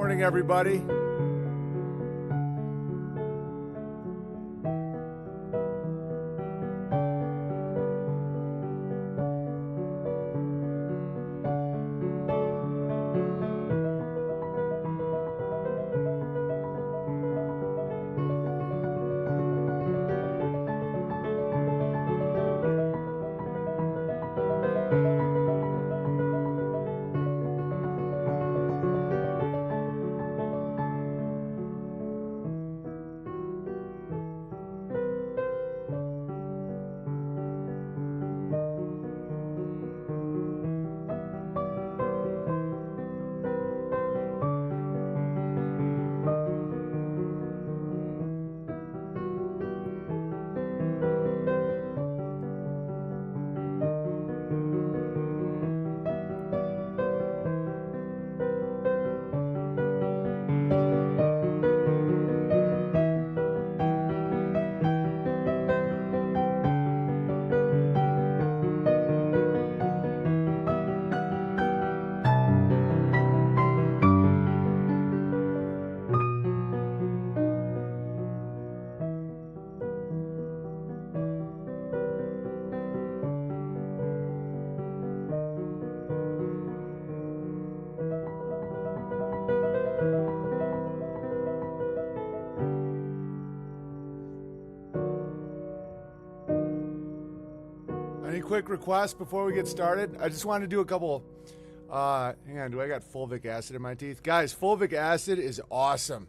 Morning, everybody. Any quick requests before we get started? I just wanted to do a couple. Hang on, do I got fulvic acid in my teeth? Guys, fulvic acid is awesome.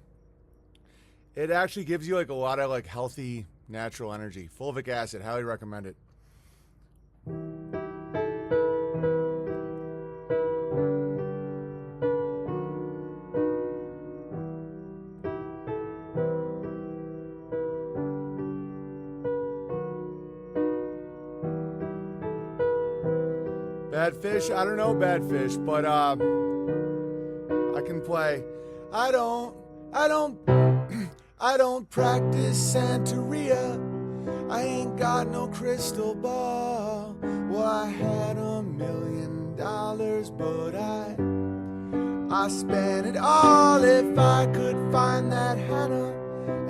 It actually gives you like a lot of like healthy, natural energy. Fulvic acid, highly recommend it. Bad fish? I don't know bad fish, but I can play. I don't practice Santeria. I ain't got no crystal ball. Well, I had $1 million, but I spent it all. If I could find that Hannah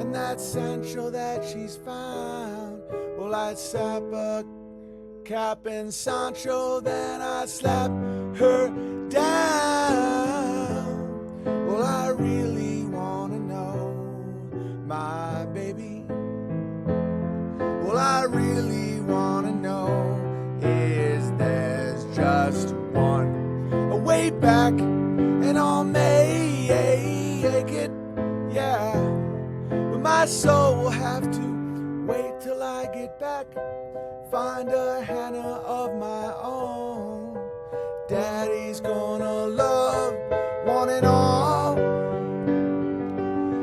and that Sancho that she's found, well, I'd sap a Cap and Sancho, then I slap her down. Well, I really wanna know my baby. Well, I really wanna know, is there's just one a way back, and I'll make it, yeah. But my soul will have to wait till I get back. Find a Hannah of my own. Daddy's gonna love one and all,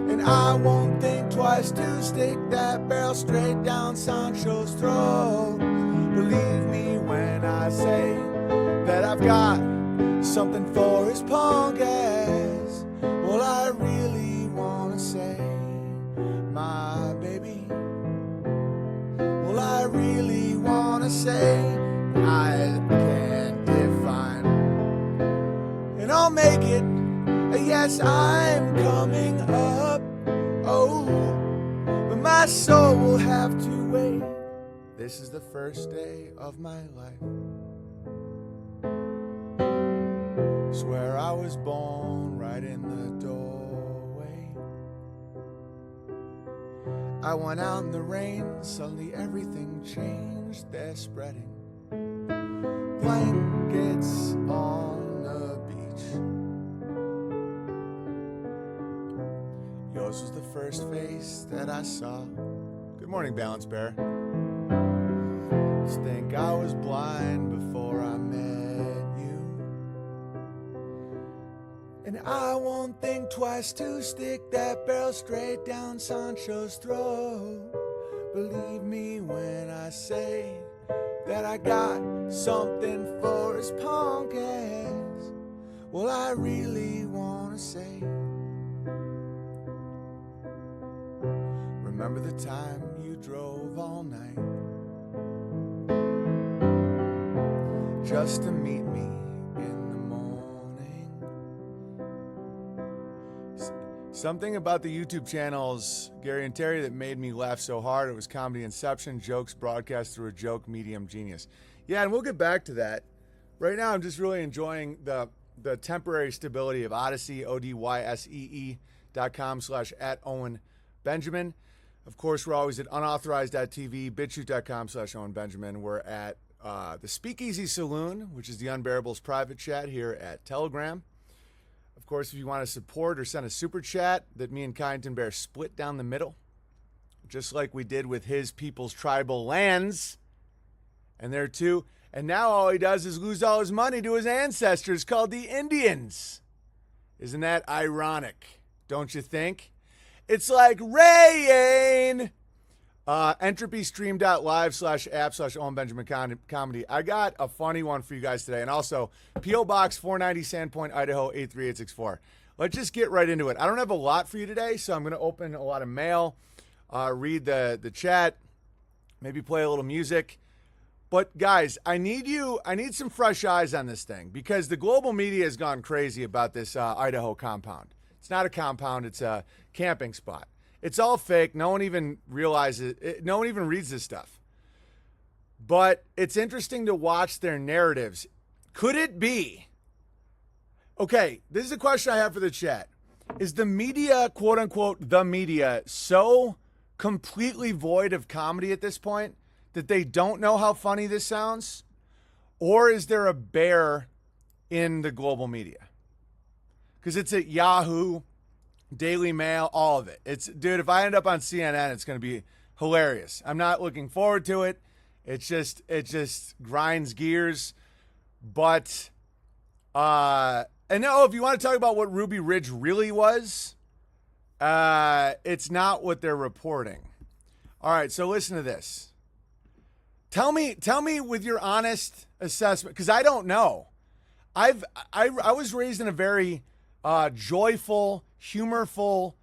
and I won't think twice to stick that barrel straight down Sancho's throat. Believe me when I say that I've got something for his punk ass. Well, I really wanna say, my baby. Well, I really wanna say, I can't define, and I'll make it. Yes, I'm coming up. Oh, but my soul will have to wait. This is the first day of my life. Swear I was born right in the doorway. I went out in the rain, suddenly everything changed. They're spreading blankets on the beach. Yours was the first face that I saw. Good morning, Balance Bear. Just think I was blind before I met you, and I won't think twice to stick that barrel straight down Sancho's throat. Believe me when I say that I got something for his punk ass. Well, I really wanna say, remember the time you drove all night just to meet me in the morning? Something about the YouTube channels, Gary and Terry, that made me laugh so hard. It was comedy inception, jokes broadcast through a joke medium genius. Yeah, and we'll get back to that. Right now, I'm just really enjoying the temporary stability of Odysee, odyssee.com/@OwenBenjamin. Of course, we're always at unauthorized.tv, bitchute.com/OwenBenjamin. We're at the Speakeasy Saloon, which is the Unbearables private chat here at Telegram. Of course, if you want to support or send a super chat that me and Kyneton Bear split down the middle, just like we did with his people's tribal lands. And there too. And now all he does is lose all his money to his ancestors called the Indians. Isn't that ironic? Don't you think? It's like rain. EntropyStream.live/app/OwenBenjamin Comedy. I got a funny one for you guys today. And also, P.O. Box 490 Sandpoint, Idaho 83864. Let's just get right into it. I don't have a lot for you today, so I'm going to open a lot of mail, read the chat, maybe play a little music. But guys, I need some fresh eyes on this thing because the global media has gone crazy about this Idaho compound. It's not a compound, it's a camping spot. It's all fake. No one even realizes it. No one even reads this stuff. But it's interesting to watch their narratives. Could it be? Okay, this is a question I have for the chat. Is the media, quote unquote, the media, so completely void of comedy at this point that they don't know how funny this sounds? Or is there a bear in the global media? Because it's at Yahoo, Daily Mail, all of it. Dude, if I end up on CNN, it's going to be hilarious. I'm not looking forward to it. It just grinds gears. But, and now if you want to talk about what Ruby Ridge really was, it's not what they're reporting. All right, so listen to this. Tell me with your honest assessment, because I don't know. I was raised in a very joyful, humorful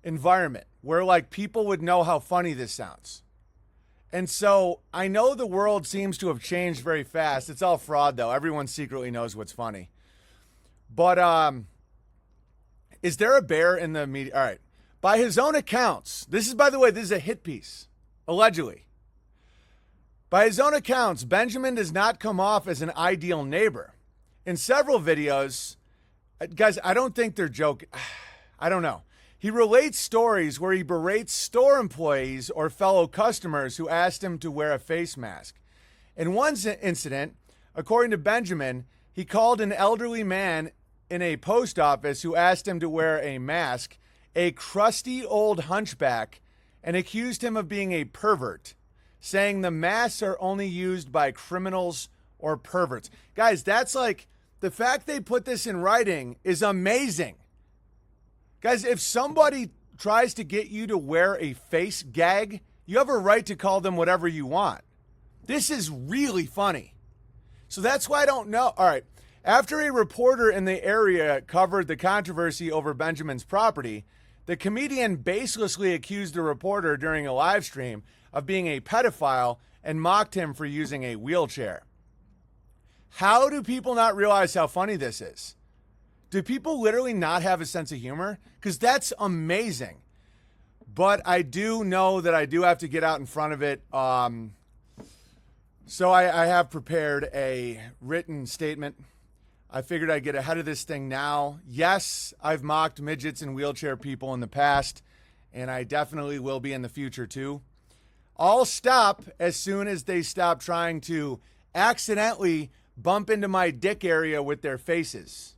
environment where like people would know how funny this sounds. And so I know the world seems to have changed very fast. It's all fraud though. Everyone secretly knows what's funny. But is there a bear in the media? All right. By his own accounts, this is, by the way, this is a hit piece, allegedly. By his own accounts, Benjamin does not come off as an ideal neighbor. In several videos, guys, I don't think they're joking. I don't know. He relates stories where he berates store employees or fellow customers who asked him to wear a face mask. In one incident, according to Benjamin, he called an elderly man in a post office who asked him to wear a mask a crusty old hunchback and accused him of being a pervert, saying the masks are only used by criminals or perverts. Guys, that's like, the fact they put this in writing is amazing. Guys, if somebody tries to get you to wear a face gag, you have a right to call them whatever you want. This is really funny. So that's why I don't know. All right. After a reporter in the area covered the controversy over Benjamin's property, the comedian baselessly accused the reporter during a live stream of being a pedophile and mocked him for using a wheelchair. How do people not realize how funny this is? Do people literally not have a sense of humor? Because that's amazing. But I do know that I do have to get out in front of it. So I have prepared a written statement. I figured I'd get ahead of this thing now. Yes, I've mocked midgets and wheelchair people in the past, and I definitely will be in the future too. I'll stop as soon as they stop trying to accidentally bump into my dick area with their faces.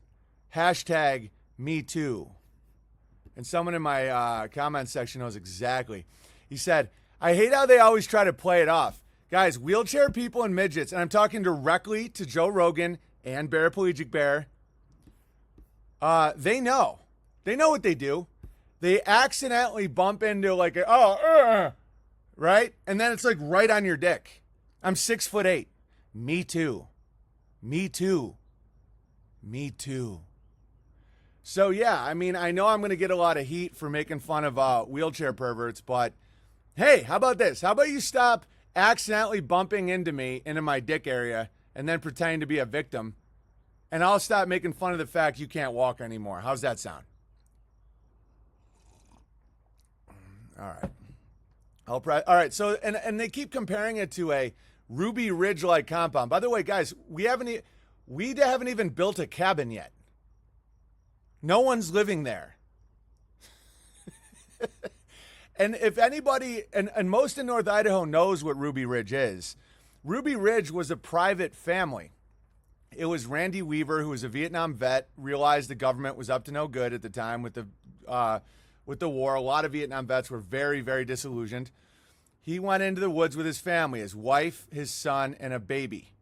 Hashtag me too. And someone in my comment section knows exactly. He said, I hate how they always try to play it off. Guys, wheelchair people and midgets, and I'm talking directly to Joe Rogan and Paraplegic Bear, they know. They know what they do. They accidentally bump into like, right? And then it's like right on your dick. I'm 6'8". Me too. Me too. Me too. So yeah, I mean, I know I'm going to get a lot of heat for making fun of wheelchair perverts, but hey, how about this? How about you stop accidentally bumping into me, into my dick area, and then pretending to be a victim, and I'll stop making fun of the fact you can't walk anymore. How's that sound? All right. All right. So, and they keep comparing it to a Ruby Ridge-like compound. By the way, guys, we haven't even built a cabin yet. No one's living there. And if anybody, and most in North Idaho knows what Ruby Ridge is, Ruby Ridge was a private family. It was Randy Weaver, who was a Vietnam vet, realized the government was up to no good at the time with the war. A lot of Vietnam vets were very, very disillusioned. He went into the woods with his family, his wife, his son, and a baby.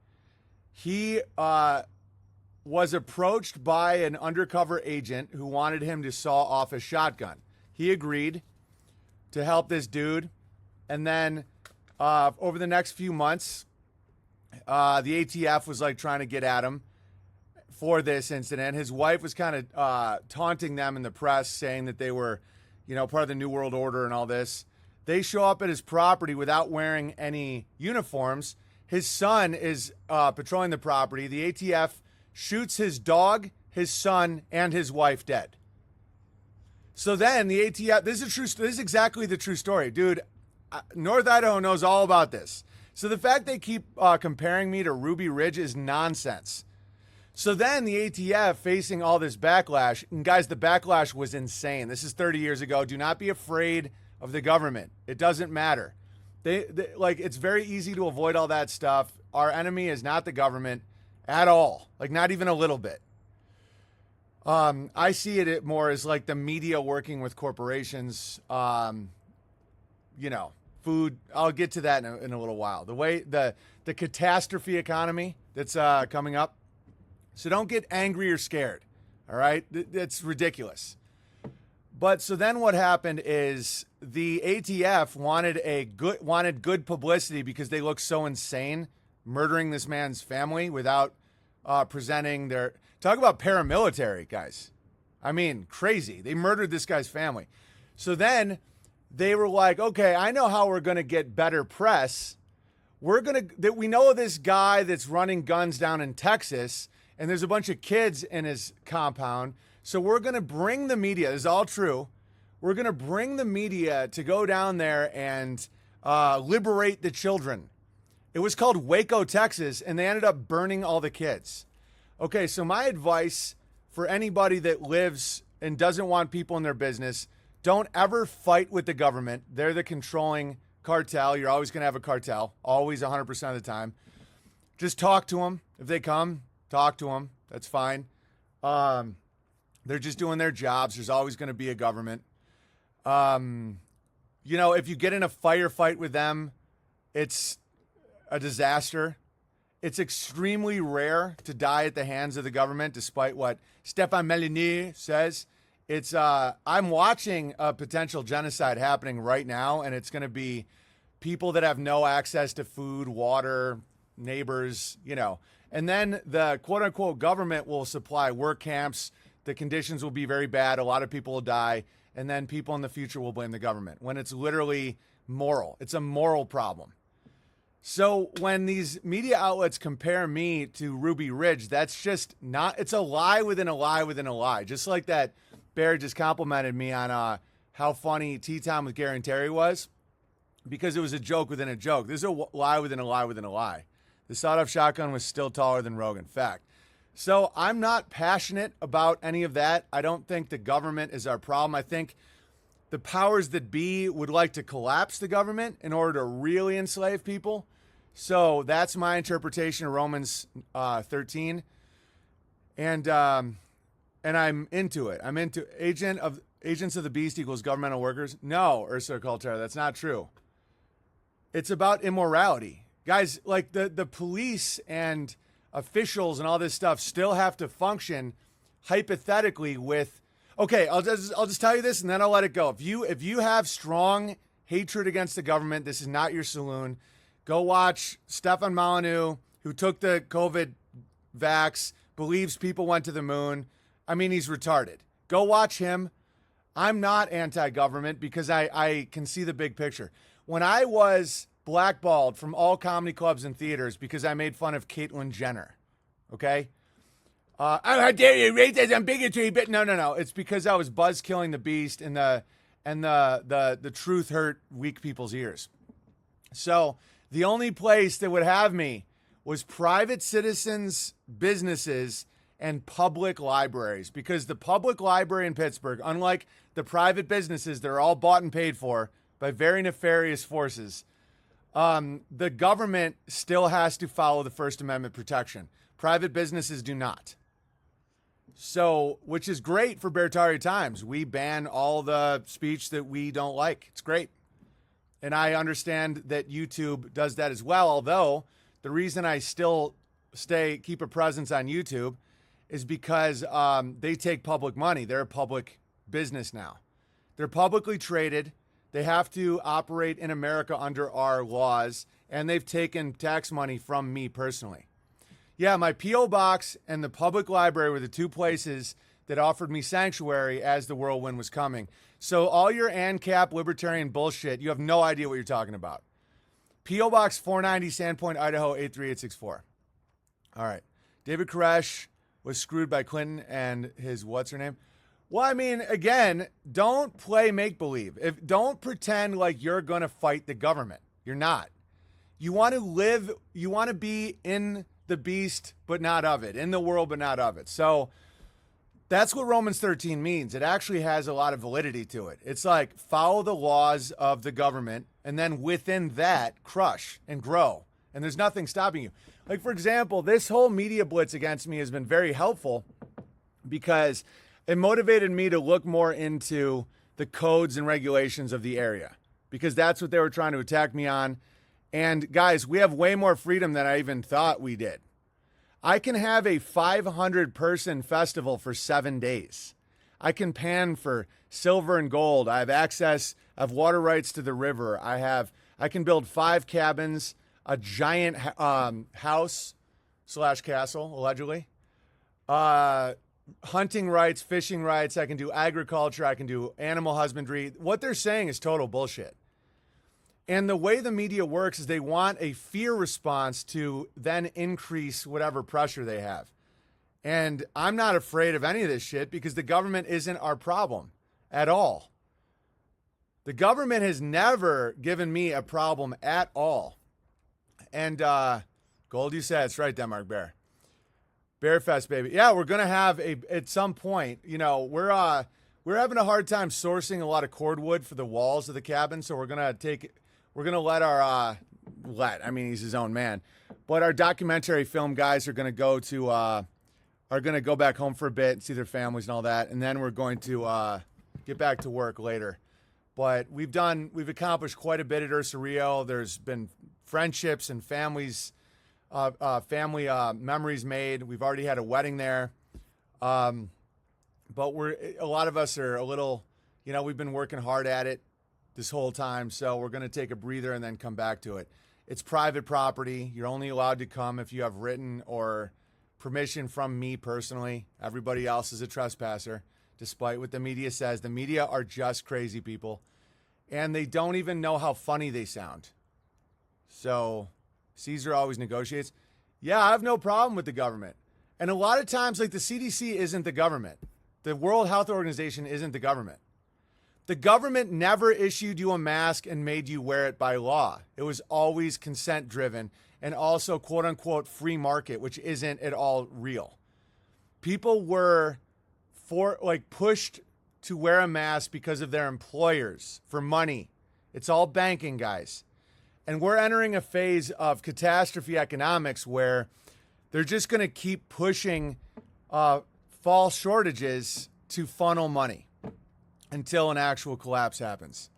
He was approached by an undercover agent who wanted him to saw off a shotgun. He agreed to help this dude. And then over the next few months, the ATF was like trying to get at him for this incident. His wife was kind of taunting them in the press, saying that they were, part of the New World Order and all this. They show up at his property without wearing any uniforms. His son is patrolling the property. The ATF shoots his dog, his son, and his wife dead. So then the ATF, this is exactly the true story. Dude, North Idaho knows all about this. So the fact they keep comparing me to Ruby Ridge is nonsense. So then the ATF facing all this backlash, and guys, the backlash was insane. This is 30 years ago. Do not be afraid of the government. It doesn't matter. They it's very easy to avoid all that stuff. Our enemy is not the government at all. Like, not even a little bit. I see it more as like the media working with corporations. Food. I'll get to that in a little while. The way the catastrophe economy that's coming up. So don't get angry or scared. All right, it's ridiculous. But so then what happened is the ATF wanted good publicity because they look so insane murdering this man's family without presenting their. Talk about paramilitary, guys. I mean, crazy. They murdered this guy's family. So then they were like, okay, I know how we're going to get better press. We know this guy that's running guns down in Texas, and there's a bunch of kids in his compound. So we're going to bring the media. This is all true. We're going to bring the media to go down there and liberate the children. It was called Waco, Texas, and they ended up burning all the kids. Okay, so my advice for anybody that lives and doesn't want people in their business, don't ever fight with the government. They're the controlling cartel. You're always going to have a cartel, always 100% of the time. Just talk to them. If they come, talk to them. That's fine. They're just doing their jobs. There's always going to be a government. If you get in a firefight with them, it's a disaster. It's extremely rare to die at the hands of the government, despite what Stéphane Meloni says. I'm watching a potential genocide happening right now, and it's going to be people that have no access to food, water, neighbors, and then the quote unquote government will supply work camps. The conditions will be very bad. A lot of people will die. And then people in the future will blame the government when it's literally moral. It's a moral problem. So when these media outlets compare me to Ruby Ridge, that's just not, it's a lie within a lie within a lie. Just like that Bear just complimented me on how funny Tea Time with Gary and Terry was, because it was a joke within a joke. This is a lie within a lie within a lie. The sawed-off shotgun was still taller than Rogan. Fact. So I'm not passionate about any of that. I don't think the government is our problem. I think the powers that be would like to collapse the government in order to really enslave people. So that's my interpretation of Romans 13. And I'm into it. I'm into agents of the beast equals governmental workers. No, Ursula Coulter, that's not true. It's about immorality. Guys, like the police and officials and all this stuff still have to function hypothetically with, okay, I'll just tell you this and then I'll let it go. If you have strong hatred against the government, this is not your saloon. Go watch Stéphane Meloni, who took the COVID vax, believes people went to the moon. I mean, he's retarded. Go watch him. I'm not anti-government because I can see the big picture. When I was blackballed from all comedy clubs and theaters because I made fun of Caitlyn Jenner. Okay? How dare you, racism, bigotry, but no. It's because I was buzzkilling the beast and and the truth hurt weak people's ears. So the only place that would have me was private citizens, businesses, and public libraries, because the public library in Pittsburgh, unlike the private businesses that are all bought and paid for by very nefarious forces, the government still has to follow the First Amendment protection. Private businesses do not. So, which is great for Beartaria Times. We ban all the speech that we don't like. It's great. And I understand that YouTube does that as well, although the reason I still keep a presence on YouTube is because they take public money. They're a public business now. They're publicly traded. They have to operate in America under our laws, and they've taken tax money from me personally. Yeah, my P.O. box and the public library were the two places that offered me sanctuary as the whirlwind was coming. So all your ANCAP libertarian bullshit, you have no idea what you're talking about. P.O. Box 490, Sandpoint, Idaho, 83864. All right. David Koresh was screwed by Clinton and his what's-her-name. Well, I mean, again, don't play make-believe. Don't pretend like you're going to fight the government. You're not. You want to be in the beast, but not of it. In the world, but not of it. So that's what Romans 13 means. It actually has a lot of validity to it. It's like follow the laws of the government, and then within that, crush and grow. And there's nothing stopping you. Like, for example, this whole media blitz against me has been very helpful because it motivated me to look more into the codes and regulations of the area, because that's what they were trying to attack me on. And guys, we have way more freedom than I even thought we did. I can have a 500-person festival for 7 days. I can pan for silver and gold. I have access, I have water rights to the river. I can build 5 cabins, a giant house / castle, allegedly. Hunting rights, fishing rights. I can do agriculture. I can do animal husbandry. What they're saying is total bullshit. And the way the media works is they want a fear response to then increase whatever pressure they have. And I'm not afraid of any of this shit because the government isn't our problem at all. The government has never given me a problem at all. And Gold, you said it's right, Denmark Bear. Bearfest, baby. Yeah, we're gonna have at some point. You know, we're having a hard time sourcing a lot of cordwood for the walls of the cabin, so we're gonna let our I mean, he's his own man, but our documentary film guys are gonna go back home for a bit and see their families and all that, and then we're going to get back to work later. But we've accomplished quite a bit at Ursa Rio. There's been friendships and family memories made. We've already had a wedding there. But a lot of us are a little, we've been working hard at it this whole time. So we're going to take a breather and then come back to it. It's private property. You're only allowed to come if you have written or permission from me personally. Everybody else is a trespasser, despite what the media says. The media are just crazy people, and they don't even know how funny they sound. So Caesar always negotiates. Yeah, I have no problem with the government. And a lot of times, like, the CDC isn't the government. The World Health Organization isn't the government. The government never issued you a mask and made you wear it by law. It was always consent driven and also quote unquote free market, which isn't at all real. People were pushed to wear a mask because of their employers for money. It's all banking, guys. And we're entering a phase of catastrophe economics where they're just going to keep pushing false shortages to funnel money until an actual collapse happens.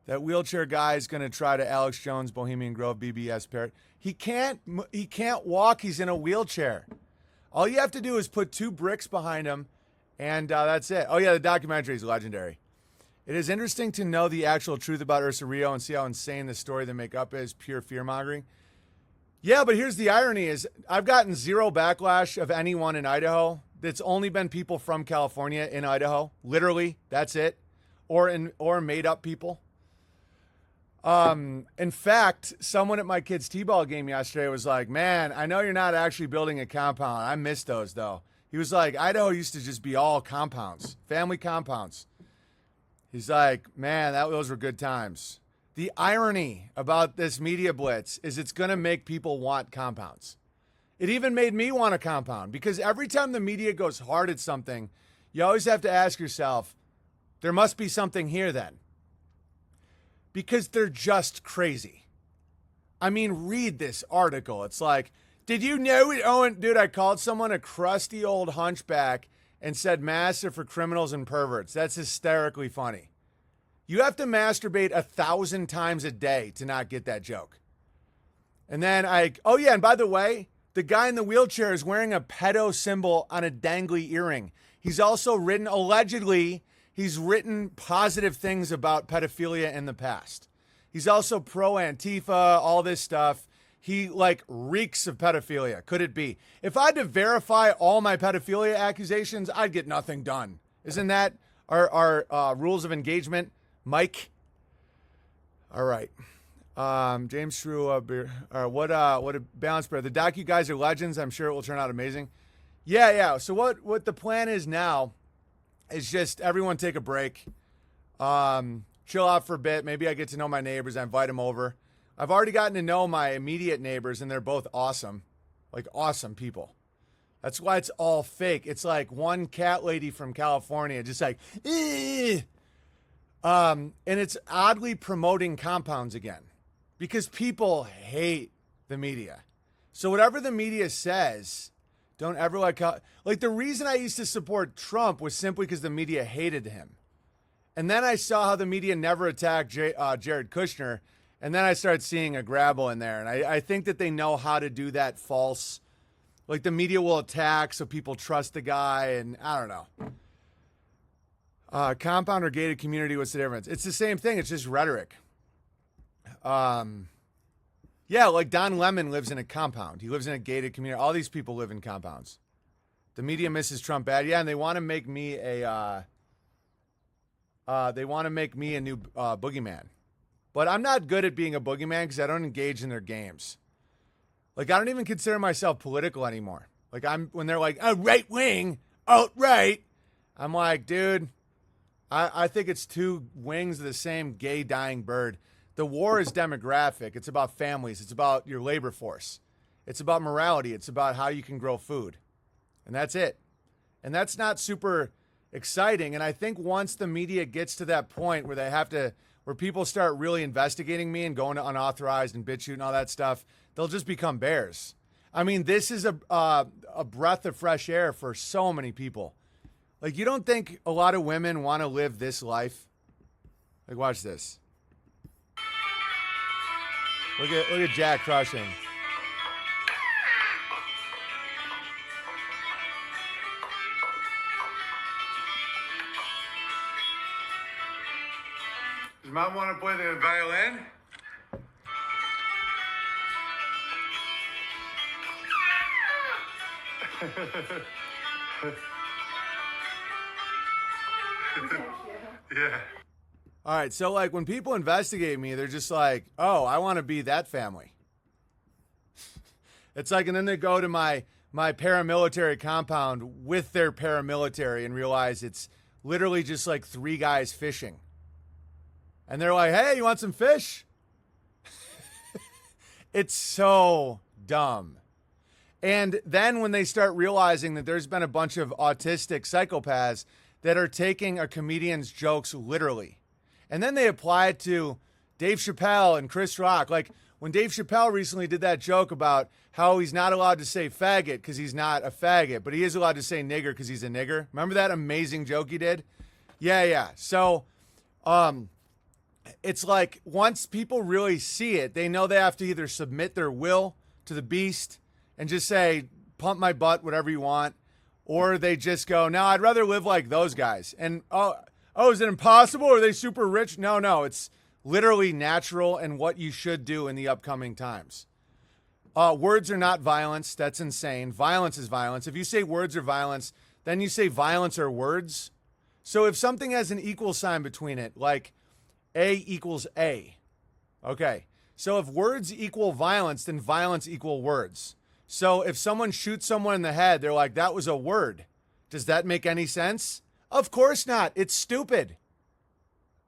That wheelchair guy is going to try to Alex Jones, Bohemian Grove, BBS Parrot. He can't walk. He's in a wheelchair. All you have to do is put 2 bricks behind him, and that's it. Oh, yeah, the documentary is legendary. It is interesting to know the actual truth about Ursa Rio and see how insane the story they make up is, pure fear-mongering. Yeah, but here's the irony is I've gotten 0 backlash of anyone in Idaho. It's only been people from California in Idaho. Literally, that's it. Or made-up people. In fact, someone at my kid's t-ball game yesterday was like, man, I know you're not actually building a compound. I miss those, though. He was like, Idaho used to just be all compounds, family compounds. He's like, man, those were good times. The irony about this media blitz is it's going to make people want compounds. It even made me want a compound because every time the media goes hard at something, you always have to ask yourself, there must be something here then. Because they're just crazy. I mean, read this article. It's like, did you know it, Owen? Dude, I called someone a crusty old hunchback and said master for criminals and perverts. That's hysterically funny. You have to masturbate 1,000 times a day to not get that joke. And then oh yeah, and by the way, the guy in the wheelchair is wearing a pedo symbol on a dangly earring. He's also allegedly, he's written positive things about pedophilia in the past. He's also pro-Antifa, all this stuff. He reeks of pedophilia. Could it be? If I had to verify all my pedophilia accusations, I'd get nothing done. Isn't that our rules of engagement, Mike? All right. James Shrew, what a balance bear. The docu guys are legends. I'm sure it will turn out amazing. Yeah. So what the plan is now is just everyone take a break. Chill out for a bit. Maybe I get to know my neighbors. I invite them over. I've already gotten to know my immediate neighbors, and they're both awesome. Awesome people. That's why it's all fake. It's like one cat lady from California just like, eh. And it's oddly promoting compounds again because people hate the media. So whatever the media says, don't ever the reason I used to support Trump was simply because the media hated him. And then I saw how the media never attacked Jared Kushner. And then I started seeing a grabble in there. And I think that they know how to do that false. The media will attack so people trust the guy. And I don't know. Compound or gated community, what's the difference? It's the same thing. It's just rhetoric. Yeah, Don Lemon lives in a compound. He lives in a gated community. All these people live in compounds. The media misses Trump bad. Yeah, and they want to make me a new boogeyman. But I'm not good at being a boogeyman because I don't engage in their games. I don't even consider myself political anymore. When they're like, oh, right wing, alt-right. I'm like, dude, I think it's two wings of the same gay dying bird. The war is demographic. It's about families. It's about your labor force. It's about morality. It's about how you can grow food. And that's it. And that's not super exciting. And I think once the media gets to that point where people start really investigating me and going to unauthorized and BitChute and all that stuff, they'll just become bears. I mean, this is a breath of fresh air for so many people. You don't think a lot of women want to live this life? Watch this. Look at Jack crushing. Does Mom want to play the violin? Yeah. All right, so when people investigate me, they're just like, oh, I want to be that family. It's and then they go to my paramilitary compound with their paramilitary and realize it's literally just 3 guys fishing. And they're like, hey, you want some fish? It's so dumb. And then when they start realizing that there's been a bunch of autistic psychopaths that are taking a comedian's jokes literally. And then they apply it to Dave Chappelle and Chris Rock. When Dave Chappelle recently did that joke about how he's not allowed to say faggot because he's not a faggot, but he is allowed to say nigger because he's a nigger. Remember that amazing joke he did? Yeah. So, it's once people really see it, they know they have to either submit their will to the beast and just say, pump my butt, whatever you want, or they just go, no, I'd rather live like those guys. And, oh, is it impossible? Are they super rich? No, it's literally natural and what you should do in the upcoming times. Words are not violence. That's insane. Violence is violence. If you say words are violence, then you say violence are words. So if something has an equal sign between it, A equals A. Okay. So if words equal violence, then violence equal words. So if someone shoots someone in the head, they're like, that was a word. Does that make any sense? Of course not. It's stupid.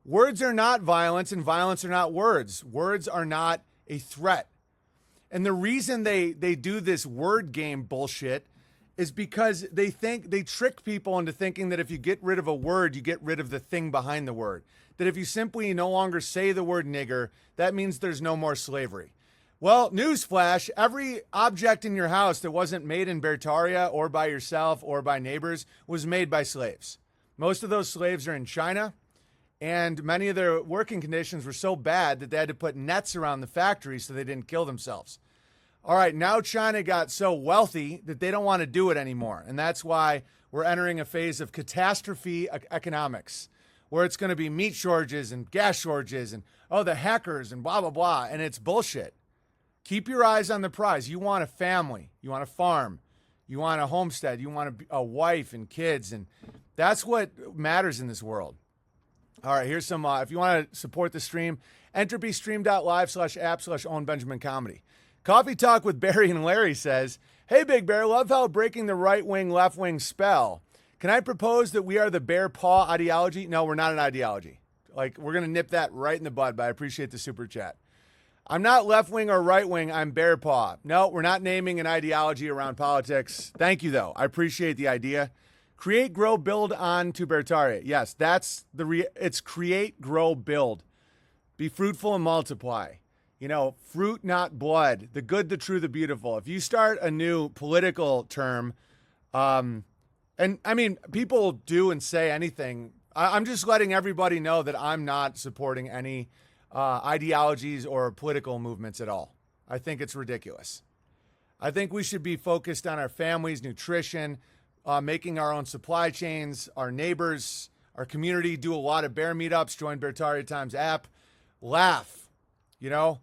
Words are not violence, and violence are not words. Words are not a threat. And the reason they do this word game bullshit is because they trick people into thinking that if you get rid of a word, you get rid of the thing behind the word. That if you simply no longer say the word nigger, that means there's no more slavery. Well, newsflash, every object in your house that wasn't made in Bertaria or by yourself or by neighbors was made by slaves. Most of those slaves are in China, and many of their working conditions were so bad that they had to put nets around the factory so they didn't kill themselves. All right, now China got so wealthy that they don't want to do it anymore. And that's why we're entering a phase of catastrophe economics, where it's going to be meat shortages and gas shortages and, the hackers and blah, blah, blah. And it's bullshit. Keep your eyes on the prize. You want a family. You want a farm. You want a homestead. You want a wife and kids. And that's what matters in this world. All right, here's some, if you want to support the stream, entropystream.live/app/Owen Benjamin Comedy. Coffee Talk with Barry and Larry says, hey, Big Bear, love how breaking the right wing, left wing spell. Can I propose that we are the bear paw ideology? No, we're not an ideology. Like, we're going to nip that right in the bud, but I appreciate the super chat. I'm not left wing or right wing. I'm bear paw. No, we're not naming an ideology around politics. Thank you, though. I appreciate the idea. Create, grow, build on to Bertaria. Yes, that's it's create, grow, build. Be fruitful and multiply. You know, fruit, not blood. The good, the true, the beautiful. If you start a new political term, and I mean, people do and say anything. I'm just letting everybody know that I'm not supporting any ideologies or political movements at all. I think it's ridiculous. I think we should be focused on our families, nutrition, making our own supply chains, our neighbors, our community, do a lot of bear meetups, join Bertaria Times app, laugh, you know.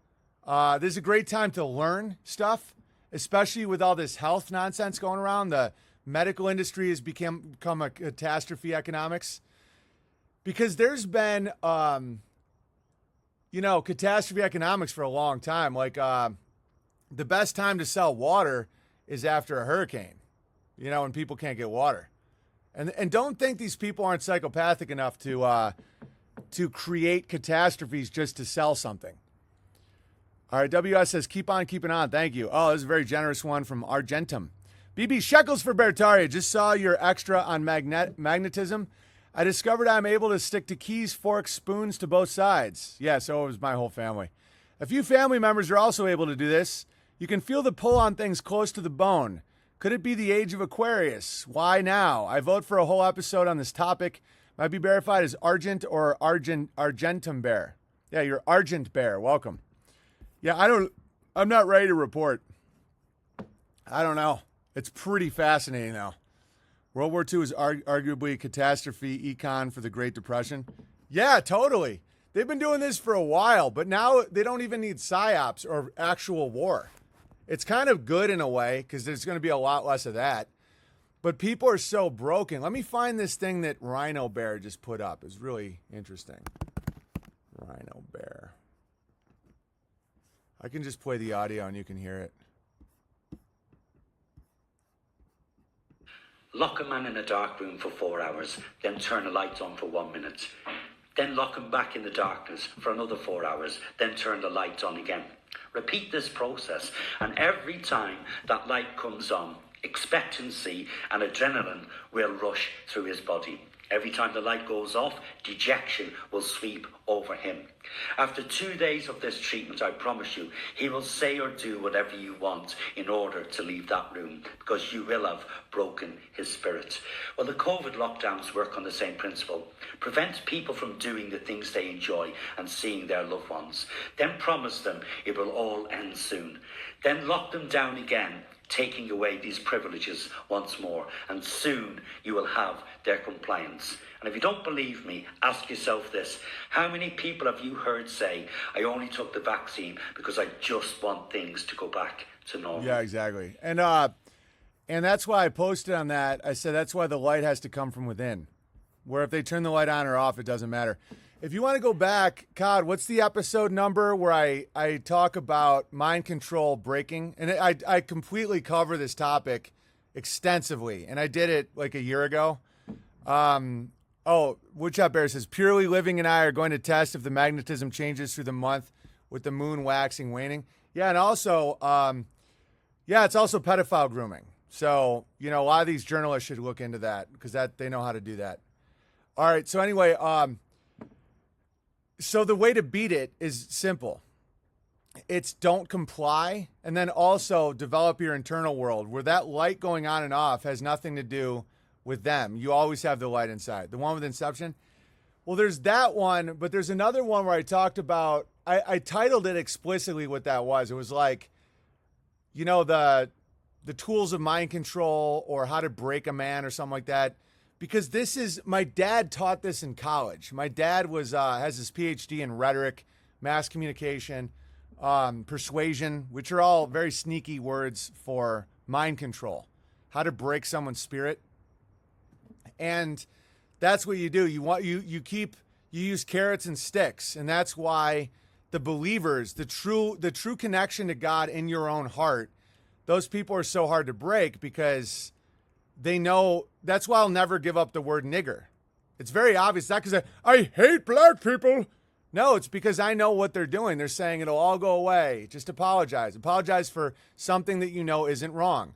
This is a great time to learn stuff, especially with all this health nonsense going around. The medical industry has become a catastrophe economics because there's been, catastrophe economics for a long time. Like the best time to sell water is after a hurricane, when people can't get water. And don't think these people aren't psychopathic enough to create catastrophes just to sell something. All right, WS says, keep on keeping on. Thank you. Oh, this is a very generous one from Argentum. BB Shekels for Bertaria. Just saw your extra on magnetism. I discovered I'm able to stick to keys, forks, spoons to both sides. Yeah, so it was my whole family. A few family members are also able to do this. You can feel the pull on things close to the bone. Could it be the age of Aquarius? Why now? I vote for a whole episode on this topic. Might be verified as Argent or Argentum Bear. Yeah, you're Argent Bear. Welcome. Yeah, I'm not ready to report. I don't know. It's pretty fascinating, though. World War II is arguably a catastrophe econ for the Great Depression. Yeah, totally. They've been doing this for a while, but now they don't even need psyops or actual war. It's kind of good in a way because there's going to be a lot less of that. But people are so broken. Let me find this thing that Rhino Bear just put up. It's really interesting. Rhino Bear. I can just play the audio and you can hear it. Lock a man in a dark room for 4 hours, then turn the lights on for 1 minute. Then lock him back in the darkness for another 4 hours, then turn the lights on again. Repeat this process, and every time that light comes on, expectancy and adrenaline will rush through his body. Every time the light goes off, dejection will sweep over him. After 2 days of this treatment, I promise you, he will say or do whatever you want in order to leave that room, because you will have broken his spirit. Well, the COVID lockdowns work on the same principle. Prevent people from doing the things they enjoy and seeing their loved ones. Then promise them it will all end soon. Then lock them down again, taking away these privileges once more, and soon you will have their compliance. And if you don't believe me, ask yourself this: how many people have you heard say, I only took the vaccine because I just want things to go back to normal? Yeah, exactly. And that's why I posted on that. I said that's why the light has to come from within, where if they turn the light on or off, it doesn't matter. If you want to go back, Cod, what's the episode number where I talk about mind control breaking? And I completely cover this topic extensively, and I did it like a year ago. Oh, Woodshop Bear says, Purely Living and I are going to test if the magnetism changes through the month with the moon waxing, waning. Yeah, and also, it's also pedophile grooming. So, a lot of these journalists should look into that because they know how to do that. All right, so anyway, so the way to beat it is simple. It's don't comply, and then also develop your internal world where that light going on and off has nothing to do with them. You always have the light inside. The one with Inception. Well, there's that one, but there's another one where I talked about, I titled it explicitly what that was. It was like, the tools of mind control or how to break a man or something like that. Because my dad taught this in college. My dad has his PhD in rhetoric, mass communication, persuasion, which are all very sneaky words for mind control, how to break someone's spirit. And that's what you do. You use carrots and sticks. And that's why the believers, the true connection to God in your own heart, those people are so hard to break because they know. That's why I'll never give up the word nigger. It's very obvious. It's not because I hate black people. No, it's because I know what they're doing. They're saying it'll all go away. Just apologize. Apologize for something that isn't wrong.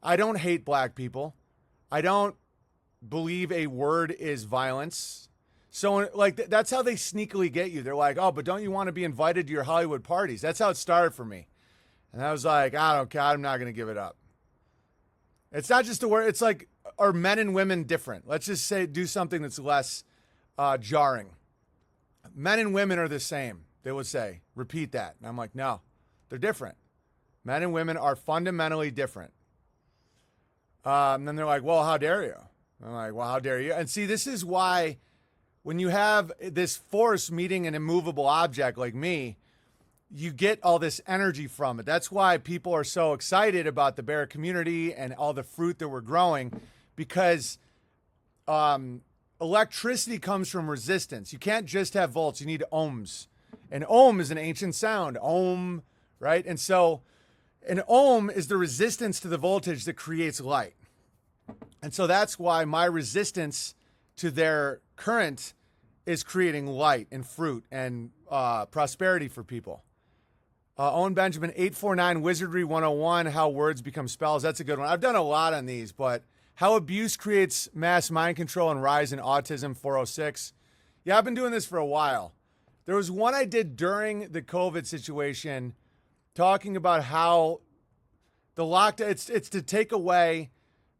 I don't hate black people. I don't believe a word is violence. So that's how they sneakily get you. They're like, oh, but don't you want to be invited to your Hollywood parties? That's how it started for me. And I was like, I don't care. I'm not going to give it up. It's not just a word. It's like, are men and women different? Let's just do something that's less jarring. Men and women are the same. They would say, repeat that. And I'm like, no, they're different. Men and women are fundamentally different. And then they're like, well, how dare you? I'm like, well, how dare you? And see, this is why when you have this force meeting an immovable object like me, you get all this energy from it. That's why people are so excited about the bear community and all the fruit that we're growing, because electricity comes from resistance. You can't just have volts. You need ohms. And ohm is an ancient sound. Ohm, right? And so an ohm is the resistance to the voltage that creates light. And so that's why my resistance to their current is creating light and fruit and prosperity for people. Owen Benjamin, 849 Wizardry 101, How Words Become Spells. That's a good one. I've done a lot on these, but How Abuse Creates Mass Mind Control and Rise in Autism, 406. Yeah, I've been doing this for a while. There was one I did during the COVID situation talking about how the lockdown, it's to take away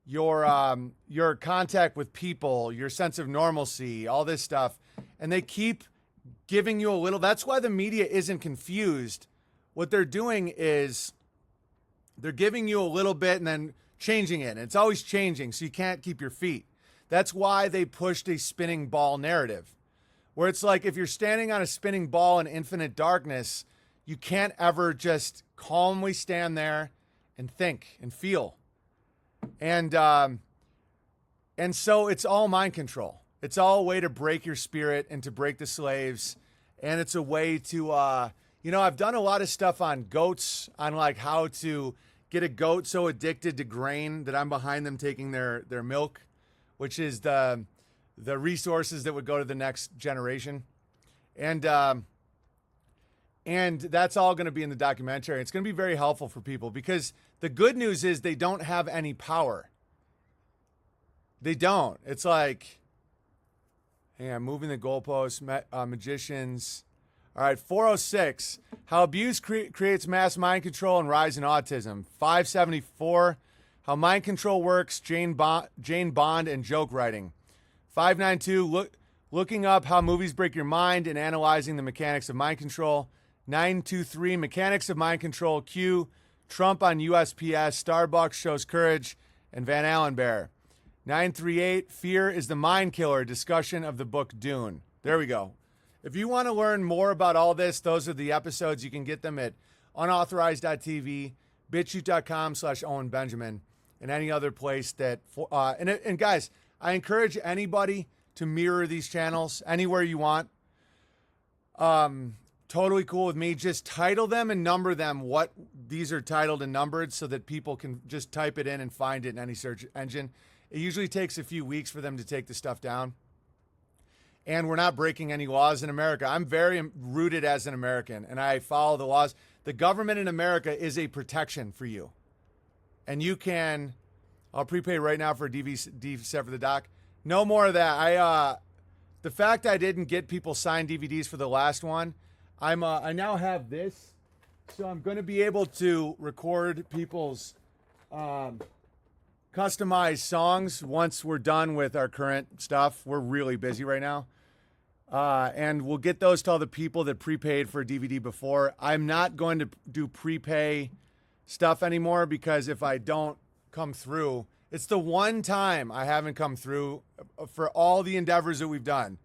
your contact with people, your sense of normalcy, all this stuff. And they keep giving you a little. That's why the media isn't confused. What they're doing is they're giving you a little bit and then changing it. And it's always changing, so you can't keep your feet. That's why they pushed a spinning ball narrative, where it's like if you're standing on a spinning ball in infinite darkness, you can't ever just calmly stand there and think and feel. And so it's all mind control. It's all a way to break your spirit and to break the slaves. And it's a way to, I've done a lot of stuff on goats, on like how to get a goat so addicted to grain that I'm behind them taking their milk, which is the resources that would go to the next generation. And that's all going to be in the documentary. It's going to be very helpful for people because the good news is they don't have any power. They don't. It's like, moving the goalposts, magicians. All right, 406, How Abuse Creates Mass Mind Control and Rise in Autism. 574, How Mind Control Works, Jane Bond and Joke Writing. 592, Looking Up How Movies Break Your Mind and Analyzing the Mechanics of Mind Control. 923, Mechanics of Mind Control, Q, Trump on USPS, Starbucks Shows Courage, and Van Allen Bear. 938, Fear is the Mind Killer, discussion of the book Dune. There we go. If you want to learn more about all this, those are the episodes. You can get them at unauthorized.tv, bitchute.com/Owen Benjamin, and any other place that, and guys, I encourage anybody to mirror these channels anywhere you want. Totally cool with me. Just title them and number them what these are titled and numbered so that people can just type it in and find it in any search engine. It usually takes a few weeks for them to take the stuff down. and we're not breaking any laws in America. I'm very rooted as an American, and I follow the laws. The government in America is a protection for you. And you can, I'll prepay right now for a DVD set for the doc. No more of that. The fact I didn't get people signed DVDs for the last one, I now have this, so I'm going to be able to record people's customized songs once we're done with our current stuff. We're really busy right now. And we'll get those to all the people that prepaid for a DVD before. I'm not going to do prepay stuff anymore because if I don't come through, it's the one time I haven't come through for all the endeavors that we've done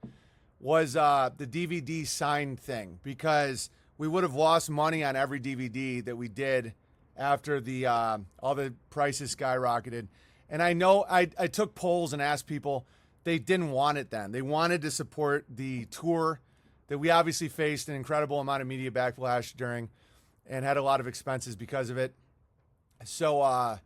was the DVD sign thing, because we would have lost money on every DVD that we did after the all the prices skyrocketed. And I know I took polls and asked people, they didn't want it then. They wanted to support the tour that we obviously faced an incredible amount of media backlash during and had a lot of expenses because of it. So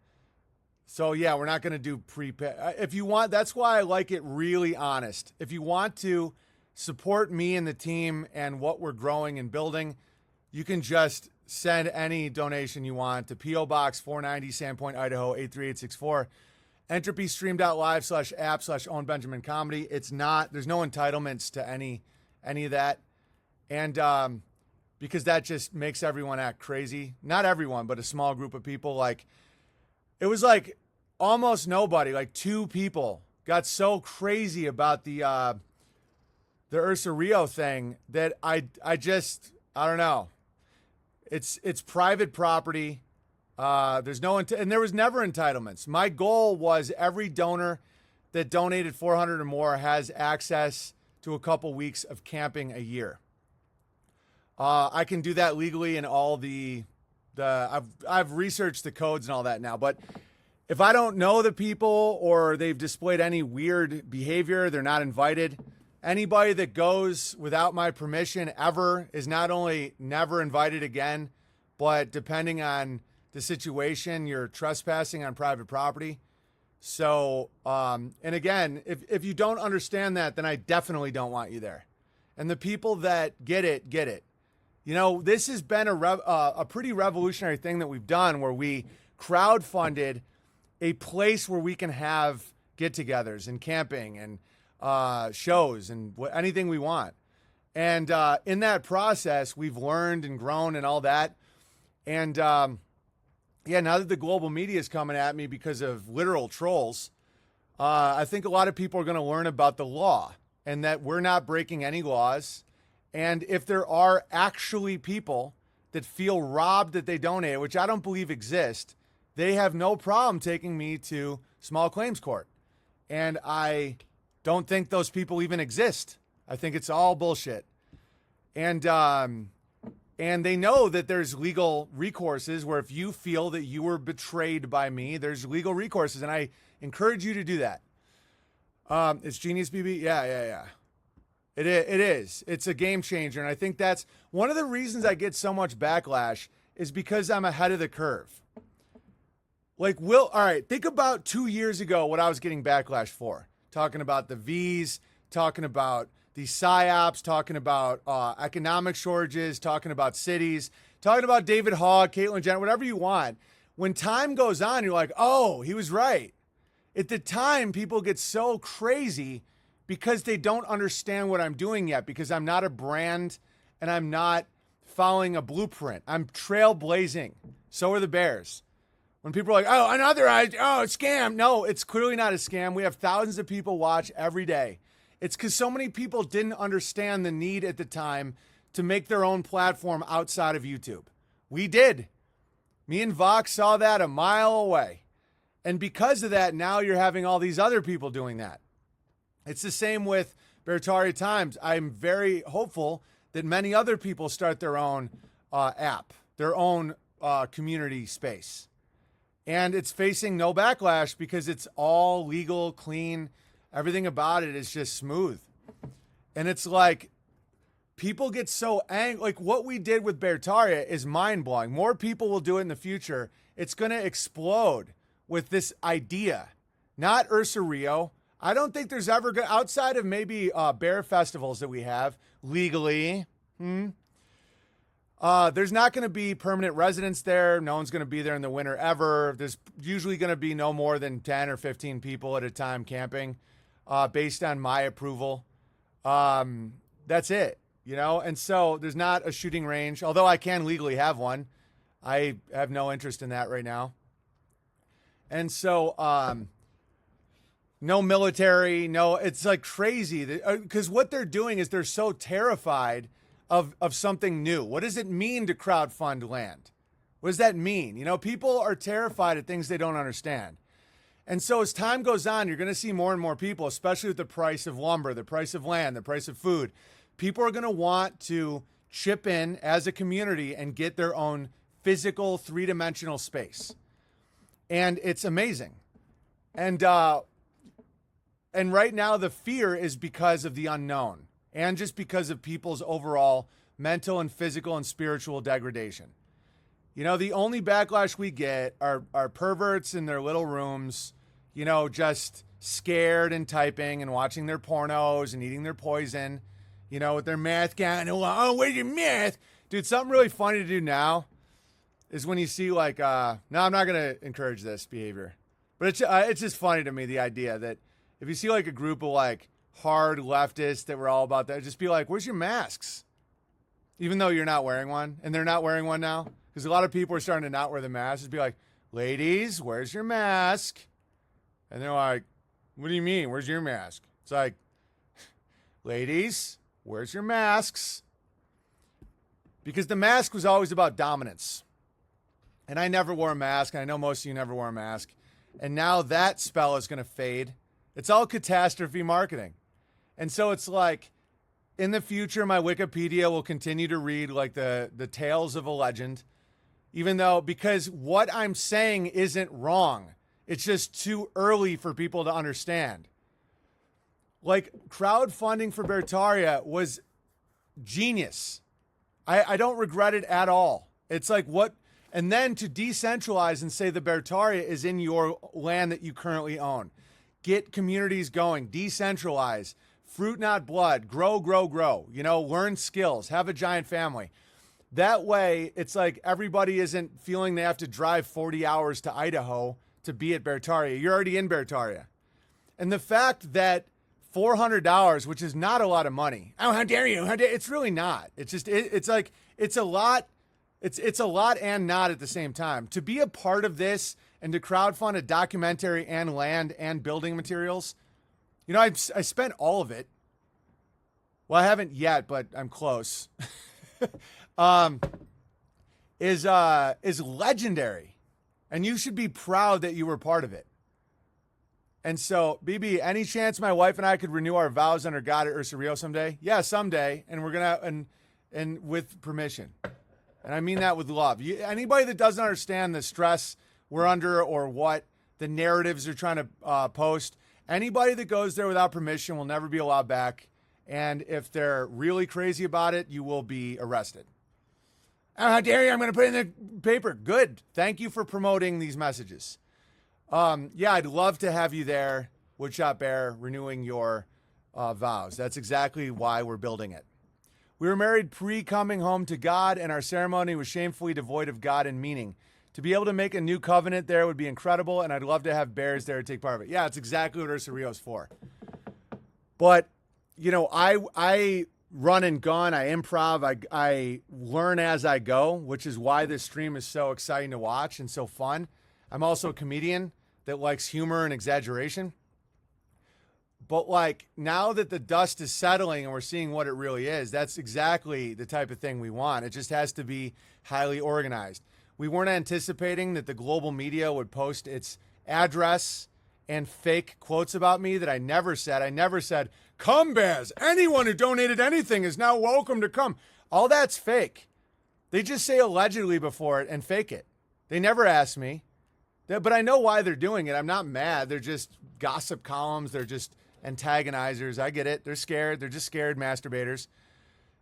yeah, we're not going to do prepay. If you want, that's why I like it really honest. If you want to support me and the team and what we're growing and building, you can just send any donation you want to P.O. Box 490, Sandpoint, Idaho 83864. EntropyStream.live/app/Owen Benjamin Comedy. It's not, there's no entitlements to any of that. And because that just makes everyone act crazy. Not everyone, but a small group of people. Like, it was like almost nobody, like 2 people got so crazy about the Ursa Rio thing that I don't know. It's private property. There's no, and there was never entitlements. My goal was every donor that donated $400 or more has access to a couple weeks of camping a year. I can do that legally in all I've researched the codes and all that now, but if I don't know the people or they've displayed any weird behavior, they're not invited. Anybody that goes without my permission ever is not only never invited again, but depending on the situation, you're trespassing on private property. So, and again, if you don't understand that, then I definitely don't want you there. And the people that get it, get it. You know, this has been a pretty revolutionary thing that we've done where we crowdfunded a place where we can have get-togethers and camping and shows and anything we want. And in that process, we've learned and grown and all that. And yeah, now that the global media is coming at me because of literal trolls, I think a lot of people are going to learn about the law and that we're not breaking any laws. And if there are actually people that feel robbed that they donated, which I don't believe exist, they have no problem taking me to small claims court. And I don't think those people even exist. I think it's all bullshit. And they know that there's legal recourses where if you feel that you were betrayed by me, there's legal recourses. And I encourage you to do that. It's Genius BB. Yeah. It is. It's a game changer. And I think that's one of the reasons I get so much backlash is because I'm ahead of the curve. Like, all right, think about 2 years ago what I was getting backlash for. Talking about the V's, talking about the PSYOPs, talking about economic shortages, talking about cities, talking about David Hogg, Caitlyn Jenner, whatever you want. When time goes on, you're like, oh, he was right. At the time, people get so crazy because they don't understand what I'm doing yet, because I'm not a brand and I'm not following a blueprint. I'm trailblazing. So are the Bears. When people are like, oh, unauthorized, oh, it's scam. No, it's clearly not a scam. We have thousands of people watch every day. It's because so many people didn't understand the need at the time to make their own platform outside of YouTube. We did. Me and Vox saw that a mile away. And because of that, now you're having all these other people doing that. It's the same with Beartaria Times. I'm very hopeful that many other people start their own app, their own community space. And it's facing no backlash because it's all legal, clean. Everything about it is just smooth. And it's like people get so angry. Like what we did with Beartaria is mind-blowing. More people will do it in the future. It's going to explode with this idea. Not Ursa Rio. I don't think there's ever outside of maybe bear festivals that we have legally. There's not going to be permanent residents there. No one's going to be there in the winter ever. There's usually going to be no more than 10 or 15 people at a time camping, based on my approval. That's it, you know? And so there's not a shooting range, although I can legally have one. I have no interest in that right now. And so, no military, no, it's like crazy because what they're doing is they're so terrified of something new. What does it mean to crowdfund land? What does that mean? You know, people are terrified at things they don't understand. And so as time goes on, you're going to see more and more people, especially with the price of lumber, the price of land, the price of food. People are going to want to chip in as a community and get their own physical three-dimensional space. And it's amazing. And right now the fear is because of the unknown and just because of people's overall mental and physical and spiritual degradation. You know, the only backlash we get are perverts in their little rooms, you know, just scared and typing and watching their pornos and eating their poison, you know, with their math gown. Oh, where's your math? Dude, something really funny to do now is when you see like, no, I'm not going to encourage this behavior, but it's just funny to me, the idea that if you see like a group of like hard leftists that were all about that, just be like, where's your masks? Even though you're not wearing one, and they're not wearing one now, because a lot of people are starting to not wear the mask. Just be like, ladies, where's your mask? And they're like, what do you mean? Where's your mask? It's like, ladies, where's your masks? Because the mask was always about dominance. And I never wore a mask. And I know most of you never wore a mask. And now that spell is going to fade. It's all catastrophe marketing. And so it's like, in the future, my Wikipedia will continue to read like the tales of a legend, even though, because what I'm saying isn't wrong. It's just too early for people to understand. Like, crowdfunding for Beartaria was genius. I don't regret it at all. It's like what, and then to decentralize and say the Beartaria is in your land that you currently own. Get communities going, decentralize, fruit not blood, grow, you know, learn skills, have a giant family. That way, it's like everybody isn't feeling they have to drive 40 hours to Idaho to be at Beartaria. You're already in Beartaria. And the fact that $400, which is not a lot of money. Oh, how dare you? It's really not. It's just, it's like, it's a lot. It's a lot and not at the same time. To be a part of this and to crowdfund a documentary and land and building materials, you know, I spent all of it. Well, I haven't yet, but I'm close. Is legendary. And you should be proud that you were part of it. And so, BB, any chance my wife and I could renew our vows under God at Ursa Rio someday? Yeah, someday. And we're going to, and with permission. And I mean that with love. Anybody that doesn't understand the stress we're under or what the narratives are trying to post, anybody that goes there without permission will never be allowed back. And if they're really crazy about it, you will be arrested. Oh, how dare you? I'm going to put it in the paper. Good. Thank you for promoting these messages. Yeah, I'd love to have you there, Woodshop Bear, renewing your vows. That's exactly why we're building it. We were married pre-coming home to God, and our ceremony was shamefully devoid of God and meaning. To be able to make a new covenant there would be incredible, and I'd love to have bears there to take part of it. Yeah, it's exactly what Ursa Rio's for. But, you know, I run and gun, I improv, I learn as I go, which is why this stream is so exciting to watch and so fun. I'm also a comedian that likes humor and exaggeration. But like now that the dust is settling and we're seeing what it really is, that's exactly the type of thing we want. It just has to be highly organized. We weren't anticipating that the global media would post its address and fake quotes about me that I never said. I never said, come Bears, anyone who donated anything is now welcome to come. All that's fake. They just say allegedly before it and fake it. They never ask me. But I know why they're doing it. I'm not mad. They're just gossip columns. They're just antagonizers. I get it. They're scared. They're just scared masturbators.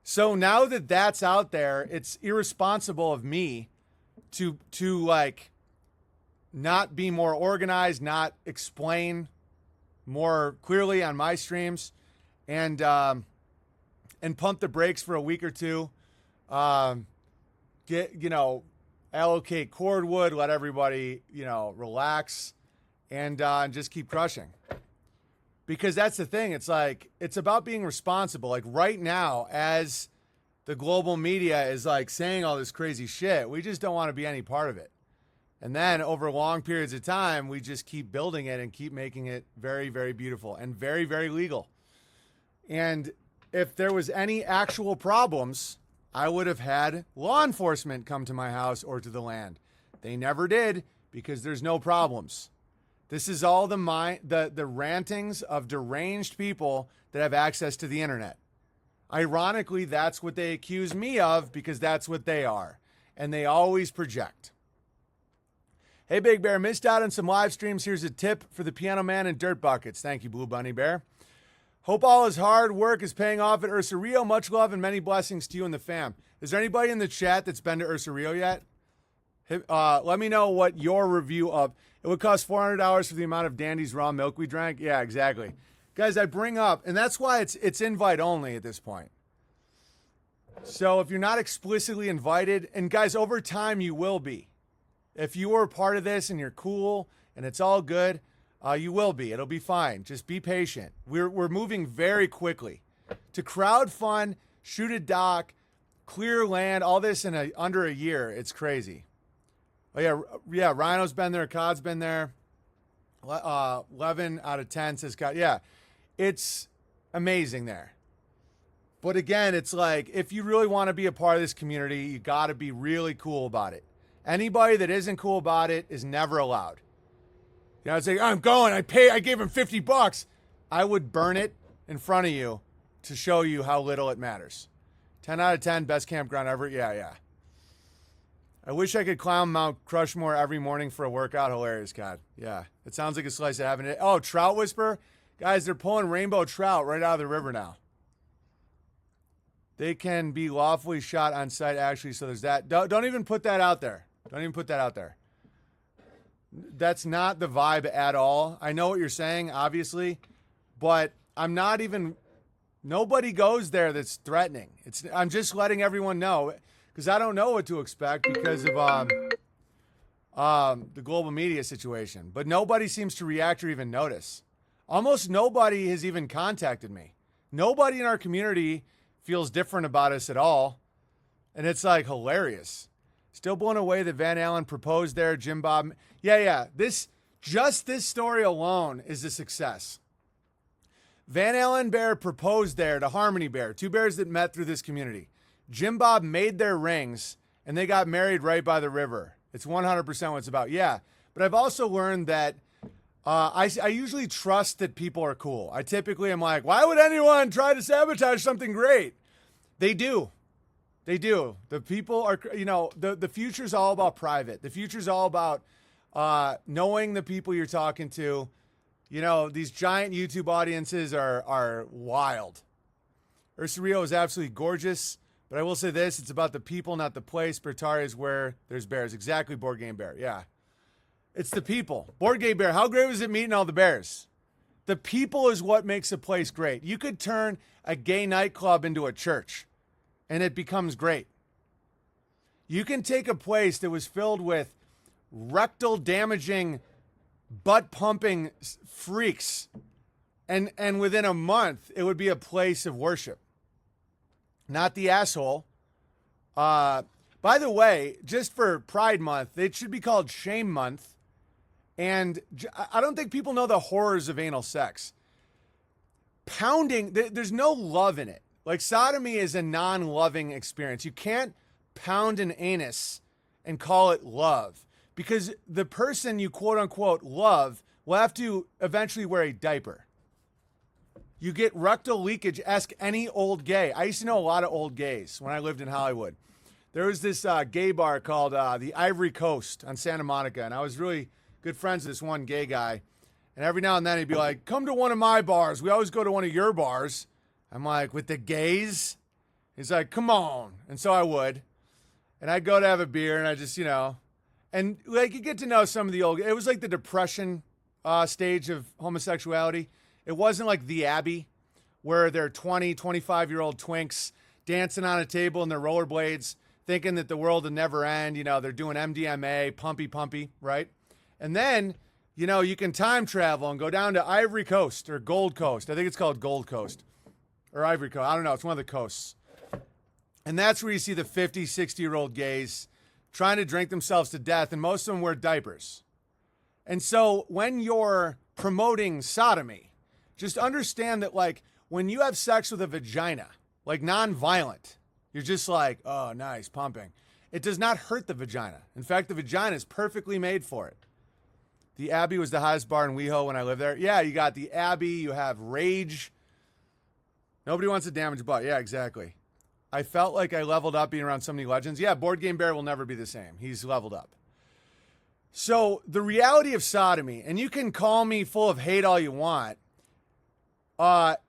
So now that that's out there, it's irresponsible of me to like not be more organized, not explain more clearly on my streams, and pump the brakes for a week or two. Allocate cordwood, let everybody, relax, and just keep crushing. Because that's the thing. It's like, it's about being responsible. Like right now, as the global media is like saying all this crazy shit, we just don't want to be any part of it. And then over long periods of time, we just keep building it and keep making it very, very beautiful and very, very legal. And if there was any actual problems, I would have had law enforcement come to my house or to the land. They never did because there's no problems. This is all the rantings of deranged people that have access to the internet. Ironically, that's what they accuse me of because that's what they are. And they always project. Hey, Big Bear, missed out on some live streams. Here's a tip for the Piano Man and Dirt Buckets. Thank you, Blue Bunny Bear. Hope all his hard work is paying off at Ursa Rio. Much love and many blessings to you and the fam. Is there anybody in the chat that's been to Ursa Rio yet? Let me know what your review of. It would cost $400 for the amount of Dandy's raw milk we drank. Yeah, exactly. Guys, I bring up, and that's why it's invite only at this point. So if you're not explicitly invited, and guys, over time you will be. If you are a part of this and you're cool and it's all good, you will be. It'll be fine. Just be patient. We're moving very quickly to crowdfund, shoot a doc, clear land, all this in under a year. It's crazy. Oh yeah. Rhino's been there. Cod's been there. 11 out of 10 says Cod. Yeah, it's amazing there. But again, it's like if you really want to be a part of this community, you got to be really cool about it. Anybody that isn't cool about it is never allowed. It's like, I'm going, I gave him $50. I would burn it in front of you to show you how little it matters. 10 out of 10, best campground ever. Yeah. I wish I could climb Mount Crushmore every morning for a workout. Hilarious, God. Yeah, it sounds like a slice of heaven. Oh, Trout Whisper? Guys, they're pulling rainbow trout right out of the river now. They can be lawfully shot on site, actually, so there's that. Don't even put that out there. Don't even put that out there. That's not the vibe at all. I know what you're saying, obviously, but I'm not even, nobody goes there that's threatening. I'm just letting everyone know because I don't know what to expect because of the global media situation. But nobody seems to react or even notice. Almost nobody has even contacted me. Nobody in our community feels different about us at all. And it's like hilarious. Still blown away that Van Allen proposed there. Jim Bob. Yeah. This story alone is a success. Van Allen Bear proposed there to Harmony Bear, two bears that met through this community. Jim Bob made their rings and they got married right by the river. It's 100% what it's about. Yeah. But I've also learned that I usually trust that people are cool. I typically am like, why would anyone try to sabotage something great? They do. The people are, the future's all about private. The future's all about knowing the people you're talking to. These giant YouTube audiences are wild. Ursa Rio is absolutely gorgeous, but I will say this, it's about the people, not the place. Bertari is where there's bears. Exactly, Board Game Bear. Yeah. It's the people. Board Game Bear, how great was it meeting all the bears? The people is what makes a place great. You could turn a gay nightclub into a church, and it becomes great. You can take a place that was filled with rectal damaging, butt pumping freaks, and within a month, it would be a place of worship. Not the asshole. By the way, just for Pride Month, it should be called Shame Month. And I don't think people know the horrors of anal sex. Pounding, there's no love in it. Like sodomy is a non-loving experience. You can't pound an anus and call it love because the person you quote unquote love will have to eventually wear a diaper. You get rectal leakage. Ask any old gay. I used to know a lot of old gays when I lived in Hollywood. There was this gay bar called the Ivory Coast on Santa Monica, and I was really good friends with this one gay guy. And every now and then he'd be like, come to one of my bars. We always go to one of your bars. I'm like, with the gays? He's like, come on. And so I would. And I'd go to have a beer, and I just, and like you get to know some of the old, it was like the Depression stage of homosexuality. It wasn't like the Abbey, where they're 20, 25-year-old twinks dancing on a table in their rollerblades, thinking that the world will never end. You know, they're doing MDMA, pumpy, right? And then, you know, you can time travel and go down to Ivory Coast or Gold Coast. I think it's called Gold Coast or Ivory Coast. I don't know. It's one of the coasts. And that's where you see the 50, 60-year-old gays trying to drink themselves to death, and most of them wear diapers. And so when you're promoting sodomy, just understand that, like, when you have sex with a vagina, like non-violent, you're just like, oh, nice, pumping. It does not hurt the vagina. In fact, the vagina is perfectly made for it. The Abbey was the hottest bar in WeHo when I lived there. Yeah, you got the Abbey, you have Rage. Nobody wants a damaged butt. Yeah, exactly. I felt like I leveled up being around so many legends. Yeah, Board Game Bear will never be the same. He's leveled up. So the reality of sodomy, and you can call me full of hate all you want,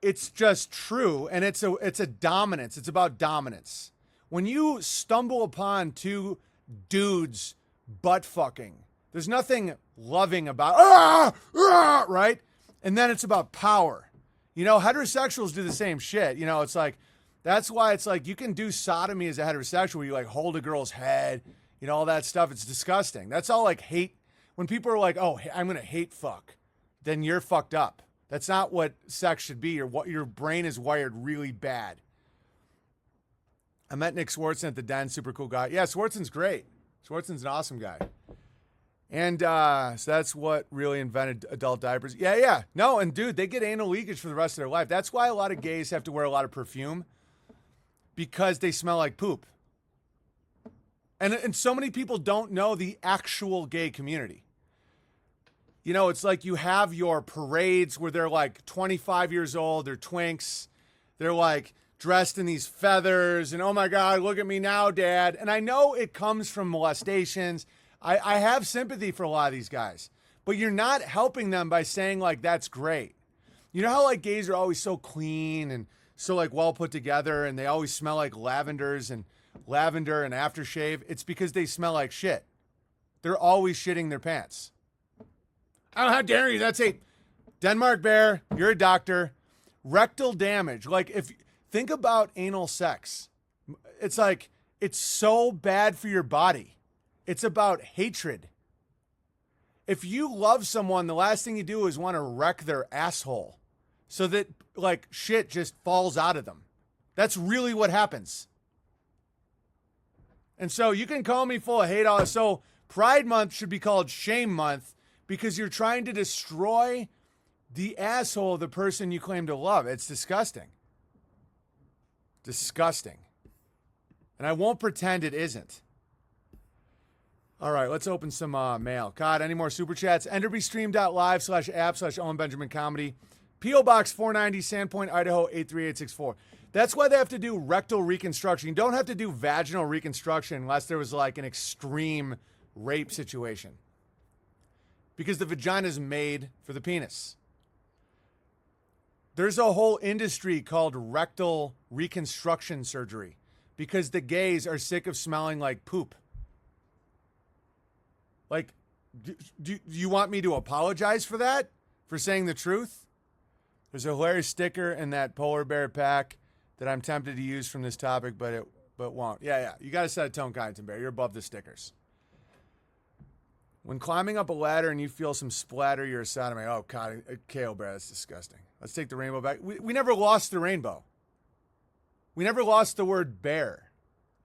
it's just true, and it's a dominance. It's about dominance. When you stumble upon two dudes butt fucking, there's nothing loving about right? And then it's about power. You know, heterosexuals do the same shit. You know, it's like, that's why it's like you can do sodomy as a heterosexual where you like hold a girl's head, you know, all that stuff. It's disgusting. That's all like hate. When people are like, oh, I'm going to hate fuck, then you're fucked up. That's not what sex should be, or what your brain is wired really bad. I met Nick Swartzen at the Den, super cool guy. Yeah, Swartzen's great. Swartzen's an awesome guy. And so that's what really invented adult diapers. Yeah. No, and dude, they get anal leakage for the rest of their life. That's why a lot of gays have to wear a lot of perfume, because they smell like poop. And so many people don't know the actual gay community. You know, it's like you have your parades where they're like 25 years old, they're twinks, they're like dressed in these feathers, and oh my God, look at me now, Dad. And I know it comes from molestations. I have sympathy for a lot of these guys, but you're not helping them by saying like, that's great. You know how like gays are always so clean and so like well put together, and they always smell like lavender and aftershave? It's because they smell like shit. They're always shitting their pants. Oh, how dare you? That's a Denmark Bear. You're a doctor. Rectal damage. Like, if think about anal sex, it's like, it's so bad for your body. It's about hatred. If you love someone, the last thing you do is want to wreck their asshole so that like shit just falls out of them. That's really what happens. And so you can call me full of hate. So Pride Month should be called Shame Month, because you're trying to destroy the asshole of the person you claim to love. It's disgusting. Disgusting. And I won't pretend it isn't. All right, let's open some mail. God, any more super chats? EnderbyStream.live/app/Owen Benjamin Comedy. P.O. Box 490, Sandpoint, Idaho 83864. That's why they have to do rectal reconstruction. You don't have to do vaginal reconstruction unless there was like an extreme rape situation, because the vagina is made for the penis. There's a whole industry called rectal reconstruction surgery because the gays are sick of smelling like poop. Like, do you want me to apologize for that? For saying the truth? There's a hilarious sticker in that polar bear pack that I'm tempted to use from this topic, but won't. Yeah. You got to set a tone, Kyneton Bear. You're above the stickers. When climbing up a ladder and you feel some splatter, you're a sodomite. Oh, God, KO Bear, that's disgusting. Let's take the rainbow back. We never lost the rainbow. We never lost the word bear.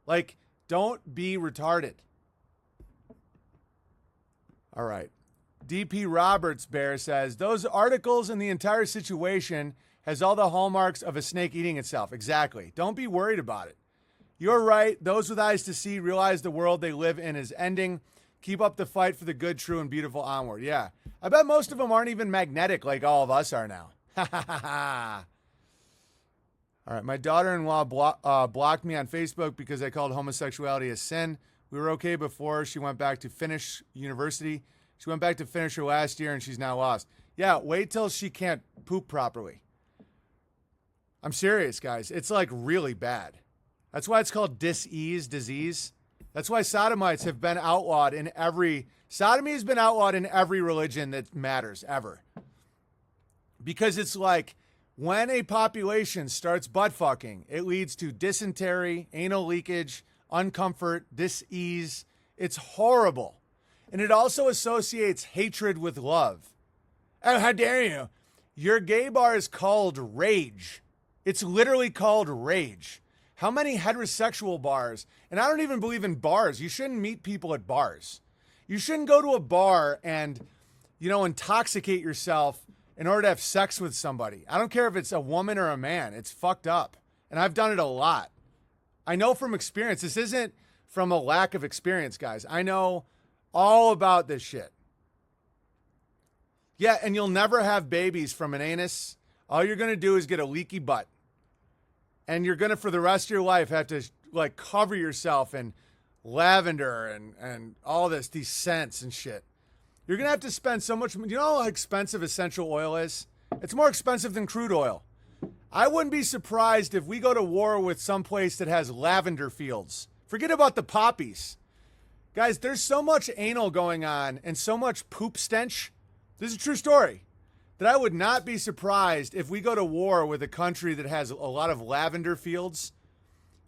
Like, don't be retarded. All right. DP Roberts Bear says, those articles and the entire situation has all the hallmarks of a snake eating itself. Exactly. Don't be worried about it. You're right. Those with eyes to see realize the world they live in is ending. Keep up the fight for the good, true, and beautiful onward. Yeah. I bet most of them aren't even magnetic like all of us are now. Ha ha ha ha. All right. My daughter-in-law blocked me on Facebook because I called homosexuality a sin. We were okay before she went back to finish university. She went back to finish her last year and she's now lost. Yeah, wait till she can't poop properly. I'm serious, guys. It's like really bad. That's why it's called disease. That's why sodomites have been outlawed in sodomy has been outlawed in every religion that matters ever. Because it's like when a population starts butt fucking, it leads to dysentery, anal leakage, uncomfort, dis-ease. It's horrible. And it also associates hatred with love. Oh, how dare you? Your gay bar is called Rage. It's literally called Rage. How many heterosexual bars? And I don't even believe in bars. You shouldn't meet people at bars. You shouldn't go to a bar and, intoxicate yourself in order to have sex with somebody. I don't care if it's a woman or a man. It's fucked up. And I've done it a lot. I know from experience. This isn't from a lack of experience, guys. I know all about this shit. Yeah, and you'll never have babies from an anus. All you're going to do is get a leaky butt. And you're going to, for the rest of your life, have to cover yourself in lavender and all these scents and shit. You're going to have to spend so much. You know how expensive essential oil is? It's more expensive than crude oil. I wouldn't be surprised if we go to war with some place that has lavender fields. Forget about the poppies. Guys, there's so much anal going on and so much poop stench. This is a true story. That I would not be surprised if we go to war with a country that has a lot of lavender fields.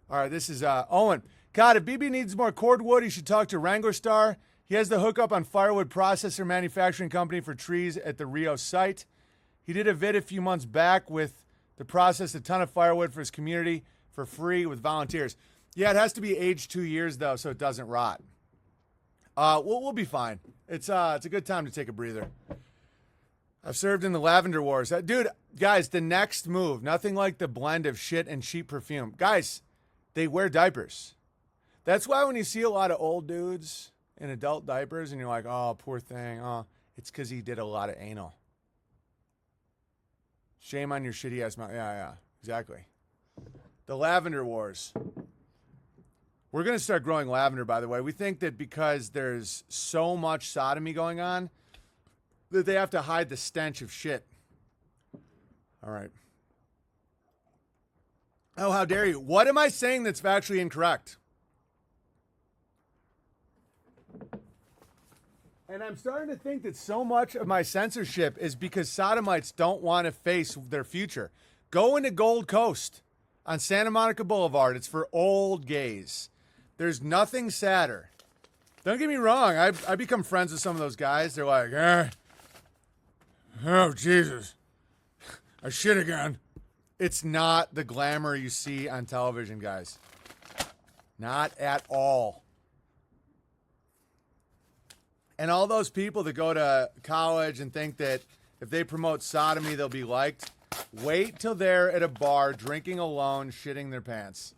All right, this is Owen. God, if BB needs more cordwood, he should talk to Wrangler Star. He has the hookup on Firewood Processor Manufacturing Company for trees at the Rio site. He did a vid a few months back with the process a ton of firewood for his community for free with volunteers. Yeah, it has to be aged 2 years, though, so it doesn't rot. We'll be fine. It's a good time to take a breather. I've served in the Lavender Wars. Dude, guys, the next move, nothing like the blend of shit and cheap perfume. Guys, they wear diapers. That's why when you see a lot of old dudes in adult diapers and you're like, oh, poor thing. Oh, it's because he did a lot of anal. Shame on your shitty ass mouth. Yeah, exactly. The Lavender Wars. We're going to start growing lavender, by the way. We think that because there's so much sodomy going on, that they have to hide the stench of shit. All right. Oh, how dare you? What am I saying that's factually incorrect? And I'm starting to think that so much of my censorship is because sodomites don't want to face their future. Go into Gold Coast on Santa Monica Boulevard. It's for old gays. There's nothing sadder. Don't get me wrong. I become friends with some of those guys. They're like, oh, Jesus. I shit again. It's not the glamour you see on television, guys. Not at all. And all those people that go to college and think that if they promote sodomy, they'll be liked. Wait till they're at a bar drinking alone, shitting their pants.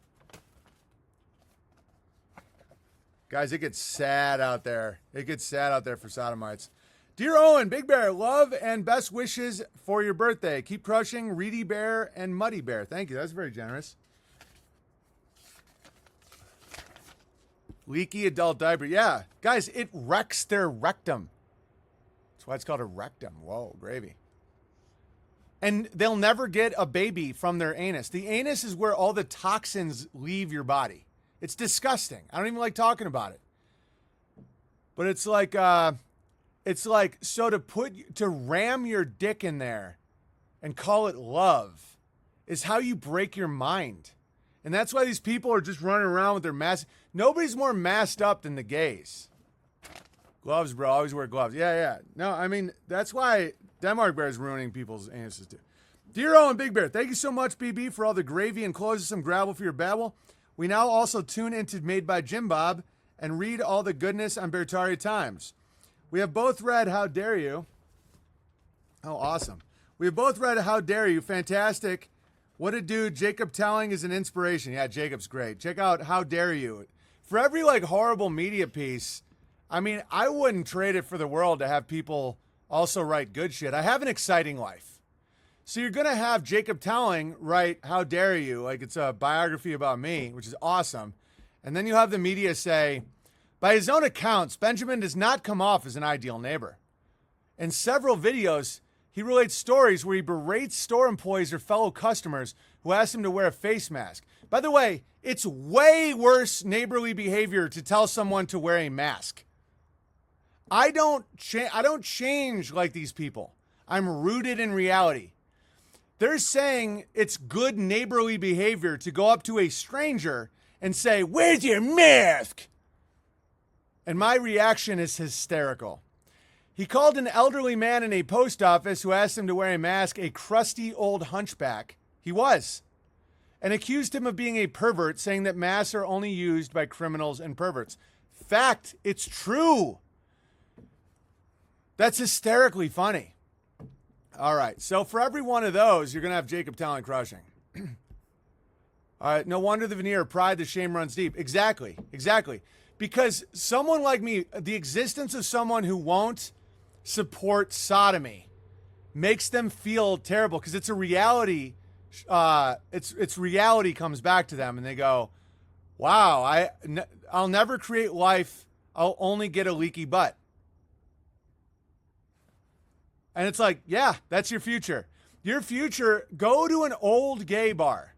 Guys, it gets sad out there. It gets sad out there for sodomites. Dear Owen, Big Bear, love and best wishes for your birthday. Keep crushing Reedy Bear and Muddy Bear. Thank you. That's very generous. Leaky adult diaper. Yeah. Guys, it wrecks their rectum. That's why it's called a rectum. Whoa, gravy. And they'll never get a baby from their anus. The anus is where all the toxins leave your body. It's disgusting. I don't even like talking about it. But it's like so to ram your dick in there and call it love is how you break your mind. And that's why these people are just running around with their masks. Nobody's more masked up than the gays. Gloves, bro. Always wear gloves. Yeah. No, I mean, that's why Denmark Bear is ruining people's anuses too. Dear Owen Big Bear, thank you so much, BB, for all the gravy and closes some gravel for your babble. We now also tune into Made by Jim Bob and read all the goodness on Beartaria Times. We have both read How Dare You. Oh, awesome. We have both read How Dare You. Fantastic. What a dude. Jacob Telling is an inspiration. Yeah, Jacob's great. Check out How Dare You. For every horrible media piece, I mean, I wouldn't trade it for the world to have people also write good shit. I have an exciting life. So you're going to have Jacob Telling write How Dare You, like it's a biography about me, which is awesome. And then you have the media say, by his own accounts, Benjamin does not come off as an ideal neighbor. In several videos, He relates stories where he berates store employees or fellow customers who ask him to wear a face mask. By the way, it's way worse neighborly behavior to tell someone to wear a mask. I don't change like these people. I'm rooted in reality. They're saying it's good neighborly behavior to go up to a stranger and say, "Where's your mask?" And my reaction is hysterical. He called an elderly man in a post office who asked him to wear a mask a crusty old hunchback. He was. And accused him of being a pervert, saying that masks are only used by criminals and perverts. Fact, it's true. That's hysterically funny. All right, so for every one of those, you're going to have Jacob Talent crushing. All right, no wonder the veneer of pride, the shame runs deep. Exactly. Because someone like me, the existence of someone who won't support sodomy makes them feel terrible because it's a reality. It's reality comes back to them and they go, wow, I'll never create life. I'll only get a leaky butt. And it's like, yeah, that's your future. Your future, go to an old gay bar.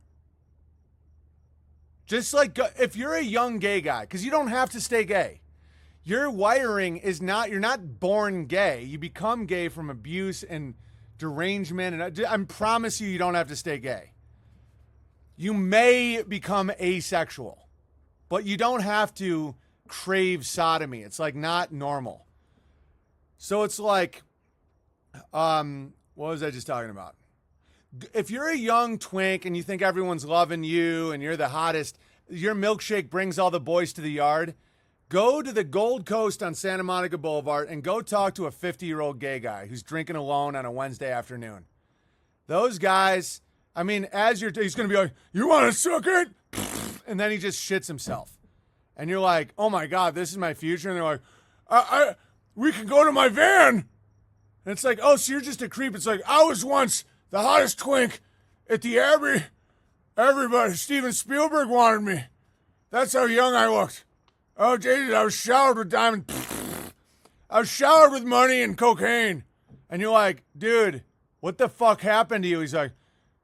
Just like if you're a young gay guy, because you don't have to stay gay. Your wiring is not, you're not born gay. You become gay from abuse and derangement. And I promise you don't have to stay gay. You may become asexual, but you don't have to crave sodomy. It's like not normal. So it's like, what was I just talking about? If you're a young twink and you think everyone's loving you and you're the hottest, your milkshake brings all the boys to the yard, go to the Gold Coast on Santa Monica Boulevard and go talk to a 50-year-old gay guy who's drinking alone on a Wednesday afternoon. Those guys, I mean, he's going to be like, "You want to suck it?" And then he just shits himself. And you're like, "Oh my God, this is my future." And they're like, we can go to my van. And it's like, "Oh, so you're just a creep." It's like, "I was once the hottest twink at the Abbey. Everybody, Steven Spielberg wanted me. That's how young I looked. Oh, Jesus, I was showered with diamonds. I was showered with money and cocaine." And you're like, "Dude, what the fuck happened to you?" He's like,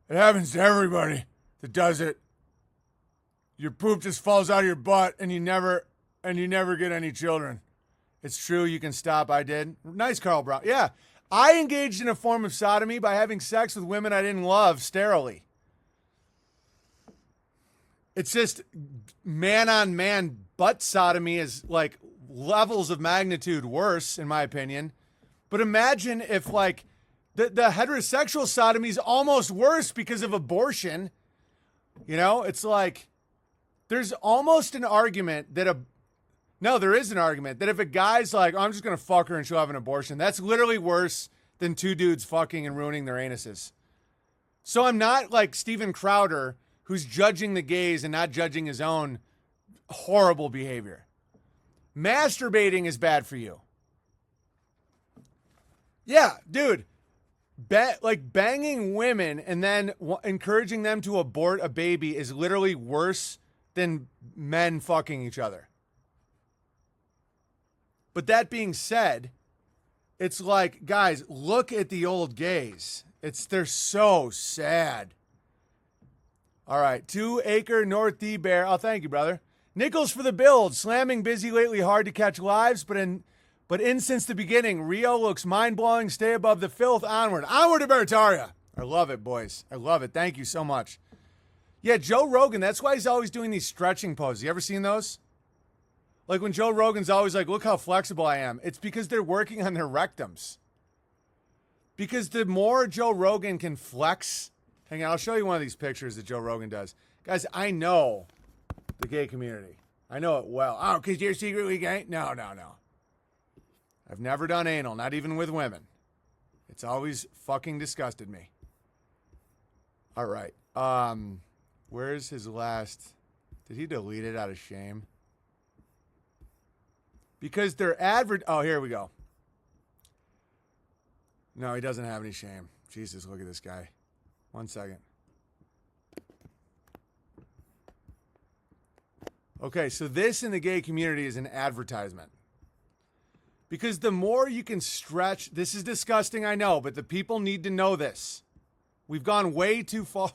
"It happens to everybody that does it. Your poop just falls out of your butt and you never get any children. It's true, you can stop." I did. Nice, Carl Brown. Yeah. I engaged in a form of sodomy by having sex with women I didn't love sterilely. It's just man-on-man butt sodomy is like levels of magnitude worse, in my opinion. But imagine if like the heterosexual sodomy is almost worse because of abortion. You know, it's like there's almost an argument that there is an argument that if a guy's like, "I'm just going to fuck her and she'll have an abortion," that's literally worse than two dudes fucking and ruining their anuses. So I'm not like Steven Crowder, who's judging the gays and not judging his own horrible behavior. Masturbating is bad for you. Yeah, dude. Like banging women and then encouraging them to abort a baby is literally worse than men fucking each other. But that being said, it's like, guys, look at the old gays. They're so sad. All right, 2 Acre North D Bear. Oh, thank you, brother. Nichols for the build. Slamming busy lately, hard to catch lives, but in since the beginning. Rio looks mind-blowing. Stay above the filth. Onward to Barataria. I love it, boys. I love it. Thank you so much. Yeah, Joe Rogan, that's why he's always doing these stretching poses. You ever seen those? Like when Joe Rogan's always like, "Look how flexible I am." It's because they're working on their rectums. Because the more Joe Rogan can flex, hang on, I'll show you one of these pictures that Joe Rogan does. Guys, I know the gay community. I know it well. Oh, because you're secretly gay? No. I've never done anal, not even with women. It's always fucking disgusted me. All right. Where's his last? Did he delete it out of shame? Because they're oh, here we go. No, he doesn't have any shame. Jesus, look at this guy. 1 second. Okay, so this in the gay community is an advertisement. Because the more you can stretch, this is disgusting, I know, but the people need to know this. We've gone way too far.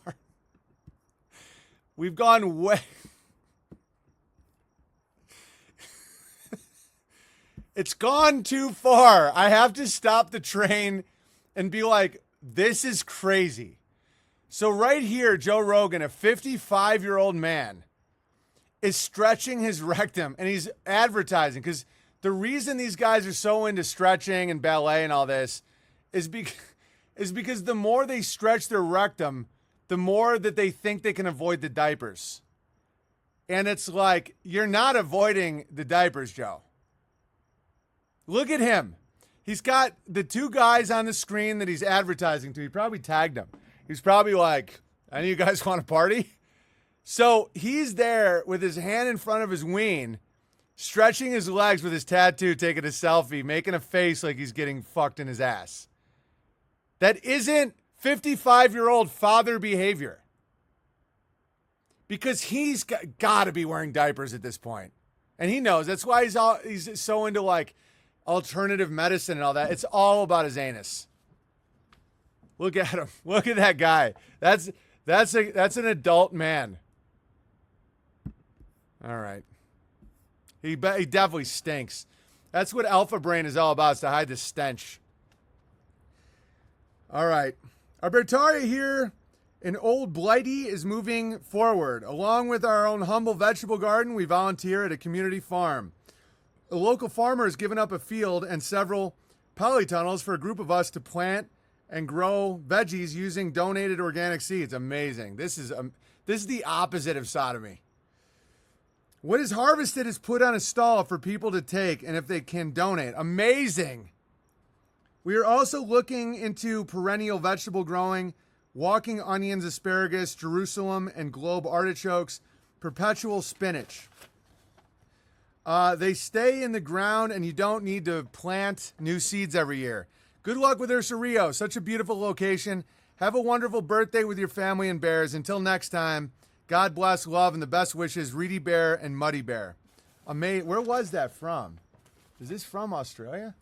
We've gone way... It's gone too far. I have to stop the train and be like, this is crazy. So right here, Joe Rogan, a 55-year-old man, is stretching his rectum, and he's advertising, because the reason these guys are so into stretching and ballet and all this is because the more they stretch their rectum, the more that they think they can avoid the diapers. And it's like, you're not avoiding the diapers, Joe. Look at him. He's got the two guys on the screen that he's advertising to. He probably tagged them. He's probably like, any of you guys want to party? So he's there with his hand in front of his ween, stretching his legs with his tattoo, taking a selfie, making a face like he's getting fucked in his ass. That isn't 55-year-old father behavior. Because he's got to be wearing diapers at this point. And he knows. That's why he's so into like alternative medicine and all that. It's all about his anus. Look at him. Look at that guy. That's an adult man. All right. He definitely stinks. That's what Alpha Brain is all about, is to hide the stench. All right. Our Bertaria here in Old Blighty is moving forward. Along with our own humble vegetable garden, we volunteer at a community farm. A local farmer has given up a field and several polytunnels for a group of us to plant and grow veggies using donated organic seeds. Amazing. This is the opposite of sodomy. What is harvested is put on a stall for people to take, and if they can donate. Amazing. We are also looking into perennial vegetable growing, walking onions, asparagus, Jerusalem and globe artichokes, perpetual spinach. They stay in the ground, and you don't need to plant new seeds every year. Good luck with Ursa Rio. Such a beautiful location. Have a wonderful birthday with your family and bears. Until next time, God bless, love, and the best wishes, Reedy Bear and Muddy Bear. Where was that from? Is this from Australia?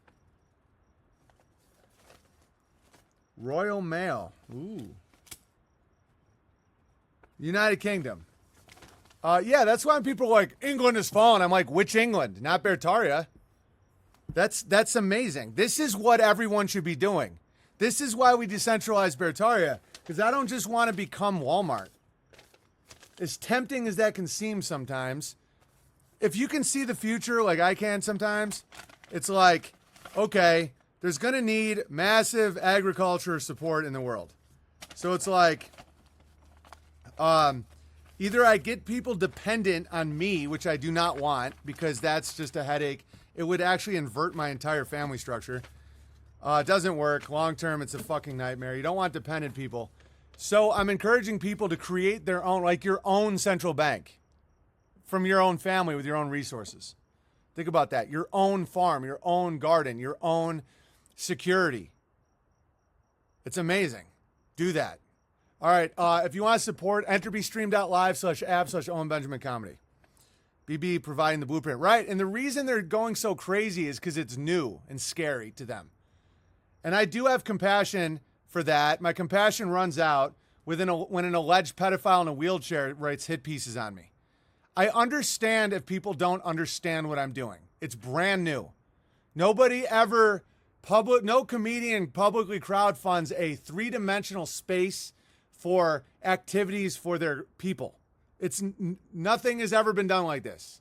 Royal Mail. Ooh. United Kingdom. Yeah, that's why people are like, England has fallen. I'm like, which England? Not Bertaria. That's amazing. This is what everyone should be doing. This is why we decentralized Bertaria, because I don't just want to become Walmart. As tempting as that can seem sometimes, if you can see the future like I can sometimes, it's like, okay, there's going to need massive agriculture support in the world. So it's like, either I get people dependent on me, which I do not want, because that's just a headache. It would actually invert my entire family structure. It doesn't work. Long term, it's a fucking nightmare. You don't want dependent people. So I'm encouraging people to create their own, like your own central bank from your own family with your own resources. Think about that. Your own farm, your own garden, your own security. It's amazing. Do that. All right. If you want to support, entropystream.live/app/OwenBenjamin Comedy. BB providing the blueprint. Right. And the reason they're going so crazy is because it's new and scary to them. And I do have compassion for that. My compassion runs out when an alleged pedophile in a wheelchair writes hit pieces on me. I understand if people don't understand what I'm doing. It's brand new. Nobody ever, no comedian publicly crowdfunds a three-dimensional space for activities for their people. Nothing has ever been done like this.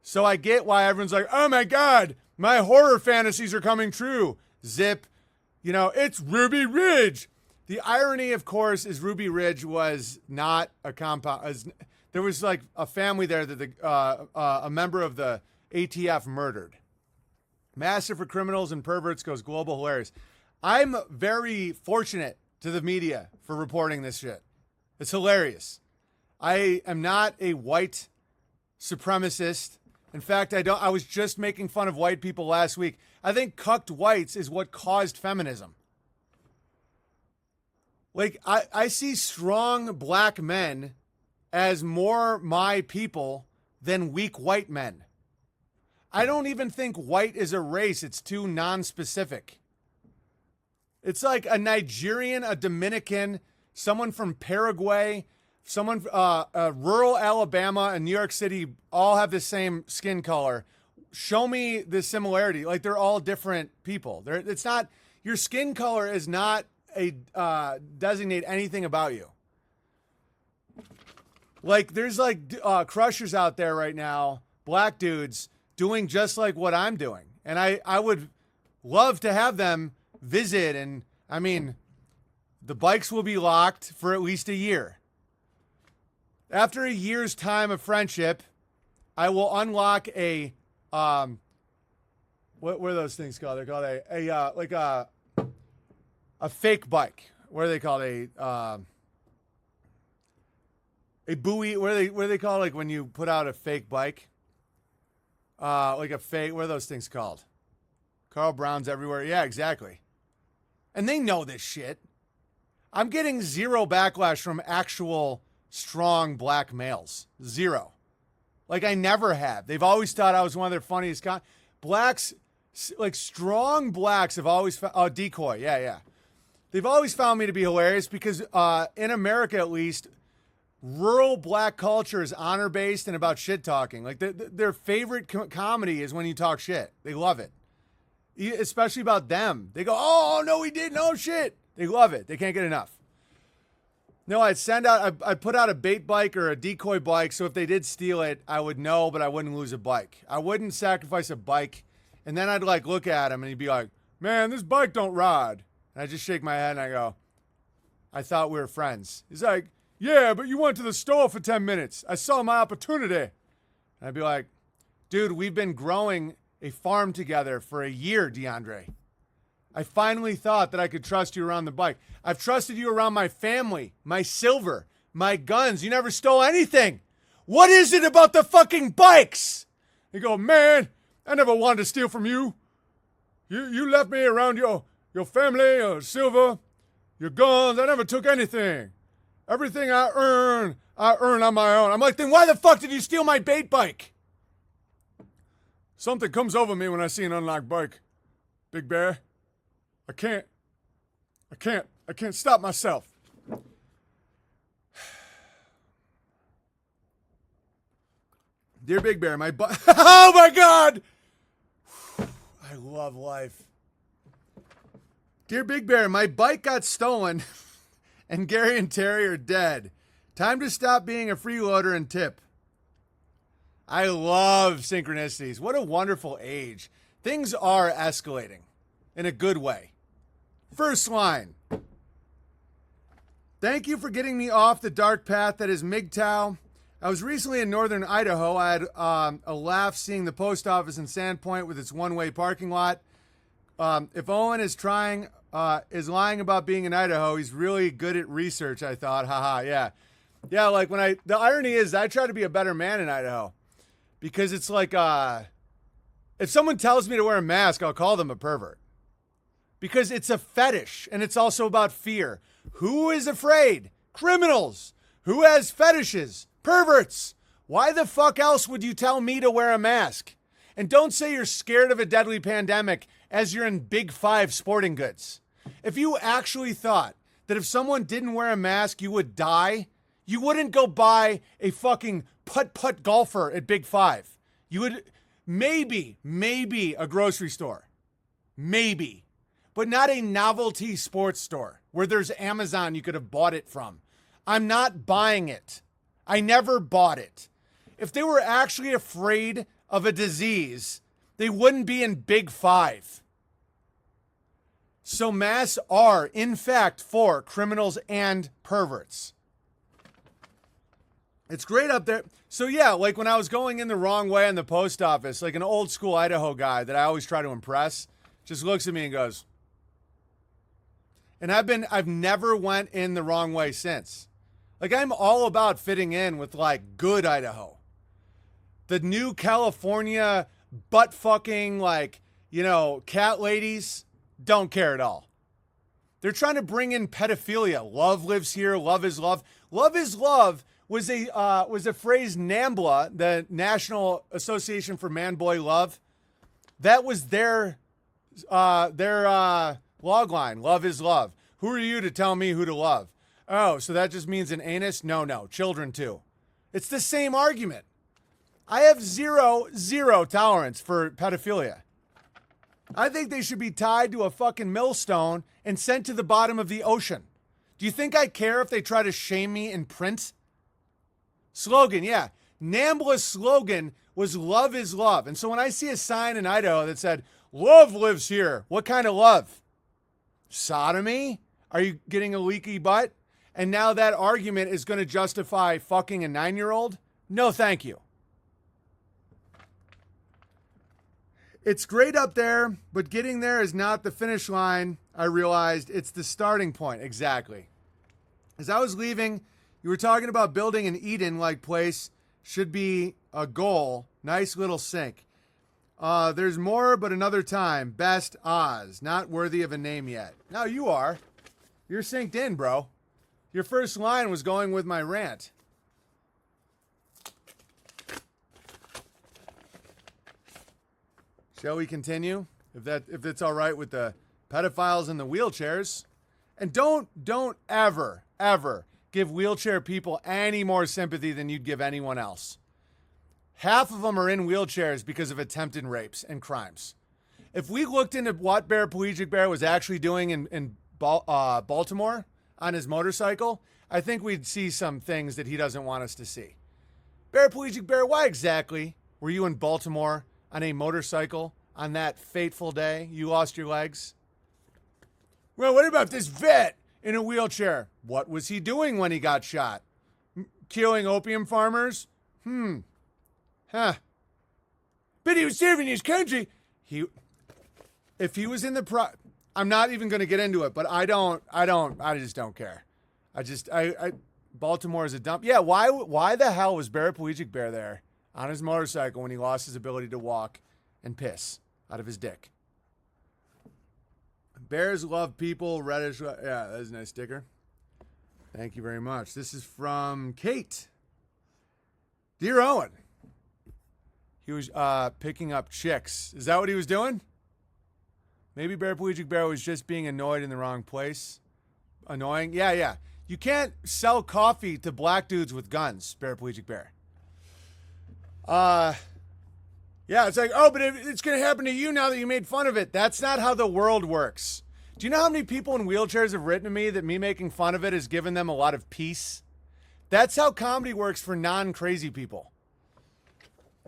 So I get why everyone's like, oh my God, my horror fantasies are coming true. Zip. It's Ruby Ridge. The irony, of course, is Ruby Ridge was not a compound. There was like a family there that a member of the ATF murdered. Massive for criminals and perverts goes global. Hilarious. I'm very fortunate to the media for reporting this shit. It's hilarious. I am not a white supremacist. In fact, I was just making fun of white people last week. I think cucked whites is what caused feminism. Like, I see strong black men as more my people than weak white men. I don't even think white is a race. It's too non-specific. It's like a Nigerian, a Dominican, someone from Paraguay, someone, rural Alabama and New York City all have the same skin color. Show me the similarity. Like, they're all different people. It's not, your skin color is not a designate anything about you. Like, there's like crushers out there right now, black dudes doing just like what I'm doing. And I would love to have them visit. And I mean, the bikes will be locked for at least a year. After a year's time of friendship, I will unlock a, what are those things called? They're called a fake bike. What are they called? A buoy. What are they called? Like when you put out a fake bike? Like a fake, what are those things called? Carl Brown's everywhere. Yeah, exactly. And they know this shit. I'm getting zero backlash from actual strong black males. Zero. Like I never have. They've always thought I was one of their funniest blacks, like strong blacks have always Decoy. Yeah. They've always found me to be hilarious because in America at least, rural black culture is honor-based and about shit talking. Like their favorite comedy is when you talk shit. They love it. Especially about them. They go, oh, no, he didn't. Oh, shit. They love it. They can't get enough. No, I'd put out a bait bike or a decoy bike, so if they did steal it, I would know, but I wouldn't lose a bike. I wouldn't sacrifice a bike, and then I'd like look at him, and he'd be like, man, this bike don't ride. And I just shake my head, and I go, I thought we were friends. He's like, yeah, but you went to the store for 10 minutes. I saw my opportunity. And I'd be like, dude, we've been growing a farm together for a year, DeAndre. I finally thought that I could trust you around the bike. I've trusted you around my family, my silver, my guns. You never stole anything. What is it about the fucking bikes? You go, man, I never wanted to steal from you. You left me around your family, your silver, your guns. I never took anything. Everything I earn on my own. I'm like, then why the fuck did you steal my bait bike? Something comes over me when I see an unlocked bike, Big Bear. I can't stop myself. Dear Big Bear, my bike. Oh my God! I love life. Dear Big Bear, my bike got stolen and Gary and Terry are dead. Time to stop being a freeloader and tip. I love synchronicities. What a wonderful age. Things are escalating in a good way. First line. Thank you for getting me off the dark path that is MGTOW. I was recently in northern Idaho. I had a laugh seeing the post office in Sandpoint with its one-way parking lot. If Owen is lying about being in Idaho, he's really good at research, I thought. Haha, yeah. Yeah, like the irony is I try to be a better man in Idaho. Because it's like, if someone tells me to wear a mask, I'll call them a pervert. Because it's a fetish, and it's also about fear. Who is afraid? Criminals. Who has fetishes? Perverts. Why the fuck else would you tell me to wear a mask? And don't say you're scared of a deadly pandemic as you're in Big Five sporting goods. If you actually thought that if someone didn't wear a mask, you would die, you wouldn't go buy a fucking putt-putt golfer at Big Five. You would maybe a grocery store. Maybe. But not a novelty sports store where there's Amazon you could have bought it from. I'm not buying it. I never bought it. If they were actually afraid of a disease, they wouldn't be in Big Five. So masks are, in fact, for criminals and perverts. It's great up there. So yeah, like when I was going in the wrong way in the post office, like an old school Idaho guy that I always try to impress, just looks at me and goes, and I've never went in the wrong way since. Like I'm all about fitting in with like good Idaho. The new California butt fucking like, cat ladies don't care at all. They're trying to bring in pedophilia. Love lives here. Love is love. Love is love was a phrase NAMBLA, the National Association for Man-Boy Love. That was their log line. Love is love. Who are you to tell me who to love? Oh, so that just means an anus? No, children too. It's the same argument. I have zero tolerance for pedophilia. I think they should be tied to a fucking millstone and sent to the bottom of the ocean. Do you think I care if they try to shame me in print? Slogan, yeah. NAMBLA's slogan was love is love. And so when I see a sign in Idaho that said, love lives here, what kind of love? Sodomy? Are you getting a leaky butt? And now that argument is going to justify fucking a 9-year-old? No, thank you. It's great up there, but getting there is not the finish line. I realized it's the starting point. Exactly. As I was leaving, you were talking about building an Eden-like place should be a goal. Nice little sink. There's more, but another time. Best Oz. Not worthy of a name yet. No, you are. You're synced in, bro. Your first line was going with my rant. Shall we continue? If it's all right with the pedophiles in the wheelchairs. And don't ever give wheelchair people any more sympathy than you'd give anyone else. Half of them are in wheelchairs because of attempted rapes and crimes. If we looked into what Paraplegic Bear was actually doing in Baltimore on his motorcycle, I think we'd see some things that he doesn't want us to see. Paraplegic Bear, why exactly were you in Baltimore on a motorcycle on that fateful day you lost your legs? Well, what about this vet in a wheelchair? What was he doing when he got shot? Killing opium farmers? But he was serving his country. If he was in the I'm not even going to get into it, but I just don't care. Baltimore is a dump. Yeah, why the hell was Paraplegic Bear there on his motorcycle when he lost his ability to walk and piss out of his dick? Bears love people, reddish. Yeah, that's a nice sticker. Thank you very much. This is from Kate. Dear Owen. He was picking up chicks. Is that what he was doing? Maybe Paraplegic Bear was just being annoyed in the wrong place. Annoying? Yeah. You can't sell coffee to black dudes with guns, Paraplegic Bear. Yeah, it's like, oh, but it's going to happen to you now that you made fun of it. That's not how the world works. Do you know how many people in wheelchairs have written to me that me making fun of it has given them a lot of peace? That's how comedy works for non-crazy people.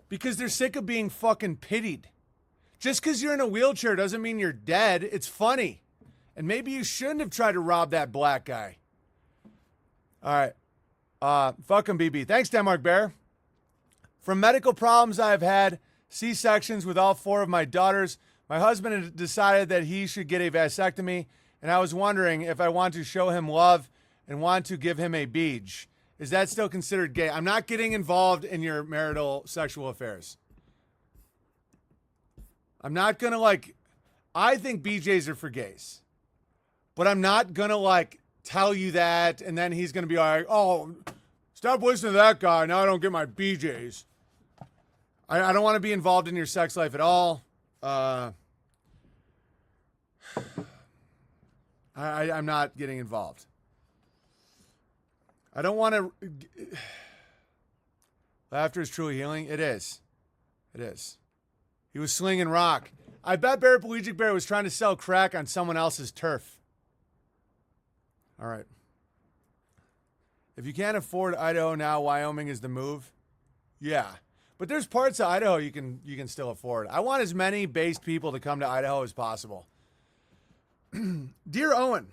Because they're sick of being fucking pitied. Just because you're in a wheelchair doesn't mean you're dead. It's funny. And maybe you shouldn't have tried to rob that black guy. All right. Fuck him, BB. Thanks, Denmark Bear. From medical problems I've had, C-sections with all 4 of my daughters, my husband had decided that he should get a vasectomy, and I was wondering if I want to show him love and want to give him a beej. Is that still considered gay? I'm not getting involved in your marital sexual affairs. I'm not going to I think BJs are for gays. But I'm not going to tell you that and then he's going to be like, oh, stop listening to that guy. Now I don't get my BJs. I don't want to be involved in your sex life at all. I'm not getting involved. I don't want to. Laughter is truly healing. It is. It is. He was slinging rock. I bet Paraplegic Bear was trying to sell crack on someone else's turf. All right. If you can't afford Idaho now, Wyoming is the move. Yeah. But there's parts of Idaho you can still afford. I want as many based people to come to Idaho as possible. Dear Owen,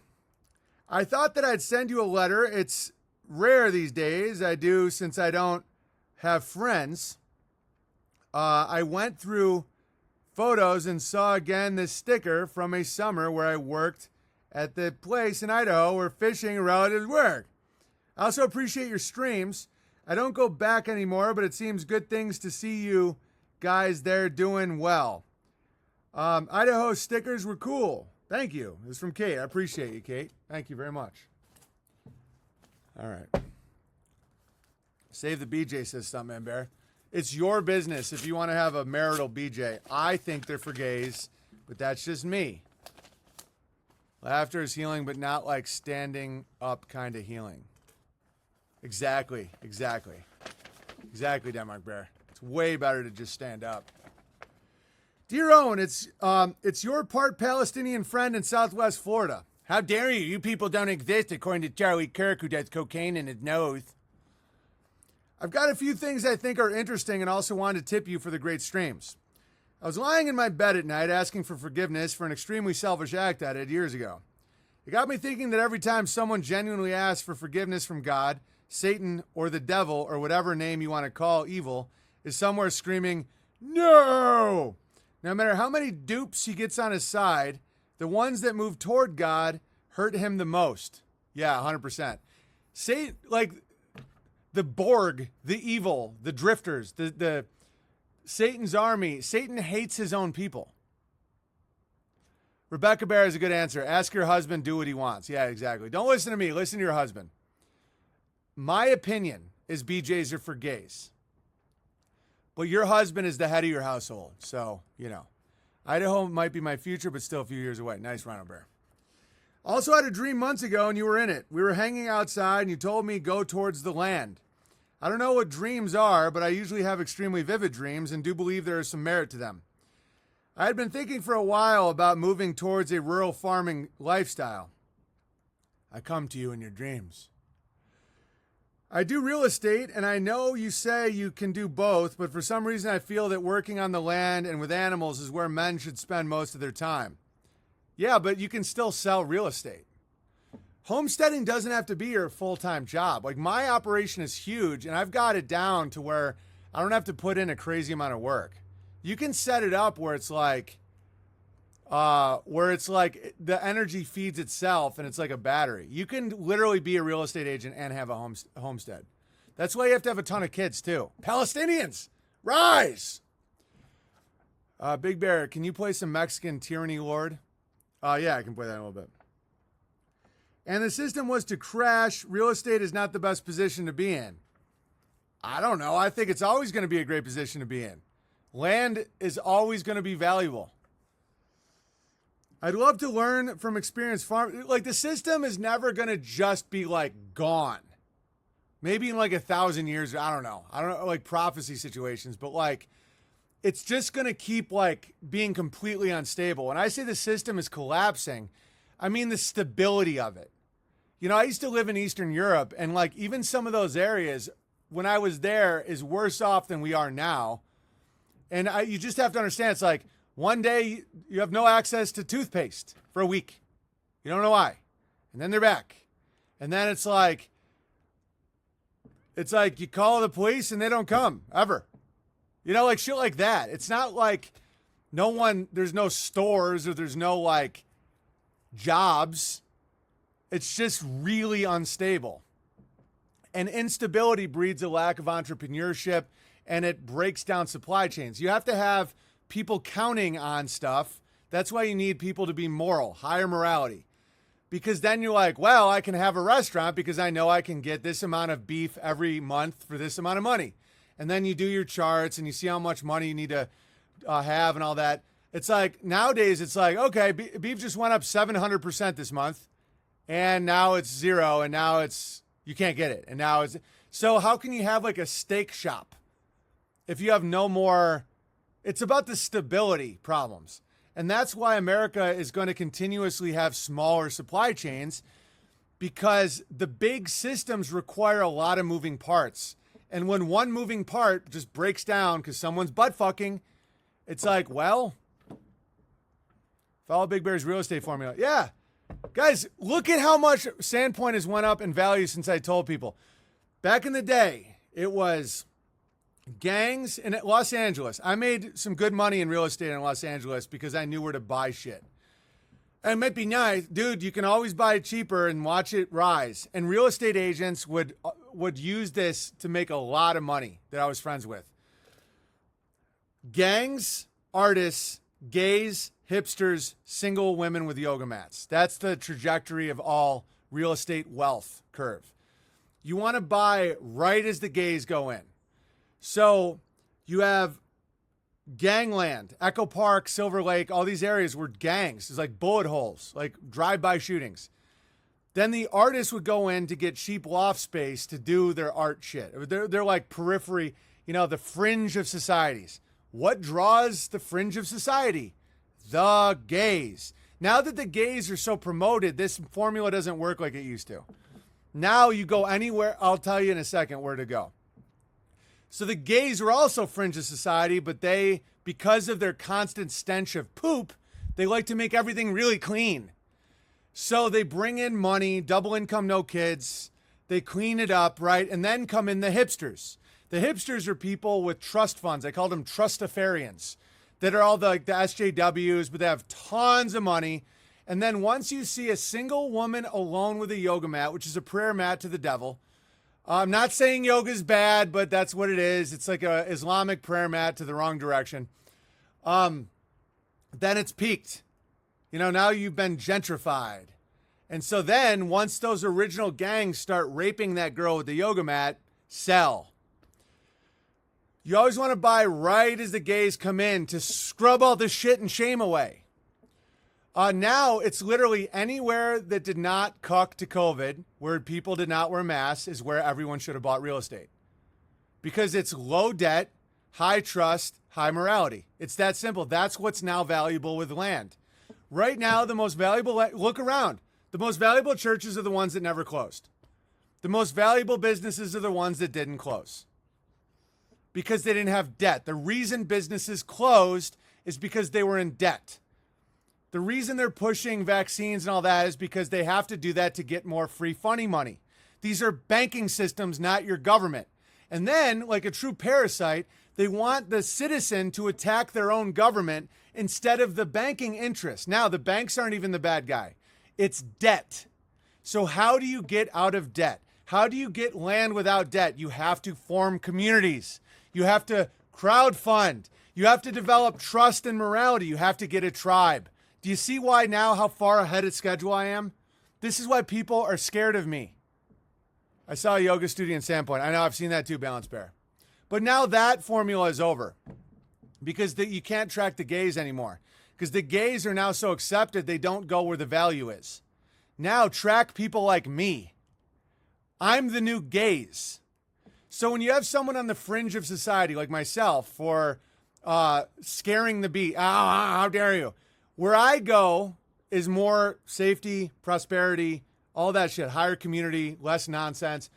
I thought that I'd send you a letter. It's rare these days. I do since I don't have friends. I went through photos and saw again this sticker from a summer where I worked at the place in Idaho where fishing relatives work. I also appreciate your streams. I don't go back anymore, but it seems good things to see you guys there doing well. Idaho stickers were cool. Thank you. This is from Kate. I appreciate you, Kate. Thank you very much. All right. Save the BJ system, man, Bear. It's your business if you want to have a marital BJ. I think they're for gays, but that's just me. Laughter is healing, but not like standing up kind of healing. Exactly, Denmark Bear. It's way better to just stand up. Dear Owen, it's your part Palestinian friend in Southwest Florida. How dare you? You people don't exist, according to Charlie Kirk, who does cocaine in his nose. I've got a few things I think are interesting and also wanted to tip you for the great streams. I was lying in my bed at night asking for forgiveness for an extremely selfish act I did years ago. It got me thinking that every time someone genuinely asks for forgiveness from God, Satan, or the devil, or whatever name you want to call evil, is somewhere screaming, no! No matter how many dupes he gets on his side, the ones that move toward God hurt him the most. Yeah, 100%. Satan, like the Borg, the evil, the drifters, the Satan's army. Satan hates his own people. Rebecca Bear is a good answer. Ask your husband, do what he wants. Yeah, exactly. Don't listen to me. Listen to your husband. My opinion is BJs are for gays. But your husband is the head of your household. So, you know. Idaho might be my future, but still a few years away. Nice, Rhino Bear. Also had a dream months ago, and you were in it. We were hanging outside, and you told me go towards the land. I don't know what dreams are, but I usually have extremely vivid dreams and do believe there is some merit to them. I had been thinking for a while about moving towards a rural farming lifestyle. I come to you in your dreams. I do real estate, and I know you say you can do both, but for some reason I feel that working on the land and with animals is where men should spend most of their time. Yeah, but you can still sell real estate. Homesteading doesn't have to be your full-time job. Like, my operation is huge, and I've got it down to where I don't have to put in a crazy amount of work. You can set it up where it's like the energy feeds itself and it's like a battery. You can literally be a real estate agent and have a homestead. That's why you have to have a ton of kids too. Palestinians, rise! Big Bear, can you play some Mexican Tyranny Lord? Yeah, I can play that in a little bit. And the system was to crash. Real estate is not the best position to be in. I don't know. I think it's always going to be a great position to be in. Land is always going to be valuable. I'd love to learn from experienced farm. Like, the system is never going to just be like gone. Maybe in like 1,000 years. I don't know, like prophecy situations, but like, it's just going to keep like being completely unstable. When I say the system is collapsing, I mean the stability of it. You know, I used to live in Eastern Europe, and like even some of those areas when I was there is worse off than we are now. And you just have to understand, it's like one day you have no access to toothpaste for a week. You don't know why. And then they're back. And then it's like you call the police and they don't come ever. You know, like shit like that. It's not like there's no stores or there's no like jobs. It's just really unstable. And instability breeds a lack of entrepreneurship, and it breaks down supply chains. You have to have people counting on stuff. That's why you need people to be moral, higher morality. Because then you're like, well, I can have a restaurant because I know I can get this amount of beef every month for this amount of money. And then you do your charts and you see how much money you need to have and all that. It's like nowadays it's like, okay, beef just went up 700% this month, and now it's zero, and now you can't get it. And now so how can you have like a steak shop if you have no more? It's about the stability problems. And that's why America is going to continuously have smaller supply chains, because the big systems require a lot of moving parts. And when one moving part just breaks down because someone's butt fucking, it's like, well, follow Big Bear's real estate formula. Yeah. Guys, look at how much Sandpoint has went up in value since I told people. Back in the day, it was gangs in Los Angeles. I made some good money in real estate in Los Angeles because I knew where to buy shit. And it might be nice. Dude, you can always buy it cheaper and watch it rise. And real estate agents would use this to make a lot of money that I was friends with. Gangs, artists, gays, hipsters, single women with yoga mats. That's the trajectory of all real estate wealth curve. You want to buy right as the gays go in. So you have gangland, Echo Park, Silver Lake, all these areas were gangs. It's like bullet holes, like drive-by shootings. Then the artists would go in to get cheap loft space to do their art shit. They're like periphery, the fringe of societies. What draws the fringe of society? The gays. Now that the gays are so promoted, this formula doesn't work like it used to. Now you go anywhere. I'll tell you in a second where to go. So the gays were also fringe of society, but they, because of their constant stench of poop, they like to make everything really clean. So they bring in money, double income, no kids. They clean it up, right? And then come in the hipsters. The hipsters are people with trust funds. I call them trustafarians, that are all the SJWs, but they have tons of money. And then once you see a single woman alone with a yoga mat, which is a prayer mat to the devil, I'm not saying yoga is bad, but that's what it is. It's like a Islamic prayer mat to the wrong direction. Then it's peaked. Now you've been gentrified. And so then once those original gangs start raping that girl with the yoga mat, sell. You always want to buy right as the gays come in to scrub all the shit and shame away. Now it's literally anywhere that did not cuck to COVID, where people did not wear masks, is where everyone should have bought real estate. Because it's low debt, high trust, high morality. It's that simple. That's what's now valuable with land. Right now, the most valuable, look around. The most valuable churches are the ones that never closed. The most valuable businesses are the ones that didn't close. Because they didn't have debt. The reason businesses closed is because they were in debt. The reason they're pushing vaccines and all that is because they have to do that to get more free funny money. These are banking systems, not your government. And then, like a true parasite, they want the citizen to attack their own government instead of the banking interest. Now, the banks aren't even the bad guy. It's debt. So how do you get out of debt? How do you get land without debt? You have to form communities. You have to crowdfund. You have to develop trust and morality. You have to get a tribe. Do you see why now how far ahead of schedule I am? This is why people are scared of me. I saw a yoga studio in Sandpoint. I know I've seen that too, Balance Bear. But now that formula is over because you can't track the gays anymore because the gays are now so accepted they don't go where the value is. Now track people like me. I'm the new gays. So when you have someone on the fringe of society like myself for scaring the beat, how dare you? Where I go is more safety, prosperity, all that shit, higher community, less nonsense.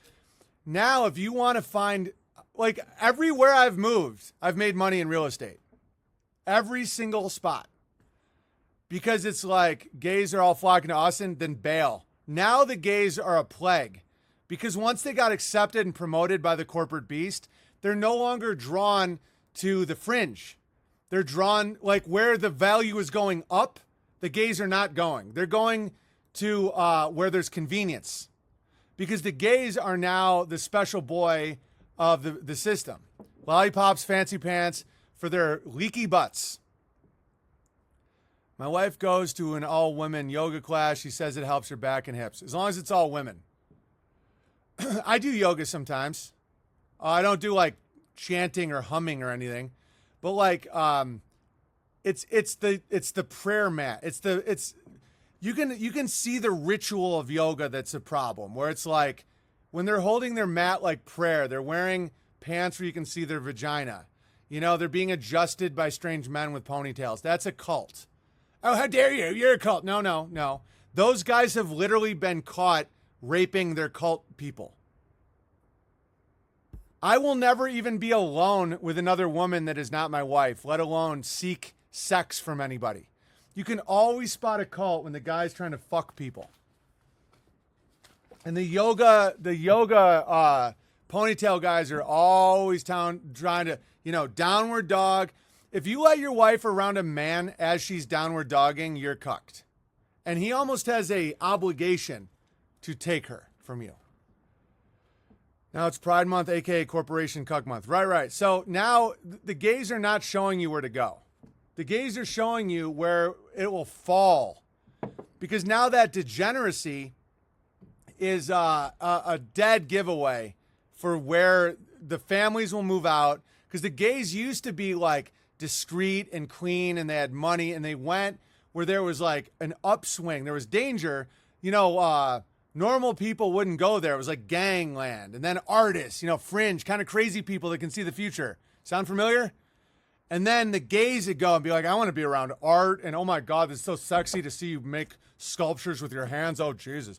Now, if you want to find, like everywhere I've moved, I've made money in real estate. Every single spot. Because it's like gays are all flocking to Austin, then bail. Now the gays are a plague. Because once they got accepted and promoted by the corporate beast, they're no longer drawn to the fringe. They're drawn, like where the value is going up, the gays are not going. They're going to where there's convenience. Because the gays are now the special boy of the system. Lollipops, fancy pants for their leaky butts. My wife goes to an all-women yoga class. She says it helps her back and hips. As long as it's all women. I do yoga sometimes. I don't do like chanting or humming or anything. But like, it's the prayer mat. You can see the ritual of yoga that's a problem. Where it's like when they're holding their mat like prayer, they're wearing pants where you can see their vagina. They're being adjusted by strange men with ponytails. That's a cult. Oh, how dare you? You're a cult. No. Those guys have literally been caught raping their cult people. I will never even be alone with another woman that is not my wife, let alone seek sex from anybody. You can always spot a cult when the guy's trying to fuck people. And the yoga ponytail guys are always trying to, downward dog. If you let your wife around a man as she's downward dogging, you're cucked. And he almost has a obligation to take her from you. Now it's Pride Month, a.k.a. Corporation Cuck Month. Right. So now the gays are not showing you where to go. The gays are showing you where it will fall. Because now that degeneracy is a dead giveaway for where the families will move out, because the gays used to be like discreet and clean and they had money, and they went where there was like an upswing. There was danger. Normal people wouldn't go there. It was like gangland. And then artists, fringe, kind of crazy people that can see the future. Sound familiar? And then the gays would go and be like, I want to be around art. And oh my God, it's so sexy to see you make sculptures with your hands. Oh, Jesus.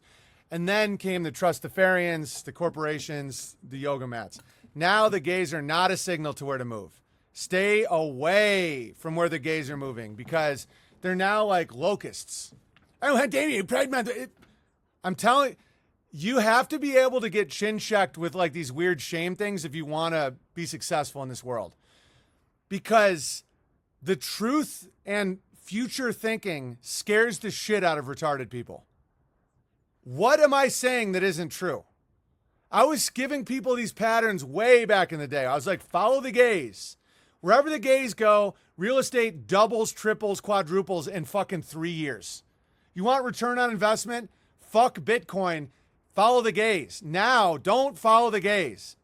And then came the Trustafarians, the corporations, the yoga mats. Now the gays are not a signal to where to move. Stay away from where the gays are moving, because they're now like locusts. I don't have Damien Pride Month. I'm telling you, have to be able to get chin checked with like these weird shame things if you want to be successful in this world. Because the truth and future thinking scares the shit out of retarded people. What am I saying that isn't true? I was giving people these patterns way back in the day. I was like, follow the gays. Wherever the gays go, real estate doubles, triples, quadruples in fucking 3 years. You want return on investment? Fuck Bitcoin. Follow the gays. Now, don't follow the gays.